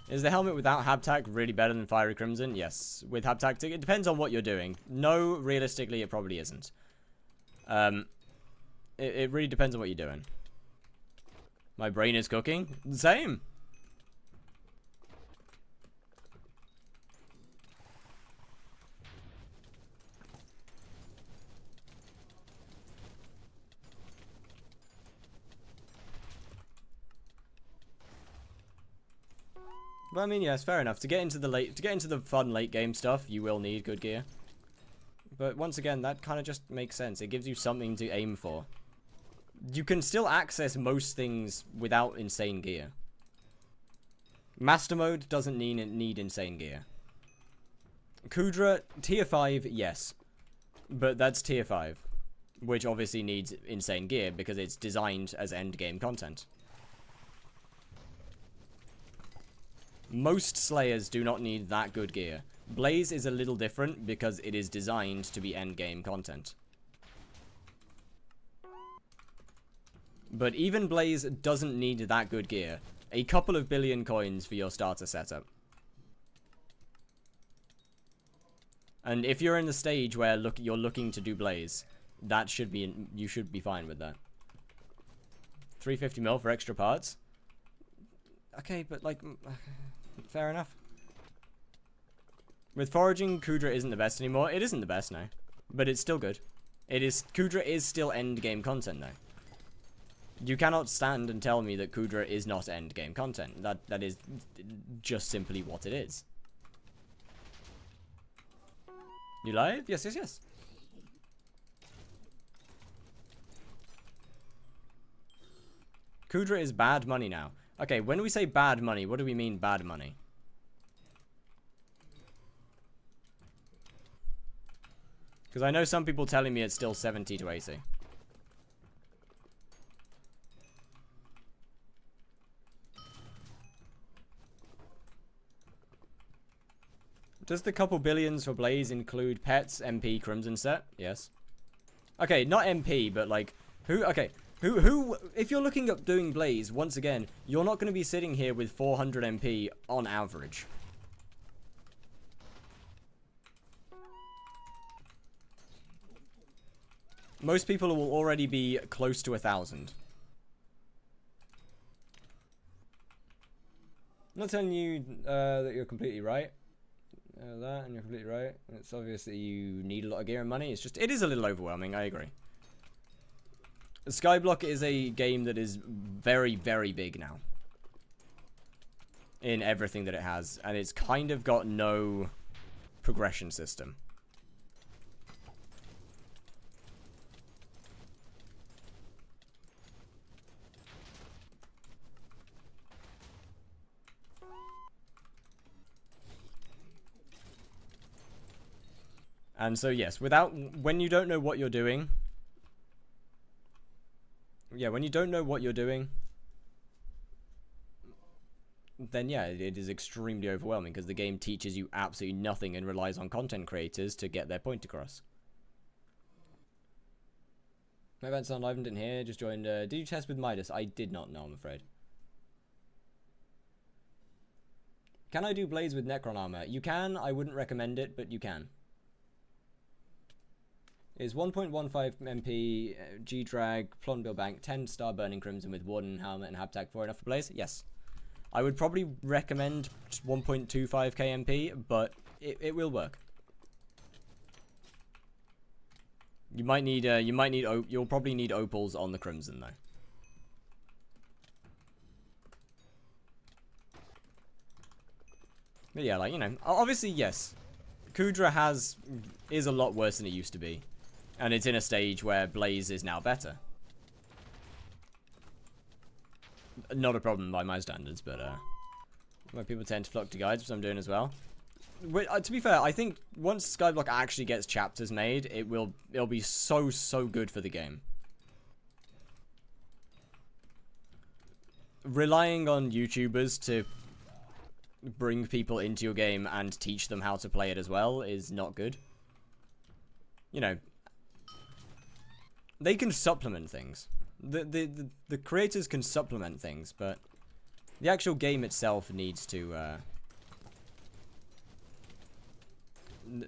Speaker 1: Is the helmet without Habtac really better than Fiery Crimson? Yes. With Habtac, it depends on what you're doing. No, realistically, it probably isn't. It really depends on what you're doing. My brain is cooking. Same. But I mean, yes, fair enough. To get into the fun late game stuff, you will need good gear. But once again, that kind of just makes sense. It gives you something to aim for. You can still access most things without insane gear. Master mode doesn't need insane gear. Kudra, tier 5, yes. But that's tier 5. Which obviously needs insane gear because it's designed as endgame content. Most Slayers do not need that good gear. Blaze is a little different because it is designed to be endgame content. But even Blaze doesn't need that good gear. A couple of billion coins for your starter setup. And if you're in the stage where you're looking to do Blaze, that should be you should be fine with that. 350 mil for extra parts. Okay, but like, fair enough. With foraging, Kudra isn't the best anymore. It isn't the best now, but it's still good. Kudra is still end game content now. You cannot stand and tell me that Kudra is not end game content. That is just simply what it is. You live? Yes. Kudra is bad money now. Okay, when we say bad money, what do we mean bad money? Because I know some people telling me it's still 70 to 80. Does the couple billions for Blaze include pets, MP, Crimson set? Yes. Okay, not MP, but like, who, if you're looking up doing Blaze, once again, you're not going to be sitting here with 400 MP on average. Most people will already be close to 1,000. I'm not telling you that you're completely right. That, and you're completely right. It's obvious that you need a lot of gear and money. It's just, it is a little overwhelming, I agree. Skyblock is a game that is very, very big now. In everything that it has. And it's kind of got no progression system. And so, yes, when you don't know what you're doing... Yeah, when you don't know what you're doing... Then, yeah, it is extremely overwhelming, because the game teaches you absolutely nothing and relies on content creators to get their point across. My event's on live and didn't hear, just joined. Did you test with Midas? I did not know, I'm afraid. Can I do Blaze with Necron armor? You can, I wouldn't recommend it, but you can. Is 1.15 MP G-Drag, Plonbill Bank, 10-star Burning Crimson with Warden, Helmet, and Haptag 4 enough for Blaze? Yes. I would probably recommend 1.25 KMP, but it will work. You'll probably need opals on the Crimson, though. But yeah, like, you know, obviously, yes. Kudra is a lot worse than it used to be. And it's in a stage where Blaze is now better. Not a problem by my standards, but where people tend to flock to guides, which I'm doing as well. To be fair, I think once Skyblock actually gets chapters made, it'll be so good for the game. Relying on YouTubers to bring people into your game and teach them how to play it as well is not good. You know, they can supplement things. The creators can supplement things, but the actual game itself needs to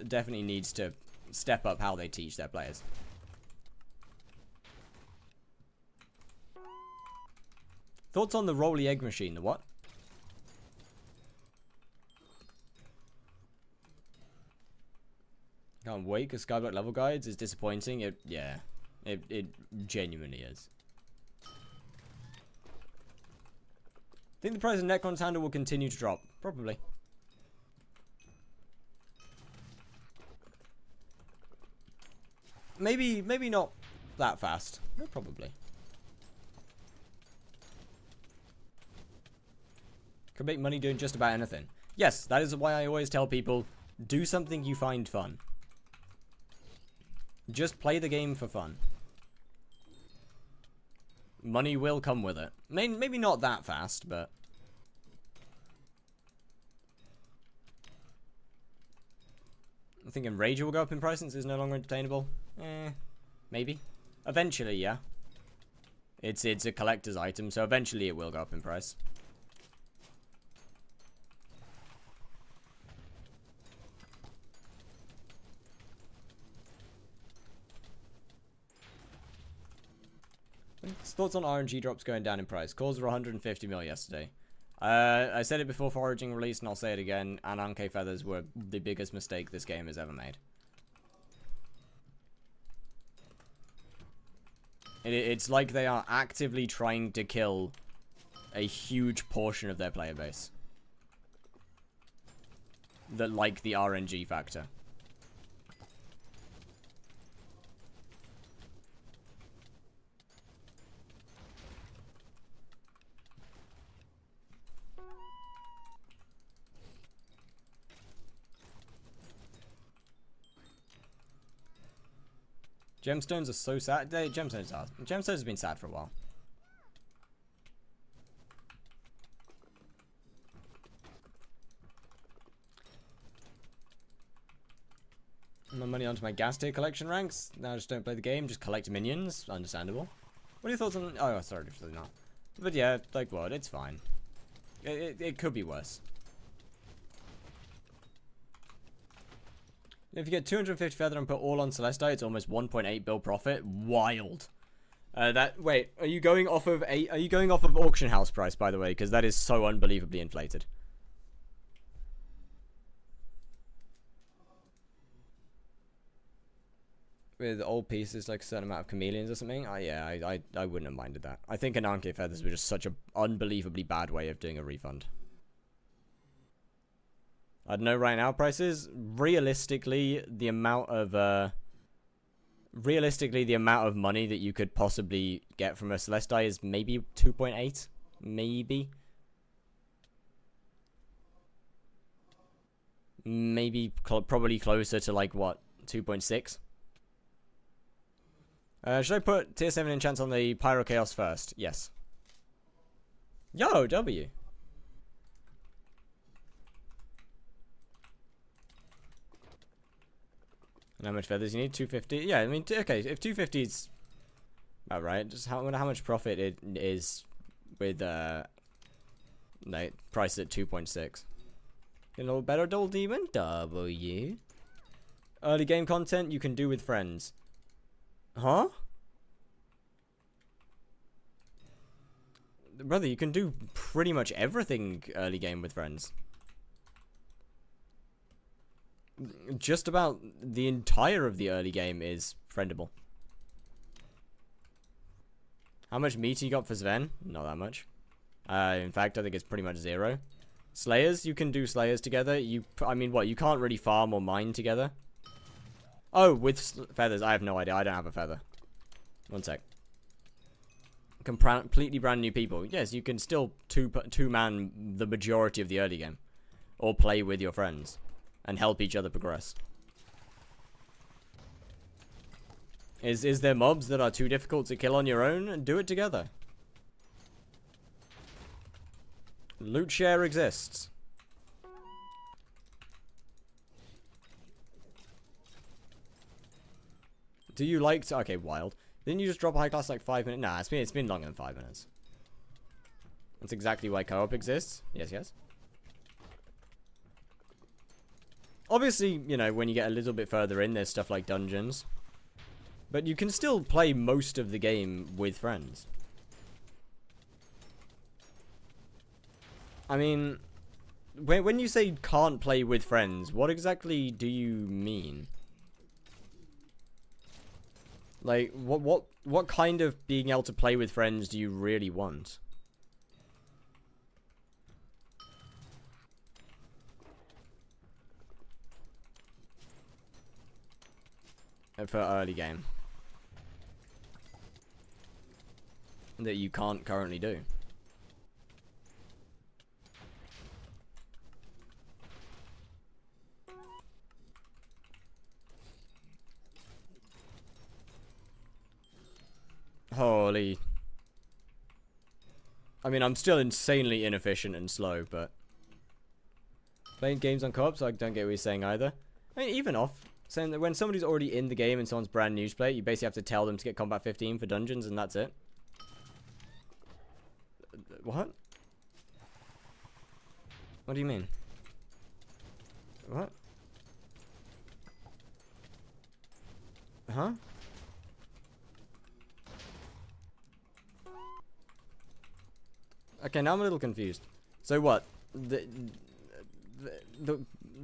Speaker 1: definitely needs to step up how they teach their players. Thoughts on the Rolly Egg Machine? The what? Can't wait because Skyblock level guides is disappointing. It genuinely is. Think the price of Necron's handle will continue to drop? Probably. Maybe not that fast. No, probably. Can make money doing just about anything. Yes, that is why I always tell people, do something you find fun. Just play the game for fun. Money will come with it. Maybe not that fast, but... I'm thinking Rager will go up in price since it's no longer entertainable. Maybe. Eventually, yeah. It's a collector's item, so eventually it will go up in price. Thoughts on RNG drops going down in price? Cores were 150 mil yesterday. I said it before foraging release, and I'll say it again. Ananke feathers were the biggest mistake this game has ever made. It's like they are actively trying to kill a huge portion of their player base that like the RNG factor. Gemstones are so sad. Gemstones have been sad for a while. My money onto my gas tier collection ranks. Now I just don't play the game, just collect minions. Understandable. What are your thoughts on... Oh, sorry, definitely not. But yeah, like what? It's fine. It could be worse. If you get 250 feather and put all on Celestai, it's almost 1.8 bill profit. Wild. Wait, are you going off of auction house price, by the way? Because that is so unbelievably inflated. With old pieces, like a certain amount of chameleons or something? Yeah, I wouldn't have minded that. I think Ananke feathers were just such an unbelievably bad way of doing a refund. I don't know right now prices. Realistically, the amount of money that you could possibly get from a Celestai is maybe 2.8, maybe. Probably closer to like what, 2.6. Should I put tier 7 enchants on the Pyro Chaos first? Yes. Yo, W. And how much feathers you need? 250? Yeah, I mean, okay, if 250 is about right, just how much profit it is with, like, price at 2.6. You know, better Dull Demon? W. Early game content you can do with friends. Huh? Brother, you can do pretty much everything early game with friends. Just about the entire of the early game is friendable. How much meat you got for Sven? Not that much. In fact, I think it's pretty much 0. Slayers, you can do Slayers together. I mean, what? You can't really farm or mine together. Oh, with feathers. I have no idea. I don't have a feather. One sec. Completely brand new people. Yes, you can still two-man the majority of the early game. Or play with your friends. And help each other progress. Is there mobs that are too difficult to kill on your own? Do it together. Loot share exists. Do you like to... Okay, wild. Didn't you just drop a high class like 5 minutes? Nah, it's been longer than 5 minutes. That's exactly why co-op exists. Yes, yes. Obviously, you know, when you get a little bit further in, there's stuff like dungeons. But you can still play most of the game with friends. I mean, when you say can't play with friends, what exactly do you mean? Like, what kind of being able to play with friends do you really want? For early game. That you can't currently do. Holy. I mean, I'm still insanely inefficient and slow, but... Playing games on co-op, so I don't get what you're saying either. I mean, even off. Saying that when somebody's already in the game and someone's brand new to play, you basically have to tell them to get combat 15 for dungeons, and that's it. What? What do you mean? What? Huh? Okay, now I'm a little confused. So what? The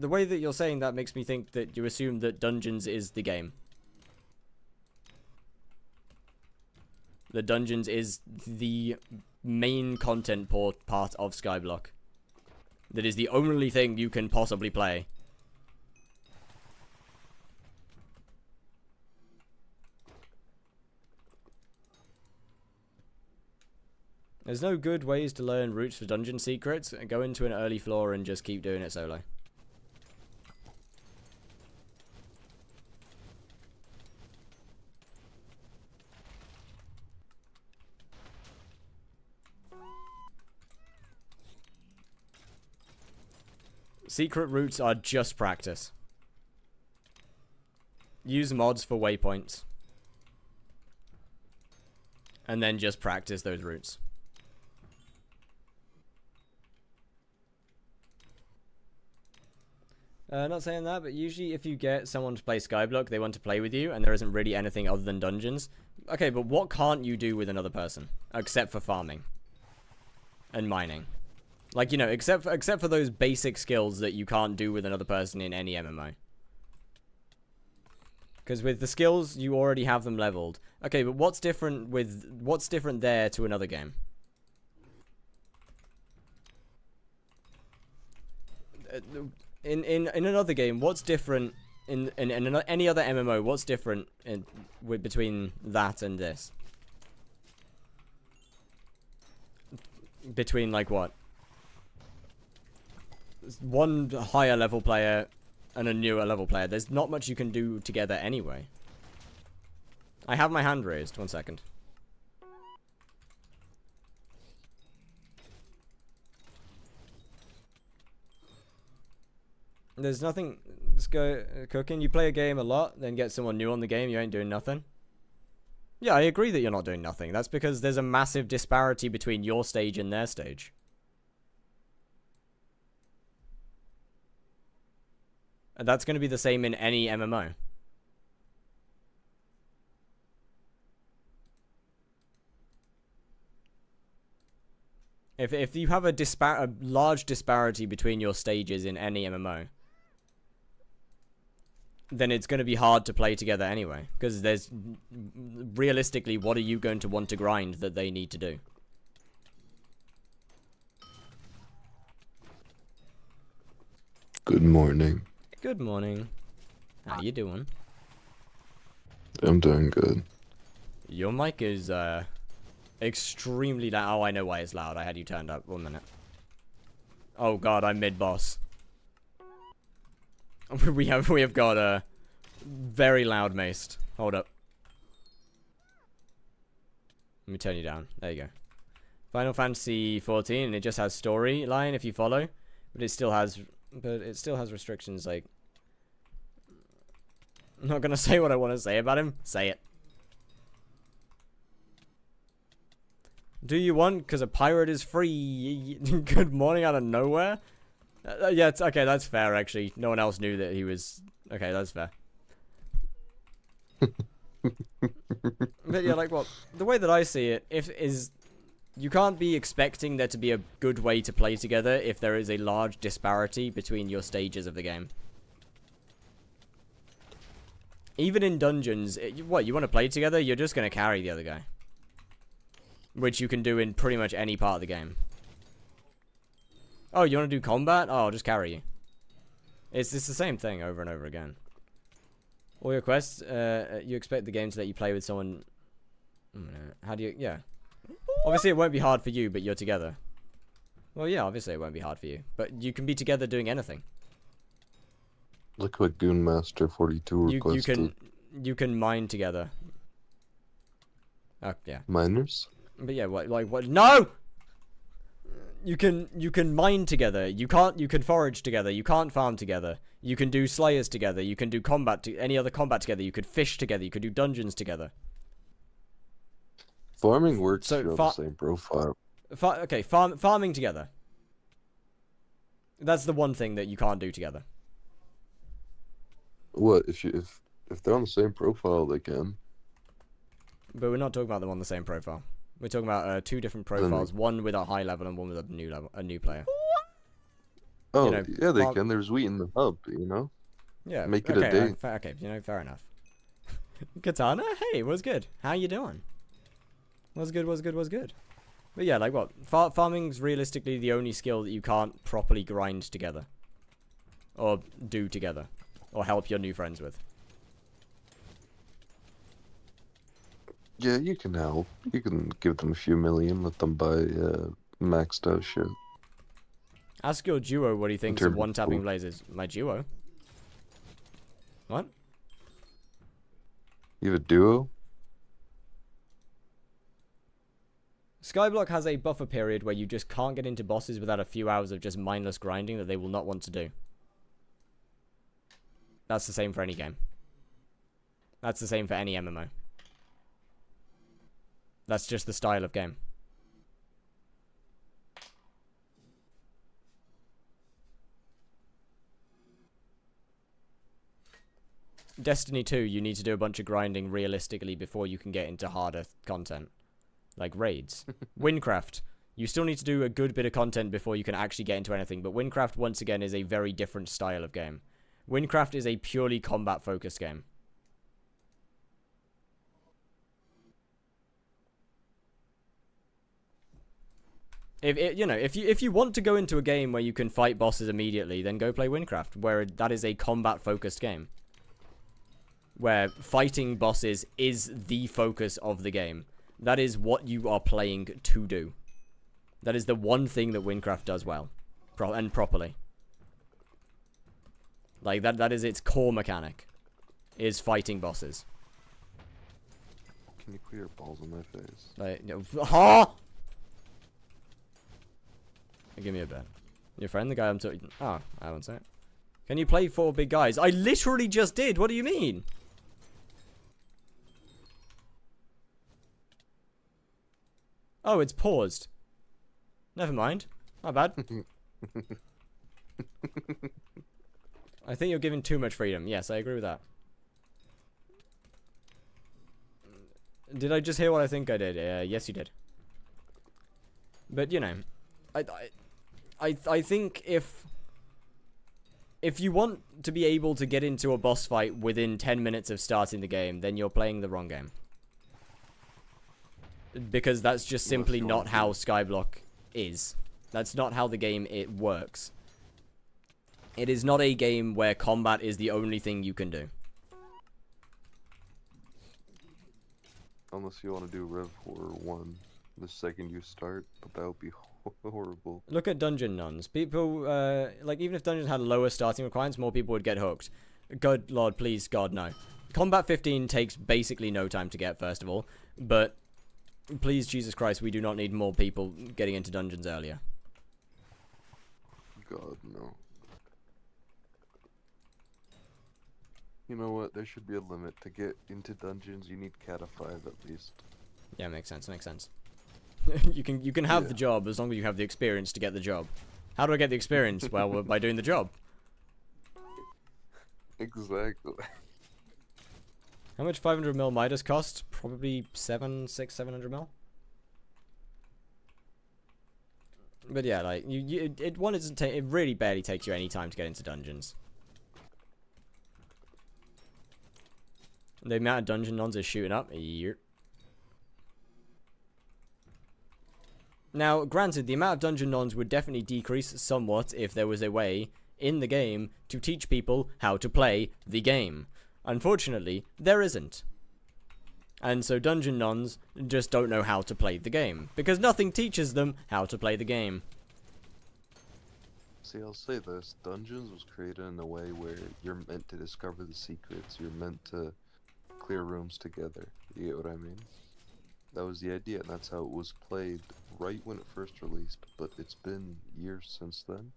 Speaker 1: way that you're saying that makes me think that you assume that dungeons is the game. The dungeons is the main content part of Skyblock. That is the only thing you can possibly play. There's no good ways to learn routes for dungeon secrets. Go into an early floor and just keep doing it solo. Secret routes are just practice. Use mods for waypoints. And then just practice those routes. Not saying that, but usually if you get someone to play skyblock, they want to play with you, and there isn't really anything other than dungeons. Okay, but what can't you do with another person? Except for farming. And mining. Like, you know, except for those basic skills that you can't do with another person in any MMO. Because with the skills, you already have them leveled. Okay, but what's different there to another game? In another game, what's different in any other MMO? What's different between that and this? Between like what? One higher level player and a newer level player. There's not much you can do together anyway. I have my hand raised. 1 second. There's nothing. Let's go cooking. You play a game a lot, then get someone new on the game. You ain't doing nothing. Yeah, I agree that you're not doing nothing. That's because there's a massive disparity between your stage and their stage. And that's going to be the same in any MMO. If you have a large disparity between your stages in any MMO, then it's going to be hard to play together anyway. Because there's... realistically, what are you going to want to grind that they need to do?
Speaker 4: Good morning.
Speaker 1: Good morning. How you doing?
Speaker 4: I'm doing good.
Speaker 1: Your mic is, extremely loud. Oh, I know why it's loud. I had you turned up. 1 minute. Oh god, I'm mid-boss. we have got a very loud maced. Hold up. Let me turn you down. There you go. Final Fantasy 14, and it just has storyline if you follow, but it still has restrictions. Like, I'm not gonna say what I want to say about him. Say it. Do you want? Because a pirate is free. Good morning out of nowhere. Yeah, it's okay. That's fair. Actually, no one else knew that he was. Okay, that's fair. But yeah, like, well, the way that I see it, is you can't be expecting there to be a good way to play together if there is a large disparity between your stages of the game. Even in dungeons, what, you want to play together? You're just going to carry the other guy. Which you can do in pretty much any part of the game. Oh, you want to do combat? Oh, I'll just carry you. It's the same thing over and over again. All your quests, you expect the game to let you play with someone... How do you... Yeah. Obviously, it won't be hard for you, but you're together. Well, yeah, obviously it won't be hard for you. But you can be together doing anything.
Speaker 4: Look what Goonmaster 42 requested.
Speaker 1: You can mine together. Oh, yeah.
Speaker 4: Miners?
Speaker 1: But yeah, what? No! You can mine together. You can forage together. You can't farm together. You can do slayers together. You can do any other combat together. You could fish together. You could do dungeons together.
Speaker 4: Farming works on the same profile.
Speaker 1: Farming together. That's the one thing that you can't do together.
Speaker 4: What if they're on the same profile? They can.
Speaker 1: But we're not talking about them on the same profile. We're talking about two different profiles. One with a high level and one with a new player.
Speaker 4: Oh,
Speaker 1: you know,
Speaker 4: yeah, they can. There's wheat in the hub, you know?
Speaker 1: Yeah.
Speaker 4: Make it a day.
Speaker 1: Okay, fair enough. Katana, hey, what's good? How you doing? What's good? But yeah, like what? Farming's realistically the only skill that you can't properly grind together. Or do together. Or help your new friends with.
Speaker 4: Yeah, you can help. You can give them a few million, let them buy maxed out shit.
Speaker 1: Ask your duo what he thinks of one-tapping blazes. My duo? What?
Speaker 4: You have a duo?
Speaker 1: Skyblock has a buffer period where you just can't get into bosses without a few hours of just mindless grinding that they will not want to do. That's the same for any game. That's the same for any MMO. That's just the style of game. Destiny 2, you need to do a bunch of grinding realistically before you can get into harder content. Like raids. Windcraft, you still need to do a good bit of content before you can actually get into anything, but Windcraft, once again, is a very different style of game. Windcraft is a purely combat-focused game. If you want to go into a game where you can fight bosses immediately, then go play Windcraft, where that is a combat-focused game. Where fighting bosses is the focus of the game. That is what you are playing to do. That is the one thing that Windcraft does well. And properly. Like, that is its core mechanic. Is fighting bosses.
Speaker 4: Can you put your balls on my face?
Speaker 1: Like, huh? Give me a bit. Your friend, the guy I'm talking... Oh, I won't say it. Can you play 4 big guys? I literally just did! What do you mean? Oh, it's paused. Never mind. Not bad. I think you're giving too much freedom. Yes, I agree with that. Did I just hear what I think I did? Yes, you did. But, you know, I think if you want to be able to get into a boss fight within 10 minutes of starting the game, then you're playing the wrong game. Because that's just simply not how Skyblock is. That's not how the game works. It is not a game where combat is the only thing you can do.
Speaker 4: Unless you want to do Rev Horror 1 the second you start, but that would be horrible.
Speaker 1: Look at Dungeon Nuns. People, like, even if Dungeons had lower starting requirements, more people would get hooked. Good lord, please, God, no. Combat 15 takes basically no time to get, first of all. But, please, Jesus Christ, we do not need more people getting into dungeons earlier.
Speaker 4: God, no. You know what? There should be a limit. To get into dungeons, you need Cat 5 at least.
Speaker 1: Yeah, makes sense, makes sense. you can have the job as long as you have the experience to get the job. How do I get the experience? Well, by doing the job.
Speaker 4: Exactly.
Speaker 1: How much 500mm Midas cost? Probably 700 mil. But yeah, like it really barely takes you any time to get into dungeons. The amount of dungeon nuns is shooting up. Yep. Now, granted, the amount of dungeon nuns would definitely decrease somewhat if there was a way in the game to teach people how to play the game. Unfortunately, there isn't. And so dungeon nuns just don't know how to play the game, because nothing teaches them how to play the game.
Speaker 4: See, I'll say this. Dungeons was created in a way where you're meant to discover the secrets. You're meant to clear rooms together. You get what I mean? That was the idea, and that's how it was played right when it first released, but it's been years since then.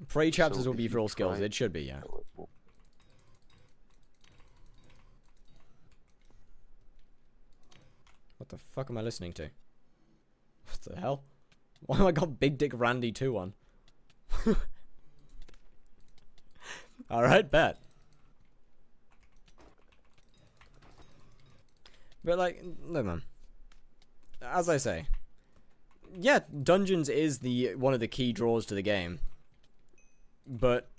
Speaker 1: Prey chapters will be for all skills. It should be, yeah. What the fuck am I listening to? What the hell? Why have I got Big Dick Randy 2 on? Alright, bet. But like, no man. As I say, yeah, dungeons is one of the key draws to the game. But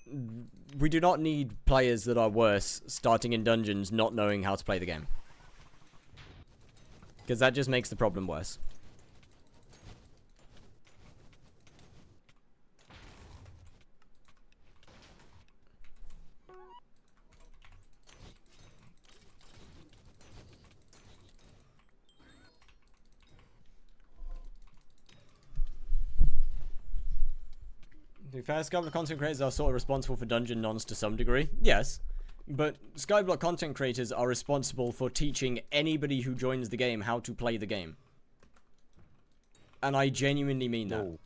Speaker 1: we do not need players that are worse starting in dungeons not knowing how to play the game. Because that just makes the problem worse. To be fair, Skyblock content creators are sort of responsible for dungeon nons to some degree. Yes. But Skyblock content creators are responsible for teaching anybody who joins the game how to play the game. And I genuinely mean that.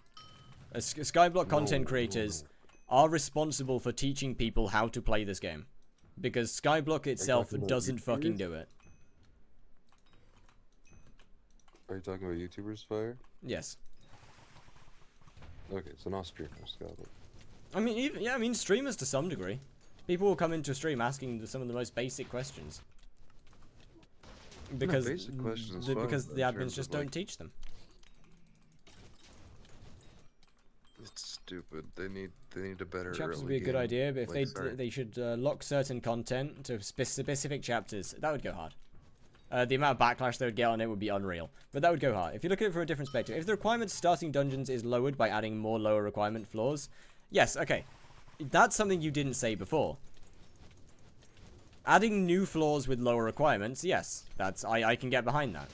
Speaker 1: Skyblock content creaters are responsible for teaching people how to play this game. because skyblock itself
Speaker 4: talking about
Speaker 1: doesn't fucking
Speaker 4: YouTubers?
Speaker 1: do it.
Speaker 4: Are you talking about YouTubers, Fire?
Speaker 1: Yes.
Speaker 4: Okay, so not streamers, got it.
Speaker 1: I mean, even, yeah, I mean streamers to some degree. People will come into a stream asking some of the most basic questions. Because
Speaker 4: basic questions is fine,
Speaker 1: because
Speaker 4: but
Speaker 1: the
Speaker 4: in
Speaker 1: admins
Speaker 4: terms
Speaker 1: just
Speaker 4: of, like,
Speaker 1: don't teach them.
Speaker 4: It's stupid. They need a better.
Speaker 1: Chapters
Speaker 4: early
Speaker 1: would be a good
Speaker 4: game.
Speaker 1: idea, but if
Speaker 4: Like, sorry.
Speaker 1: they should lock certain content to specific chapters, that would go hard. The amount of backlash they would get on it would be unreal, but that would go hard. If you look at it from a different perspective, if the requirement starting dungeons is lowered by adding more lower requirement floors, yes, okay, that's something you didn't say before. Adding new floors with lower requirements, yes, that's I can get behind that.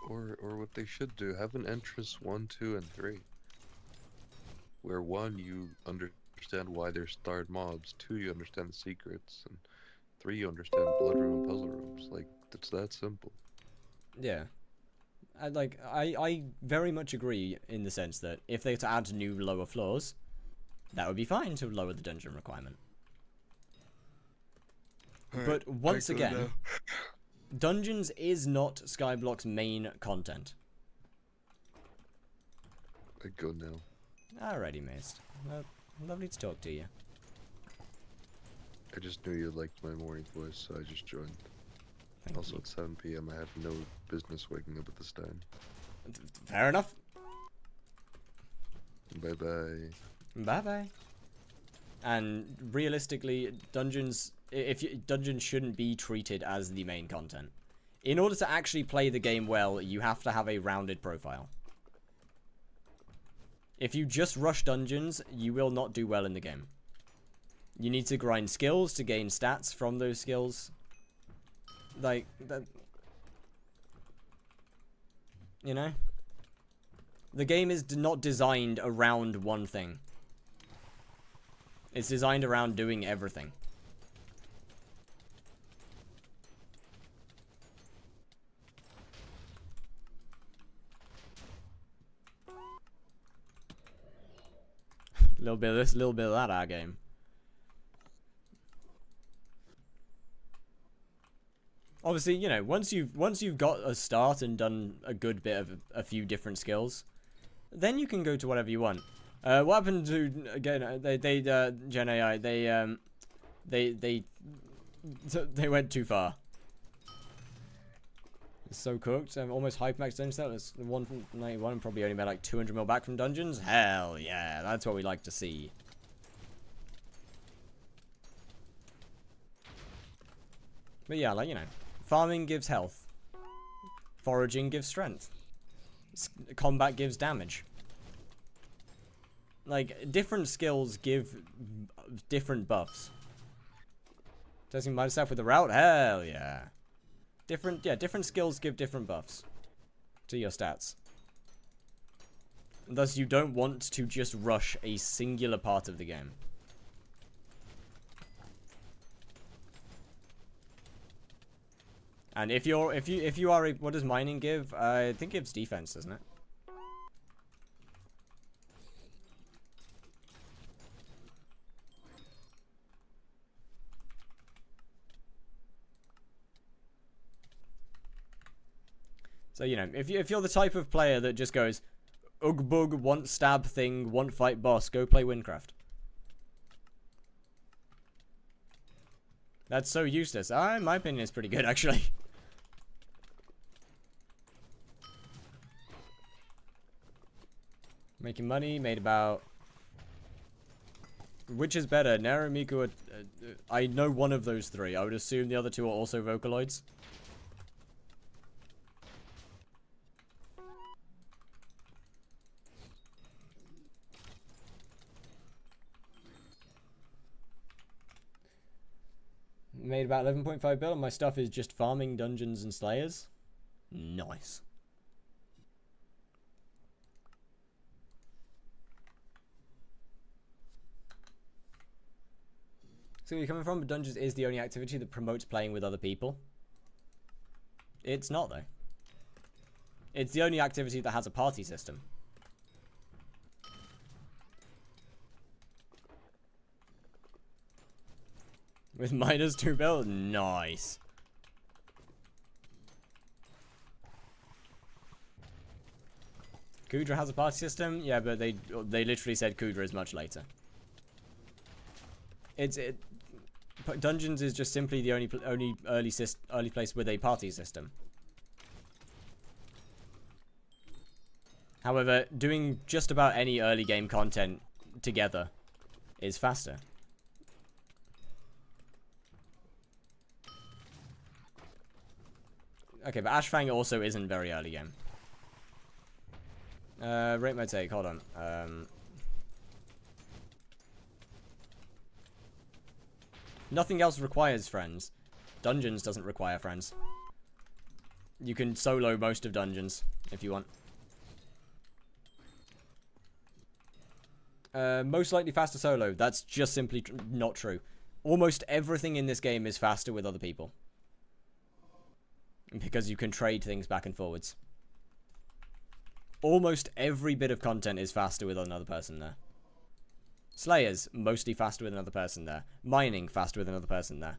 Speaker 4: Or what they should do, have an entrance 1, 2, and 3. Where 1, you understand why there's starred mobs, 2, you understand the secrets, and 3, you understand blood room and puzzle rooms. Like, it's that simple.
Speaker 1: Yeah. I very much agree in the sense that if they were to add new lower floors, that would be fine to lower the dungeon requirement. But once again, dungeons is not skyblock's main content.
Speaker 4: I go now.
Speaker 1: Alrighty, Mist. Well, lovely to talk to you.
Speaker 4: I just knew you liked my morning voice, so I just joined.
Speaker 1: Thank
Speaker 4: Also,
Speaker 1: you.
Speaker 4: at 7 PM, I have no business waking up at this time.
Speaker 1: Fair enough.
Speaker 4: Bye bye.
Speaker 1: Bye bye. And realistically, dungeons shouldn't be treated as the main content. In order to actually play the game well, you have to have a rounded profile. If you just rush dungeons, you will not do well in the game. You need to grind skills to gain stats from those skills. Like that, you know? The game is not designed around one thing. It's designed around doing everything. A little bit of this, a little bit of that, our game. Obviously, you know, once you've got a start and done a good bit of a few different skills, then you can go to whatever you want. What happened to again? Gen AI. They went too far. It's so cooked. I'm almost hypermax dungeon set. It's 191 and probably only made like 200 mil back from dungeons. Hell yeah, that's what we like to see. But yeah, like, you know, farming gives health. Foraging gives strength. Combat gives damage. Like, different skills give different buffs. Testing myself with the route? Hell yeah. Different skills give different buffs to your stats. Thus, you don't want to just rush a singular part of the game. And if you are a, what does mining give? I think it gives defense, doesn't it? So, you know, if you're the type of player that just goes, ug bug, want stab thing, want fight boss, go play Windcraft. That's so useless. In my opinion, it's pretty good, actually. Making money, made about... Which is better, Nero, Miku, or... I know one of those three. I would assume the other two are also Vocaloids. Made about 11.5 bill, and my stuff is just farming dungeons and slayers. Nice. So where you're coming from, but dungeons is the only activity that promotes playing with other people. It's not, though. It's the only activity that has a party system. With -2 build? Nice. Kudra has a party system? Yeah, but they literally said Kudra is much later. Dungeons is just simply the only early place with a party system. However, doing just about any early game content together is faster. Okay, but Ashfang also isn't very early game. Rate my take, hold on. Nothing else requires friends. Dungeons doesn't require friends. You can solo most of dungeons if you want. Most likely faster solo. That's just simply not true. Almost everything in this game is faster with other people. Because you can trade things back and forwards. Almost every bit of content is faster with another person there. Slayers, mostly faster with another person there. Mining, faster with another person there.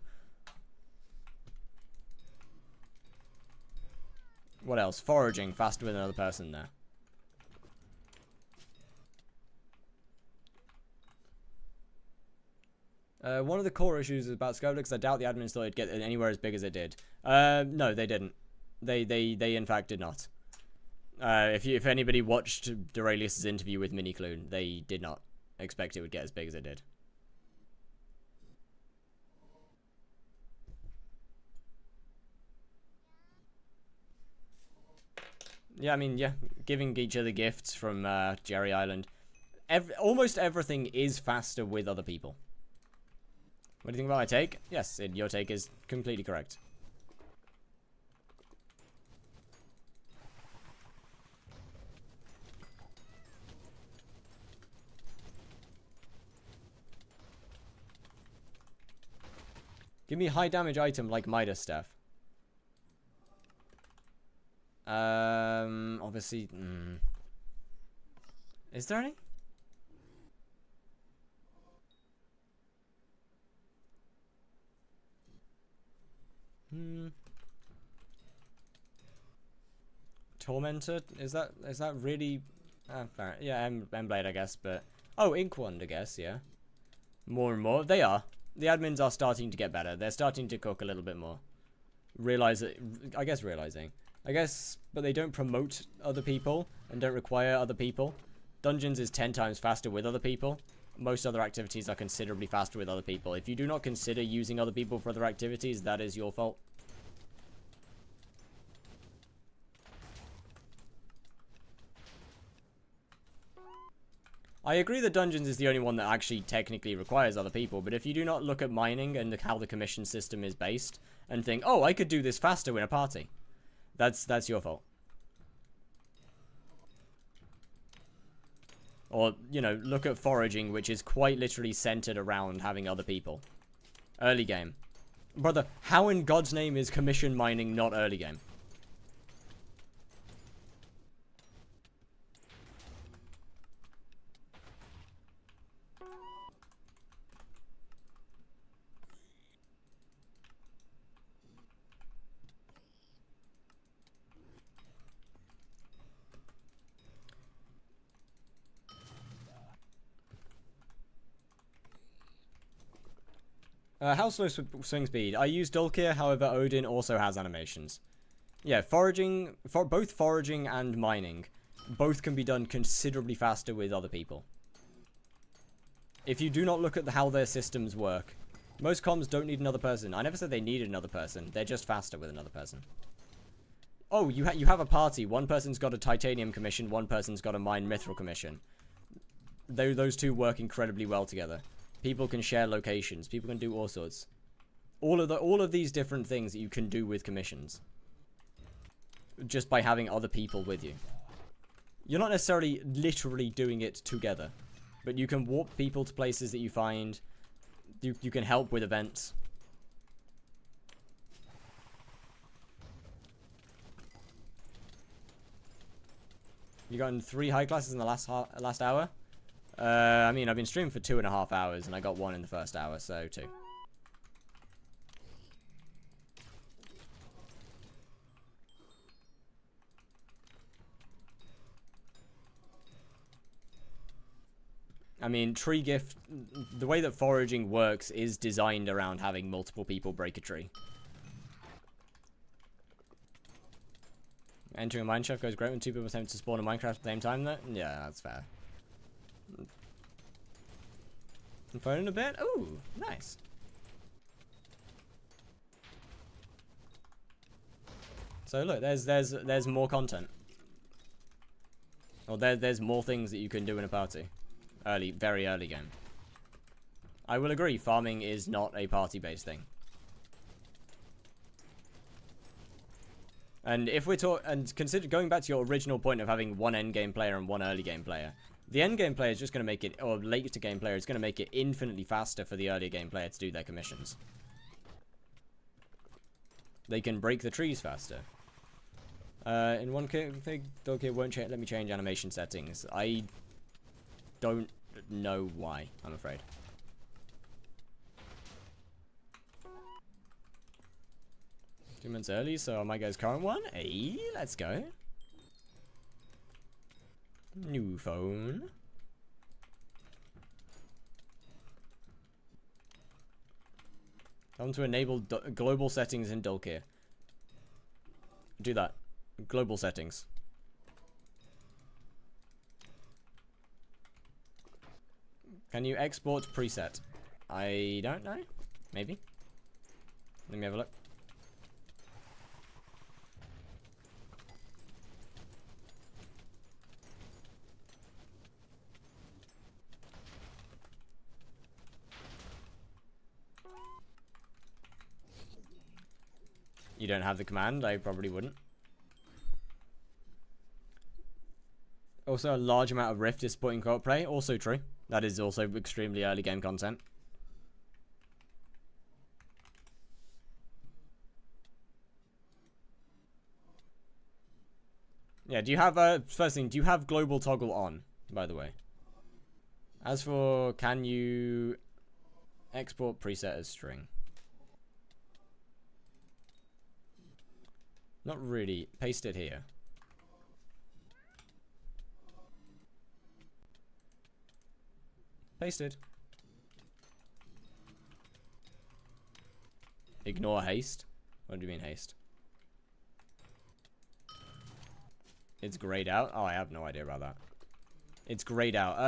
Speaker 1: What else? Foraging, faster with another person there. One of the core issues about skyblock is I doubt the admins thought it'd get anywhere as big as it did. No, they didn't. They in fact did not. If anybody watched Duralius's interview with Miniclune, they did not expect it would get as big as it did. Yeah, I mean, yeah, giving each other gifts from Jerry Island. Almost everything is faster with other people. What do you think about my take? Yes, your take is completely correct. Give me a high damage item like Midas Staff. Obviously, is there any? Tormentor? Is that really? Fair. Yeah, Emblade, I guess, but oh, Inkwand, I guess, yeah. More and more, they are. The admins are starting to get better. They're starting to cook a little bit more. Realizing, but they don't promote other people and don't require other people. Dungeons is 10 times faster with other people. Most other activities are considerably faster with other people. If you do not consider using other people for other activities, that is your fault. I agree that Dungeons is the only one that actually technically requires other people, but if you do not look at mining and how the commission system is based and think, oh, I could do this faster in a party, that's your fault. Or, you know, look at foraging, which is quite literally centered around having other people. Early game. Brother, how in God's name is commission mining not early game? How slow swing speed? I use Dulkir, however Odin also has animations. Yeah, both foraging and mining, both can be done considerably faster with other people. If you do not look at how their systems work, most comms don't need another person. I never said they needed another person, they're just faster with another person. Oh, you have a party, one person's got a titanium commission, one person's got a mine mithril commission. Those two work incredibly well together. People can share locations. People can do all sorts. All of these different things that you can do with commissions. Just by having other people with you. You're not necessarily literally doing it together. But you can warp people to places that you find. You can help with events. You gotten 3 high classes in the last hour? I mean, I've been streaming for 2.5 hours, and I got 1 in the first hour, so 2. I mean, tree gift, the way that foraging works is designed around having multiple people break a tree. Entering a mineshaft goes great when two people attempt to spawn a Minecraft at the same time, though? Yeah, that's fair. Phone in a bit? Ooh, nice. So look, there's more content. Or there's more things that you can do in a party. Very early game. I will agree, farming is not a party-based thing. And if we're consider going back to your original point of having one end game player and one early game player, the end game player is just going to make it, or later game player is going to make it infinitely faster for the earlier game player to do their commissions. They can break the trees faster. In one thing, okay, won't let me change animation settings. I don't know why, I'm afraid. 2 months early, so I might go current one. Hey, let's go. New phone. Time to enable global settings in Dulkir. Do that. Global settings. Can you export preset? I don't know. Maybe. Let me have a look. You don't have the command? I probably wouldn't. Also, a large amount of Rift is supporting co-op play. Also true. That is also extremely early game content. Yeah, do you have, first thing, do you have global toggle on, by the way? As for, can you export preset as string? Not really. Paste it here. Pasted. Ignore haste. What do you mean haste? It's grayed out? Oh, I have no idea about that. It's grayed out.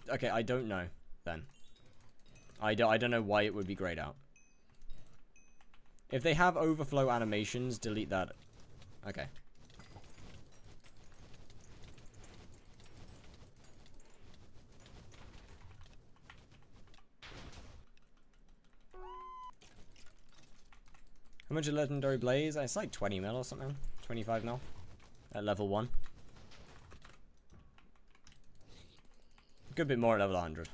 Speaker 1: Okay, I don't know then. I don't know why it would be grayed out. If they have overflow animations, delete that. Okay. How much is Legendary Blaze? It's like 20 mil or something. 25 mil. At level 1. Good bit more at level 100.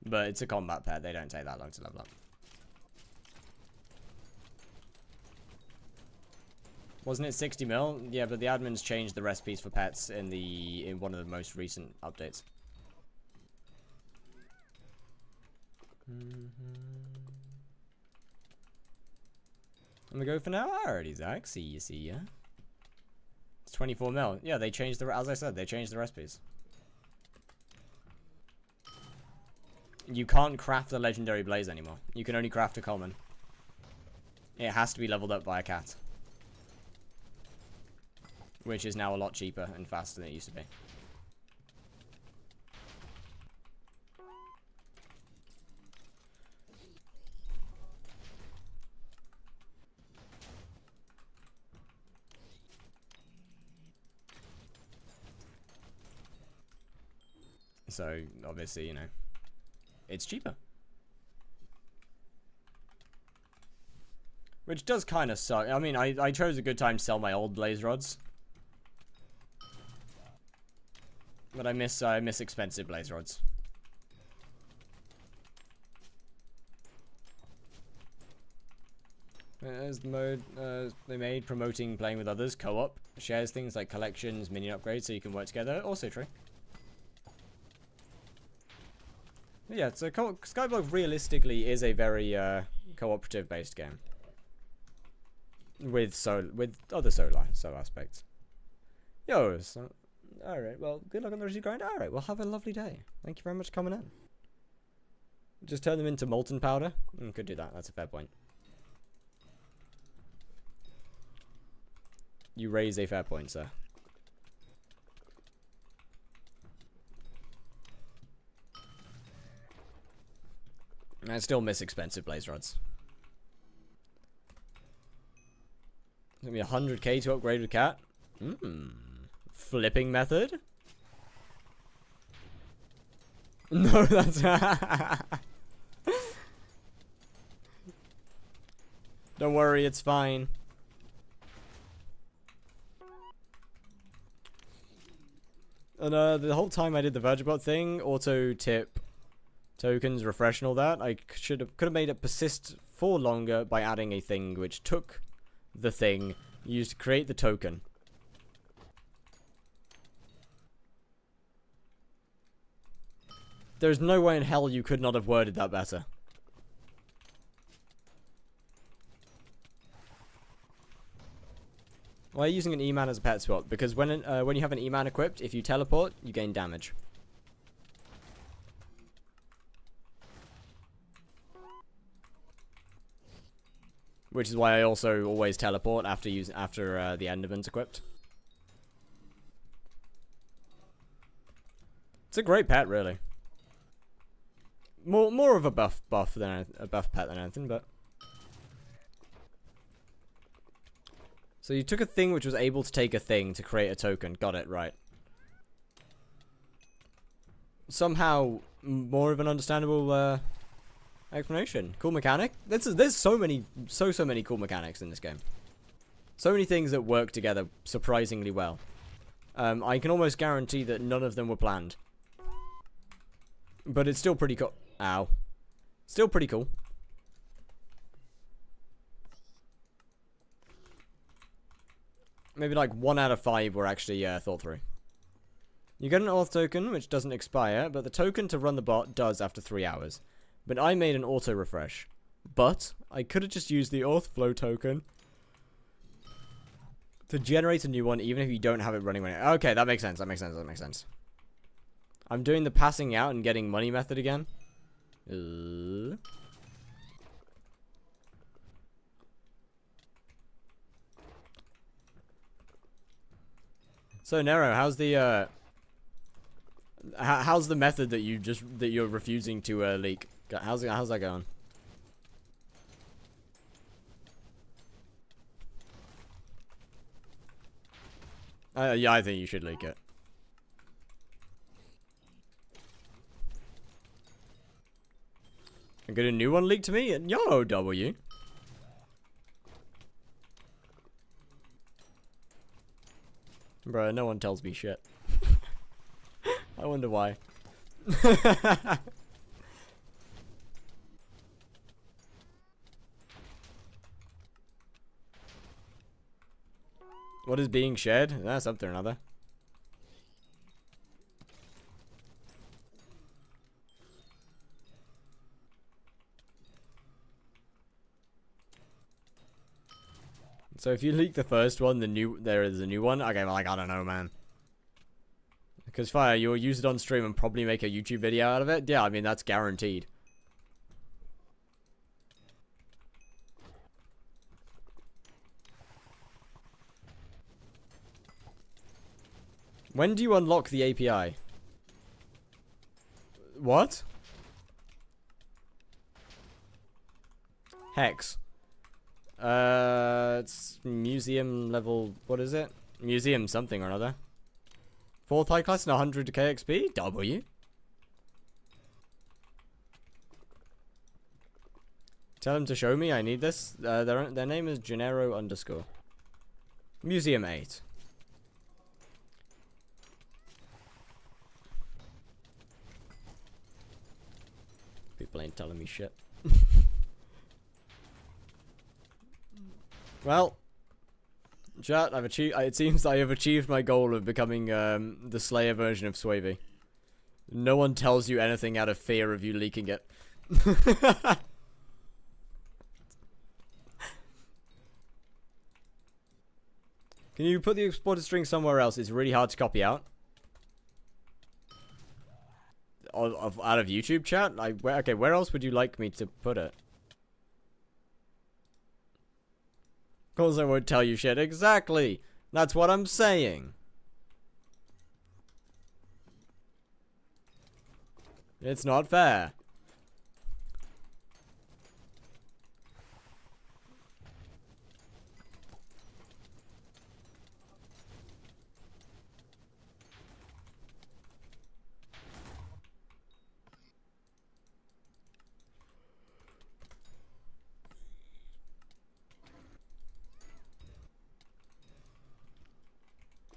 Speaker 1: But it's a combat pet. They don't take that long to level up. Wasn't it 60 mil? Yeah, but the admins changed the recipes for pets in one of the most recent updates. I'm gonna go for now. Alrighty, Zach. See ya. It's 24 mil. Yeah, they changed as I said, they changed the recipes. You can't craft a legendary blaze anymore. You can only craft a common. It has to be leveled up by a cat. Which is now a lot cheaper and faster than it used to be. So, obviously, you know, it's cheaper. Which does kind of suck. I mean, I chose a good time to sell my old blaze rods. But I miss expensive blaze rods. As the mode they made promoting playing with others, co-op, shares things like collections, minion upgrades so you can work together. Also true. But yeah, so Skyblock realistically is a very cooperative based game. With other solo aspects. Yo, so Alright, well, good luck on the rest of your grind. Alright, well, have a lovely day. Thank you very much for coming in. Just turn them into molten powder? Could do that, that's a fair point. You raise a fair point, sir. I still miss expensive blaze rods. It's gonna be 100k to upgrade with cat. Flipping method? No, that's... Don't worry, it's fine. And the whole time I did the Vergibot thing, auto tip tokens, refresh and all that, I could have made it persist for longer by adding a thing which took the thing used to create the token. There's no way in hell you could not have worded that better. Why are you using an E-Man as a pet swap? Because when you have an E-Man equipped, if you teleport, you gain damage. Which is why I also always teleport after the Enderman's equipped. It's a great pet, really. More of a buff than a buff pet than anything, but. So you took a thing which was able to take a thing to create a token. Got it, right. Somehow more of an understandable explanation. Cool mechanic. There's so many cool mechanics in this game. So many things that work together surprisingly well. I can almost guarantee that none of them were planned. But it's still pretty cool. Ow. Still pretty cool. Maybe like 1 out of 5 were actually thought through. You get an auth token, which doesn't expire, but the token to run the bot does after 3 hours. But I made an auto refresh. But I could have just used the auth flow token to generate a new one, even if you don't have it running. Okay, that makes sense. That makes sense. I'm doing the passing out and getting money method again. So Nero, how's the method that you're refusing to leak? How's that going? Yeah, I think you should leak it. I got a new one leaked to me? Yo, W. Bro, no one tells me shit. I wonder why. What is being shared? That's something or another. So if you leak the first one, there is a new one. Okay, well, like, I don't know, man. Because Fire, you'll use it on stream and probably make a YouTube video out of it. Yeah, I mean, that's guaranteed. When do you unlock the API? What? Hex. It's museum level, what is it? Museum something or another. 4th high class and 100k XP? W. Tell him to show me, I need this. Their name is Gennaro _ Museum 8. People ain't telling me shit. Well, chat, I've achieved. It seems I have achieved my goal of becoming the Slayer version of Swavey. No one tells you anything out of fear of you leaking it. Can you put the exported string somewhere else? It's really hard to copy out. out of YouTube chat? Okay, where else would you like me to put it? Of course I won't tell you shit. Exactly. That's what I'm saying. It's not fair.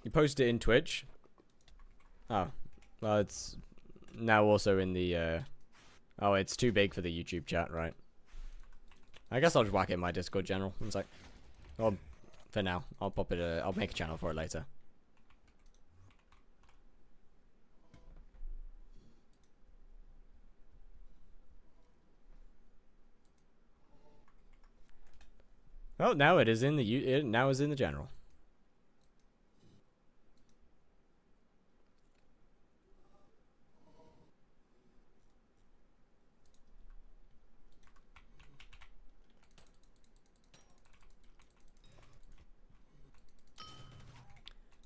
Speaker 1: You post it in Twitch? Oh. Well, it's now also in the, oh, it's too big for the YouTube chat, right? I guess I'll just whack it in my Discord channel. It's like, well, for now. I'll pop it, I'll make a channel for it later. Oh, now it is in the, it now is in the general.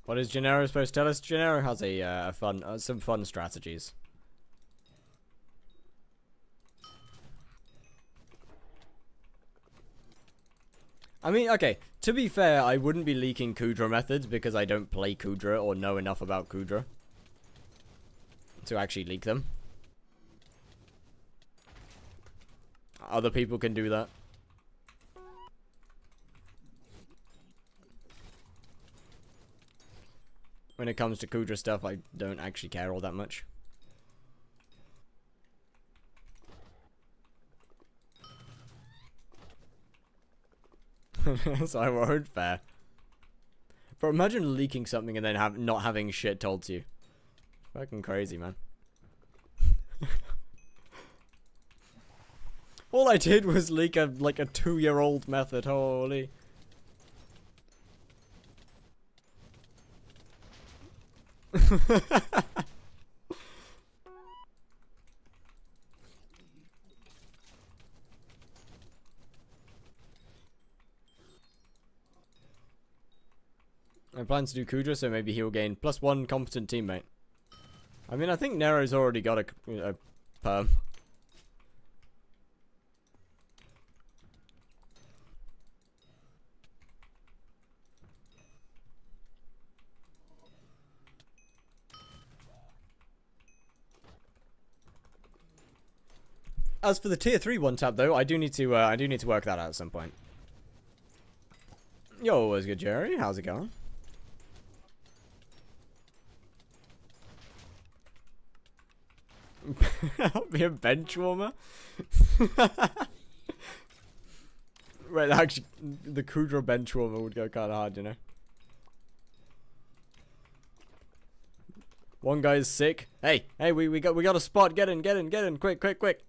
Speaker 1: What is Gennaro supposed to tell us? Gennaro has a some fun strategies. I mean, okay, to be fair, I wouldn't be leaking Kudra methods because I don't play Kudra or know enough about Kudra to actually leak them. Other people can do that. When it comes to Kudra stuff, I don't actually care all that much. So I won't fair. But imagine leaking something and then not having shit told to you. Fucking crazy, man. All I did was leak a 2-year-old method. Holy. I plan to do Kudra, so maybe he'll gain +1 competent teammate. I mean, I think Nero's already got a perm. As for the tier 3 one tap though, I do need to work that out at some point. Yo, what's good, Jerry? How's it going? I'll be a bench warmer. Right, actually, the Kudra bench warmer would go kind of hard, you know. One guy's sick. Hey, we got a spot. Get in, quick.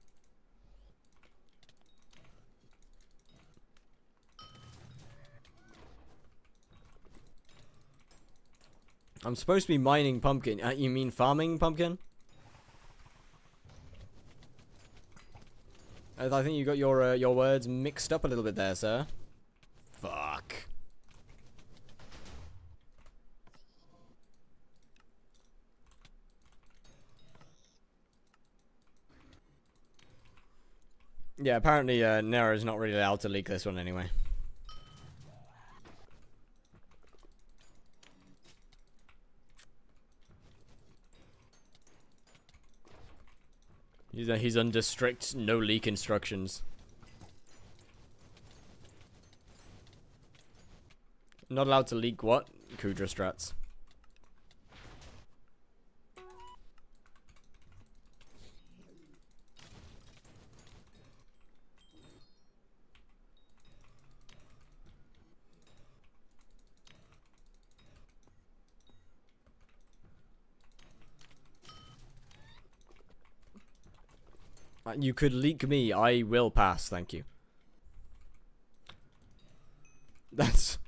Speaker 1: I'm supposed to be mining pumpkin. You mean farming pumpkin? I think you got your words mixed up a little bit there, sir. Fuck. Yeah, apparently Nero's not really allowed to leak this one anyway. He's under strict no leak instructions. Not allowed to leak what? Kudra strats. You could leak me. I will pass, thank you. That's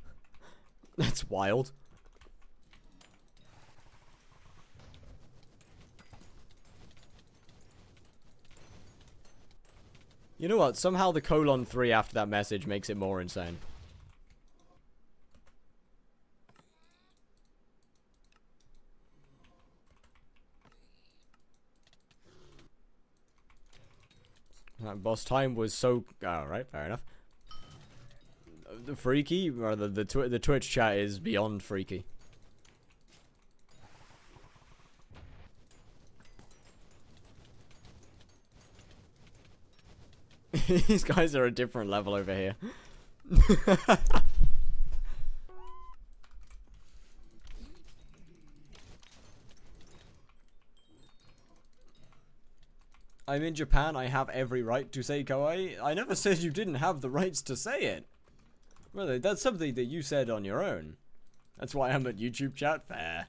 Speaker 1: wild. You know what? Somehow the colon 3 after that message makes it more insane. That boss time was so... Alright, fair enough. The freaky, or the Twitch chat is beyond freaky. These guys are a different level over here. I'm in Japan, I have every right to say kawaii. I never said you didn't have the rights to say it. Well, that's something that you said on your own. That's why I'm at YouTube chat. Fair.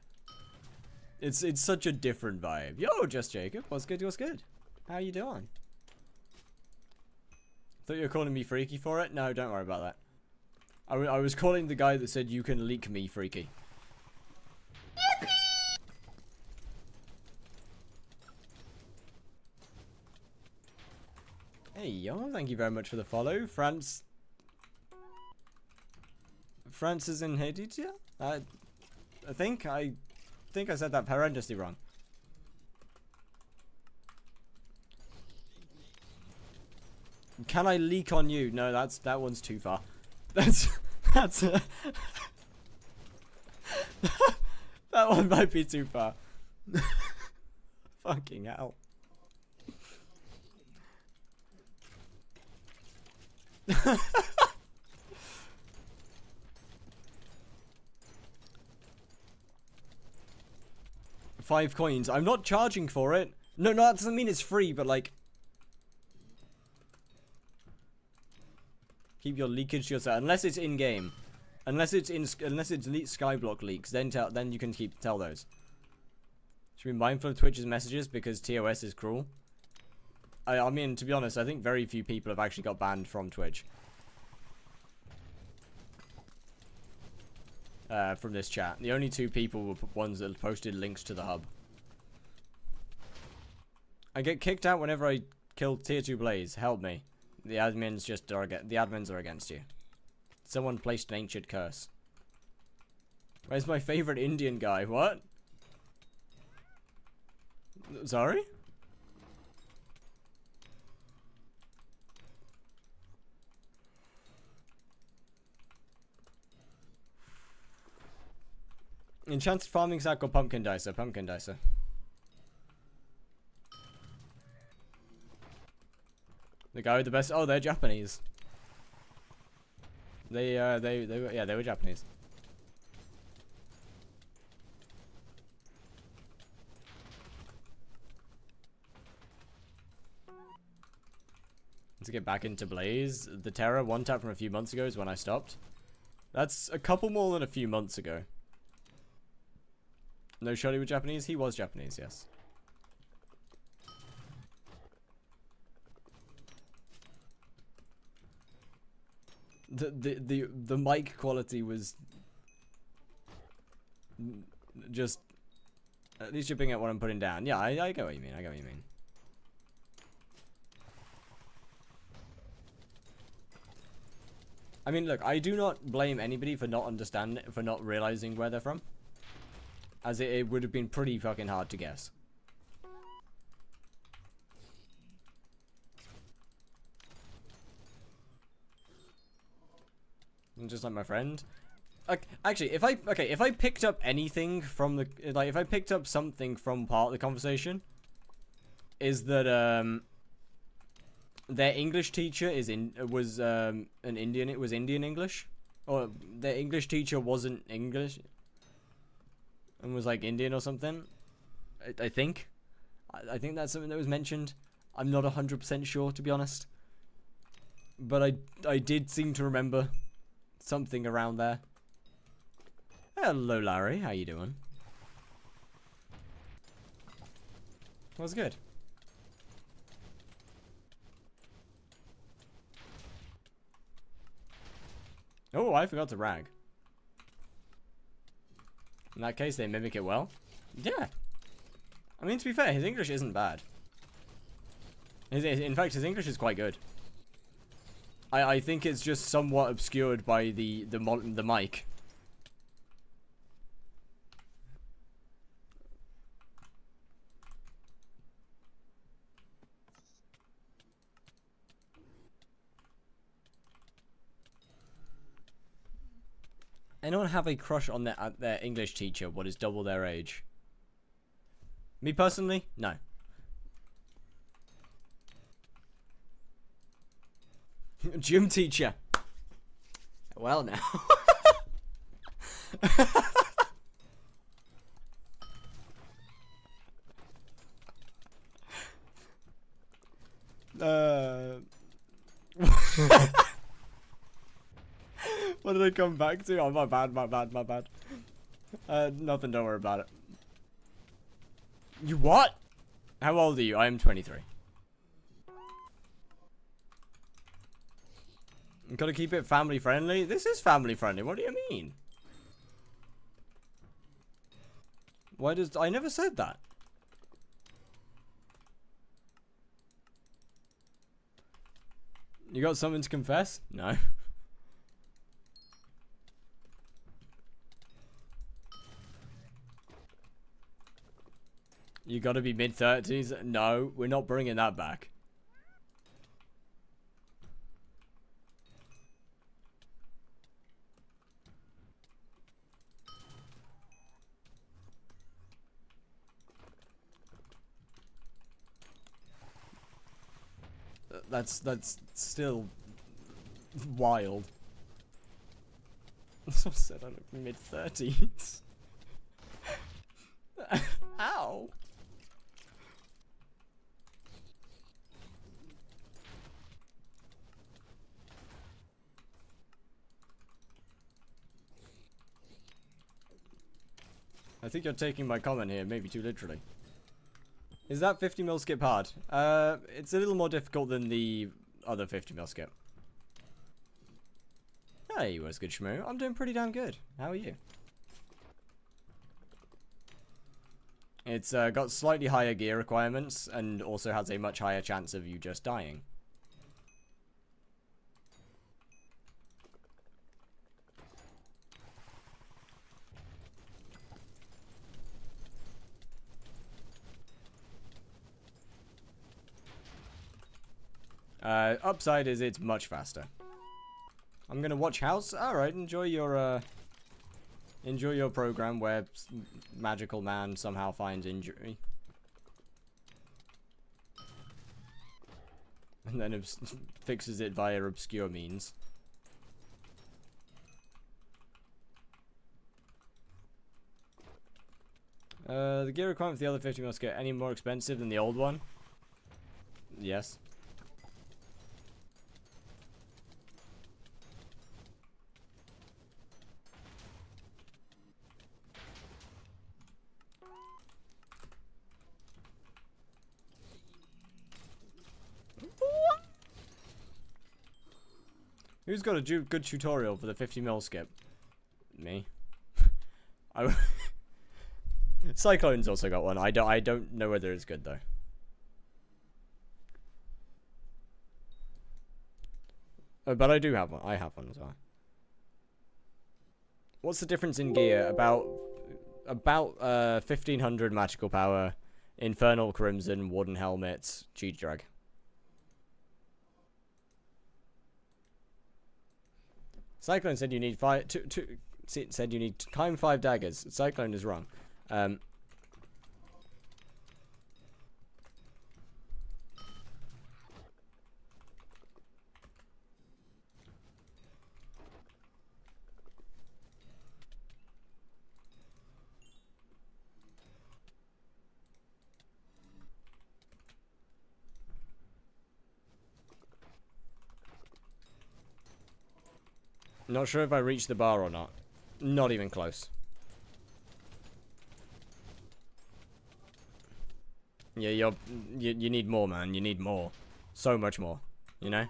Speaker 1: It's such a different vibe. Yo, Just Jacob. What's good, what's good? How you doing? Thought you were calling me freaky for it? No, don't worry about that. I was calling the guy that said you can leak me freaky. Hey, yo, thank you very much for the follow. Francis in Haiti? I think I said that horrendously wrong. Can I leak on you? No, that one's too far. That one might be too far. Fucking hell. $5. I'm not charging for it. No, that doesn't mean it's free, but like, keep your leakage to yourself, unless it's in game, unless it's skyblock leaks. Then you can tell those. Should be mindful of Twitch's messages because TOS is cruel. I mean, to be honest, I think very few people have actually got banned from Twitch. From this chat. The only 2 people were ones that posted links to the hub. I get kicked out whenever I kill tier 2 Blaze. Help me. The admins are against you. Someone placed an ancient curse. Where's my favorite Indian guy? What? Sorry? Enchanted farming sack or pumpkin dicer? Pumpkin dicer. The guy with the best. Oh, they're Japanese. They were Japanese. To get back into Blaze, the Terror one tap from a few months ago is when I stopped. That's a couple more than a few months ago. No, Shorty was Japanese? He was Japanese, yes. The mic quality was just at least you're picking up what I'm putting down. Yeah, I get what you mean. I get what you mean. I mean, look, I do not blame anybody for not realizing where they're from. As it would have been pretty fucking hard to guess. And just like my friend. Actually, if I picked up anything from the if I picked up something from part of the conversation, is that their English teacher was an Indian. It was Indian English, or their English teacher wasn't English. And was like Indian or something. I think. I think that's something that was mentioned. I'm not 100% sure, to be honest. But I did seem to remember something around there. Hello, Larry. How you doing? Was good. Oh, I forgot to rag. In that case, they mimic it well. Yeah. I mean, to be fair, his English isn't bad. In fact, his English is quite good. I think it's just somewhat obscured by the mic. Anyone have a crush on their English teacher what is double their age? Me personally, no. Gym teacher. Well now. What did I come back to? Oh, my bad. Nothing, don't worry about it. You what? How old are you? I am 23. Gotta keep it family friendly. This is family friendly. What do you mean? Why does... I never said that. You got something to confess? No. You gotta be mid-30s? No, we're not bringing that back. That's still wild. So I said I look mid-30s. Ow. I think you're taking my comment here, maybe too literally. Is that 50 mil skip hard? It's a little more difficult than the other 50 mil skip. Hey, what's good, Shmoo? I'm doing pretty damn good. How are you? It's got slightly higher gear requirements and also has a much higher chance of you just dying. Upside is it's much faster. I'm gonna watch House. Alright, enjoy your program where magical man somehow finds injury. And then fixes it via obscure means. The gear requirement for the other 50 must get any more expensive than the old one? Yes. Who's got a good tutorial for the 50 mil skip? Me. Cyclone's also got one. I don't know whether it's good though. Oh, but I do have one. I have one as well. What's the difference in gear? About 1500 magical power, infernal crimson, wooden helmet, cheat drag. Cyclone said you need said you need climb 5 daggers. Cyclone is wrong. Not sure if I reached the bar or not. Not even close. Yeah, you need more, man. You need more. So much more. You know?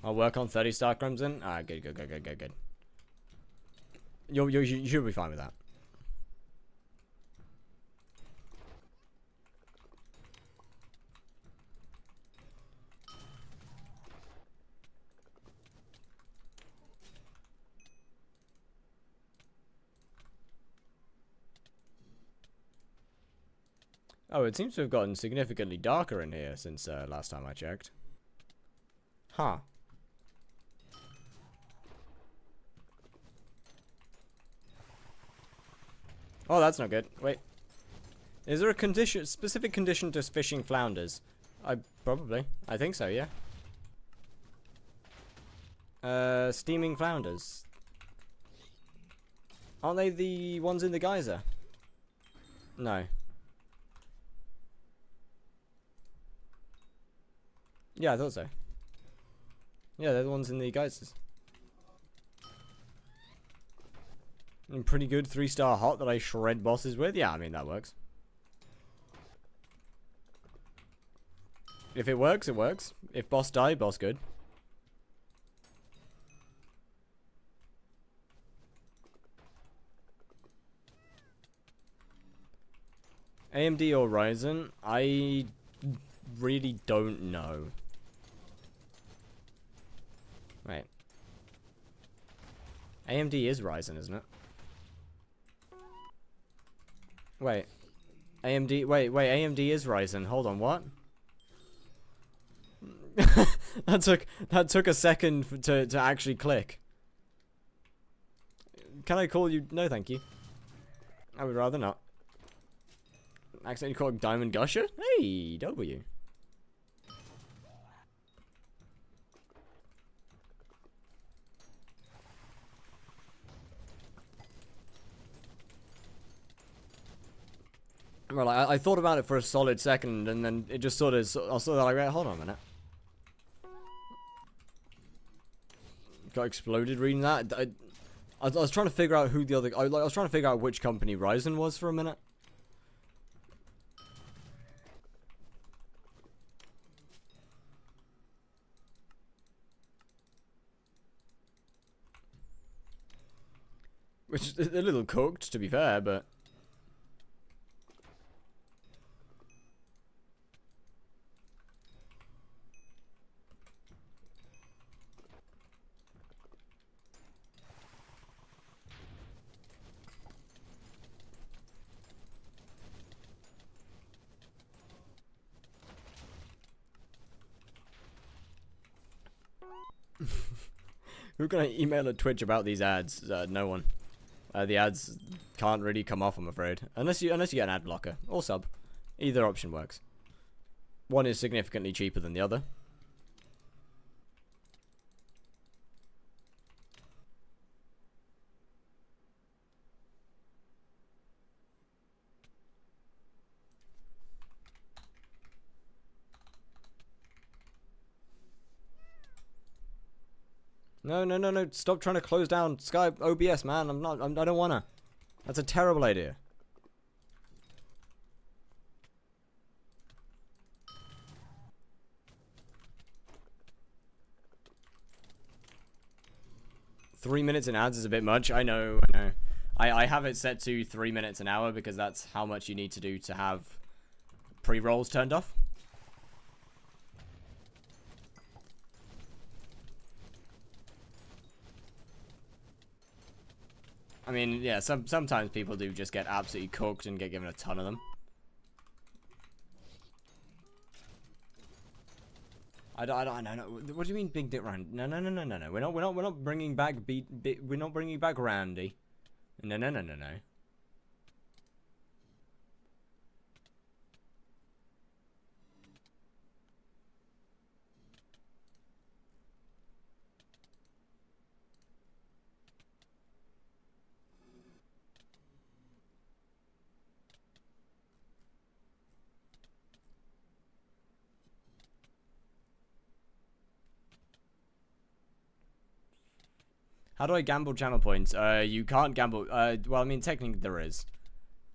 Speaker 1: I'll work on 30 star crimson. Ah, good. You'll be fine with that. Oh, it seems to have gotten significantly darker in here since last time I checked. Huh. Oh, that's not good. Wait. Is there a specific condition to fishing flounders? Probably. I think so, yeah. Steaming flounders. Aren't they the ones in the geyser? No. Yeah, I thought so. Yeah, they're the ones in the geysers. And pretty good 3-star hot that I shred bosses with. Yeah, I mean, that works. If it works, it works. If boss die, boss good. AMD or Ryzen? I really don't know. Wait. AMD is Ryzen, isn't it? Wait. AMD, wait, AMD is Ryzen. Hold on, what? that took a second to actually click. Can I call you? No, thank you. I would rather not. Accidentally called Diamond Gusher? Hey, W. Well, I thought about it for a solid second, and then it just sort of, I was sort of like, hold on a minute. Got exploded reading that. I was trying to figure out who the other, I was trying to figure out which company Ryzen was for a minute. Which is a little cooked, to be fair, but... Who can I email at Twitch about these ads? No one. The ads can't really come off, I'm afraid. Unless you get an ad blocker. Or sub. Either option works. One is significantly cheaper than the other. No. Stop trying to close down Sky OBS, man. I don't wanna. That's a terrible idea. Three minutes in ads is a bit much. I know. I have it set to 3 minutes an hour because that's how much you need to do to have pre-rolls turned off. I mean, yeah, sometimes people do just get absolutely cooked and get given a ton of them. I don't know. What do you mean, big dick Randy? No. We're not bringing back we're not bringing back Randy. No. How do I gamble channel points? You can't gamble. Well, I mean, technically there is.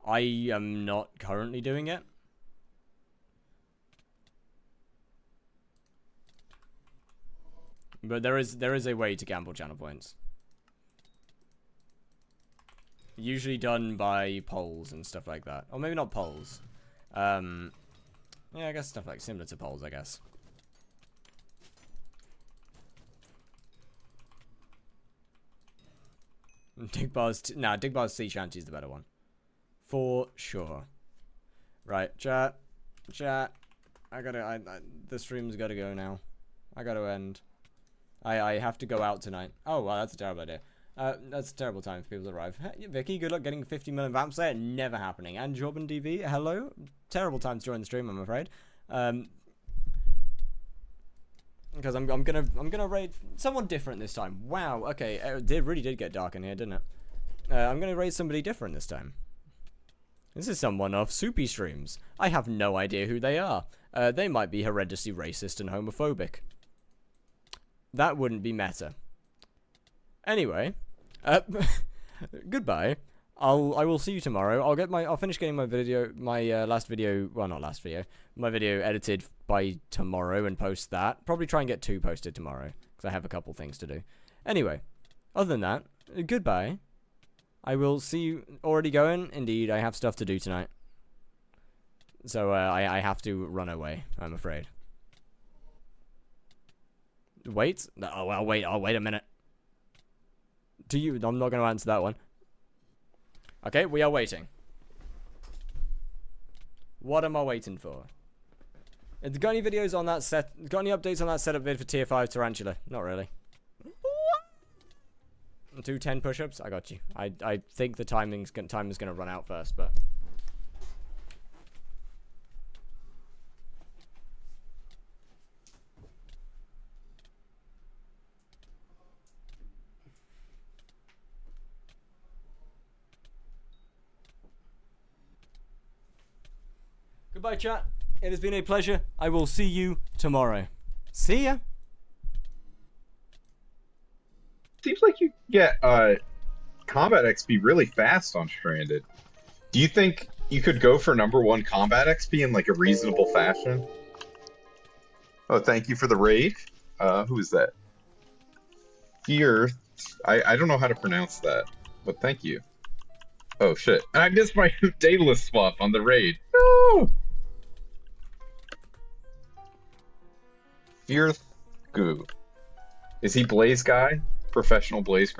Speaker 1: I am not currently doing it. But there is a way to gamble channel points. Usually done by polls and stuff like that. Or maybe not polls. Yeah, I guess stuff like similar to polls, I guess. Dig Bar's sea shanty is the better one, for sure. Right, chat. The stream's gotta go now. I gotta end. I have to go out tonight. Oh, well, that's a terrible idea. That's a terrible time for people to arrive. Hey, Vicky, good luck getting 50 million vamps there. Never happening. And Jordan DV, hello. Terrible time to join the stream, I'm afraid. Because I'm gonna raid someone different this time. Wow. Okay, it really did get dark in here, didn't it? I'm gonna raid somebody different this time. This is someone off Soupy streams. I have no idea who they are. They might be horrendously racist and homophobic. That wouldn't be meta. Anyway, goodbye. I will see you tomorrow. I'll finish getting my video, my my video edited by tomorrow and post that. Probably try and get 2 posted tomorrow because I have a couple things to do. Anyway, other than that, goodbye. I will see you. Already going? Indeed, I have stuff to do tonight. So I have to run away, I'm afraid. Wait? Oh, I'll wait a minute. I'm not going to answer that one. Okay, we are waiting. What am I waiting for? Got any videos on that set? Got any updates on that setup vid for tier 5 Tarantula? Not really. 2 10 push-ups? I got you. I think the time is going to run out first, but... Goodbye, chat. It has been a pleasure. I will see you tomorrow. See ya.
Speaker 5: Seems like you get combat XP really fast on Stranded. Do you think you could go for #1 combat XP in like a reasonable fashion? Oh, thank you for the raid. Who is that? Here, I don't know how to pronounce that, but thank you. Oh shit! And I missed my Daedalus swap on the raid. No. Fear Goo. Is he Blaze guy? Professional Blaze guy?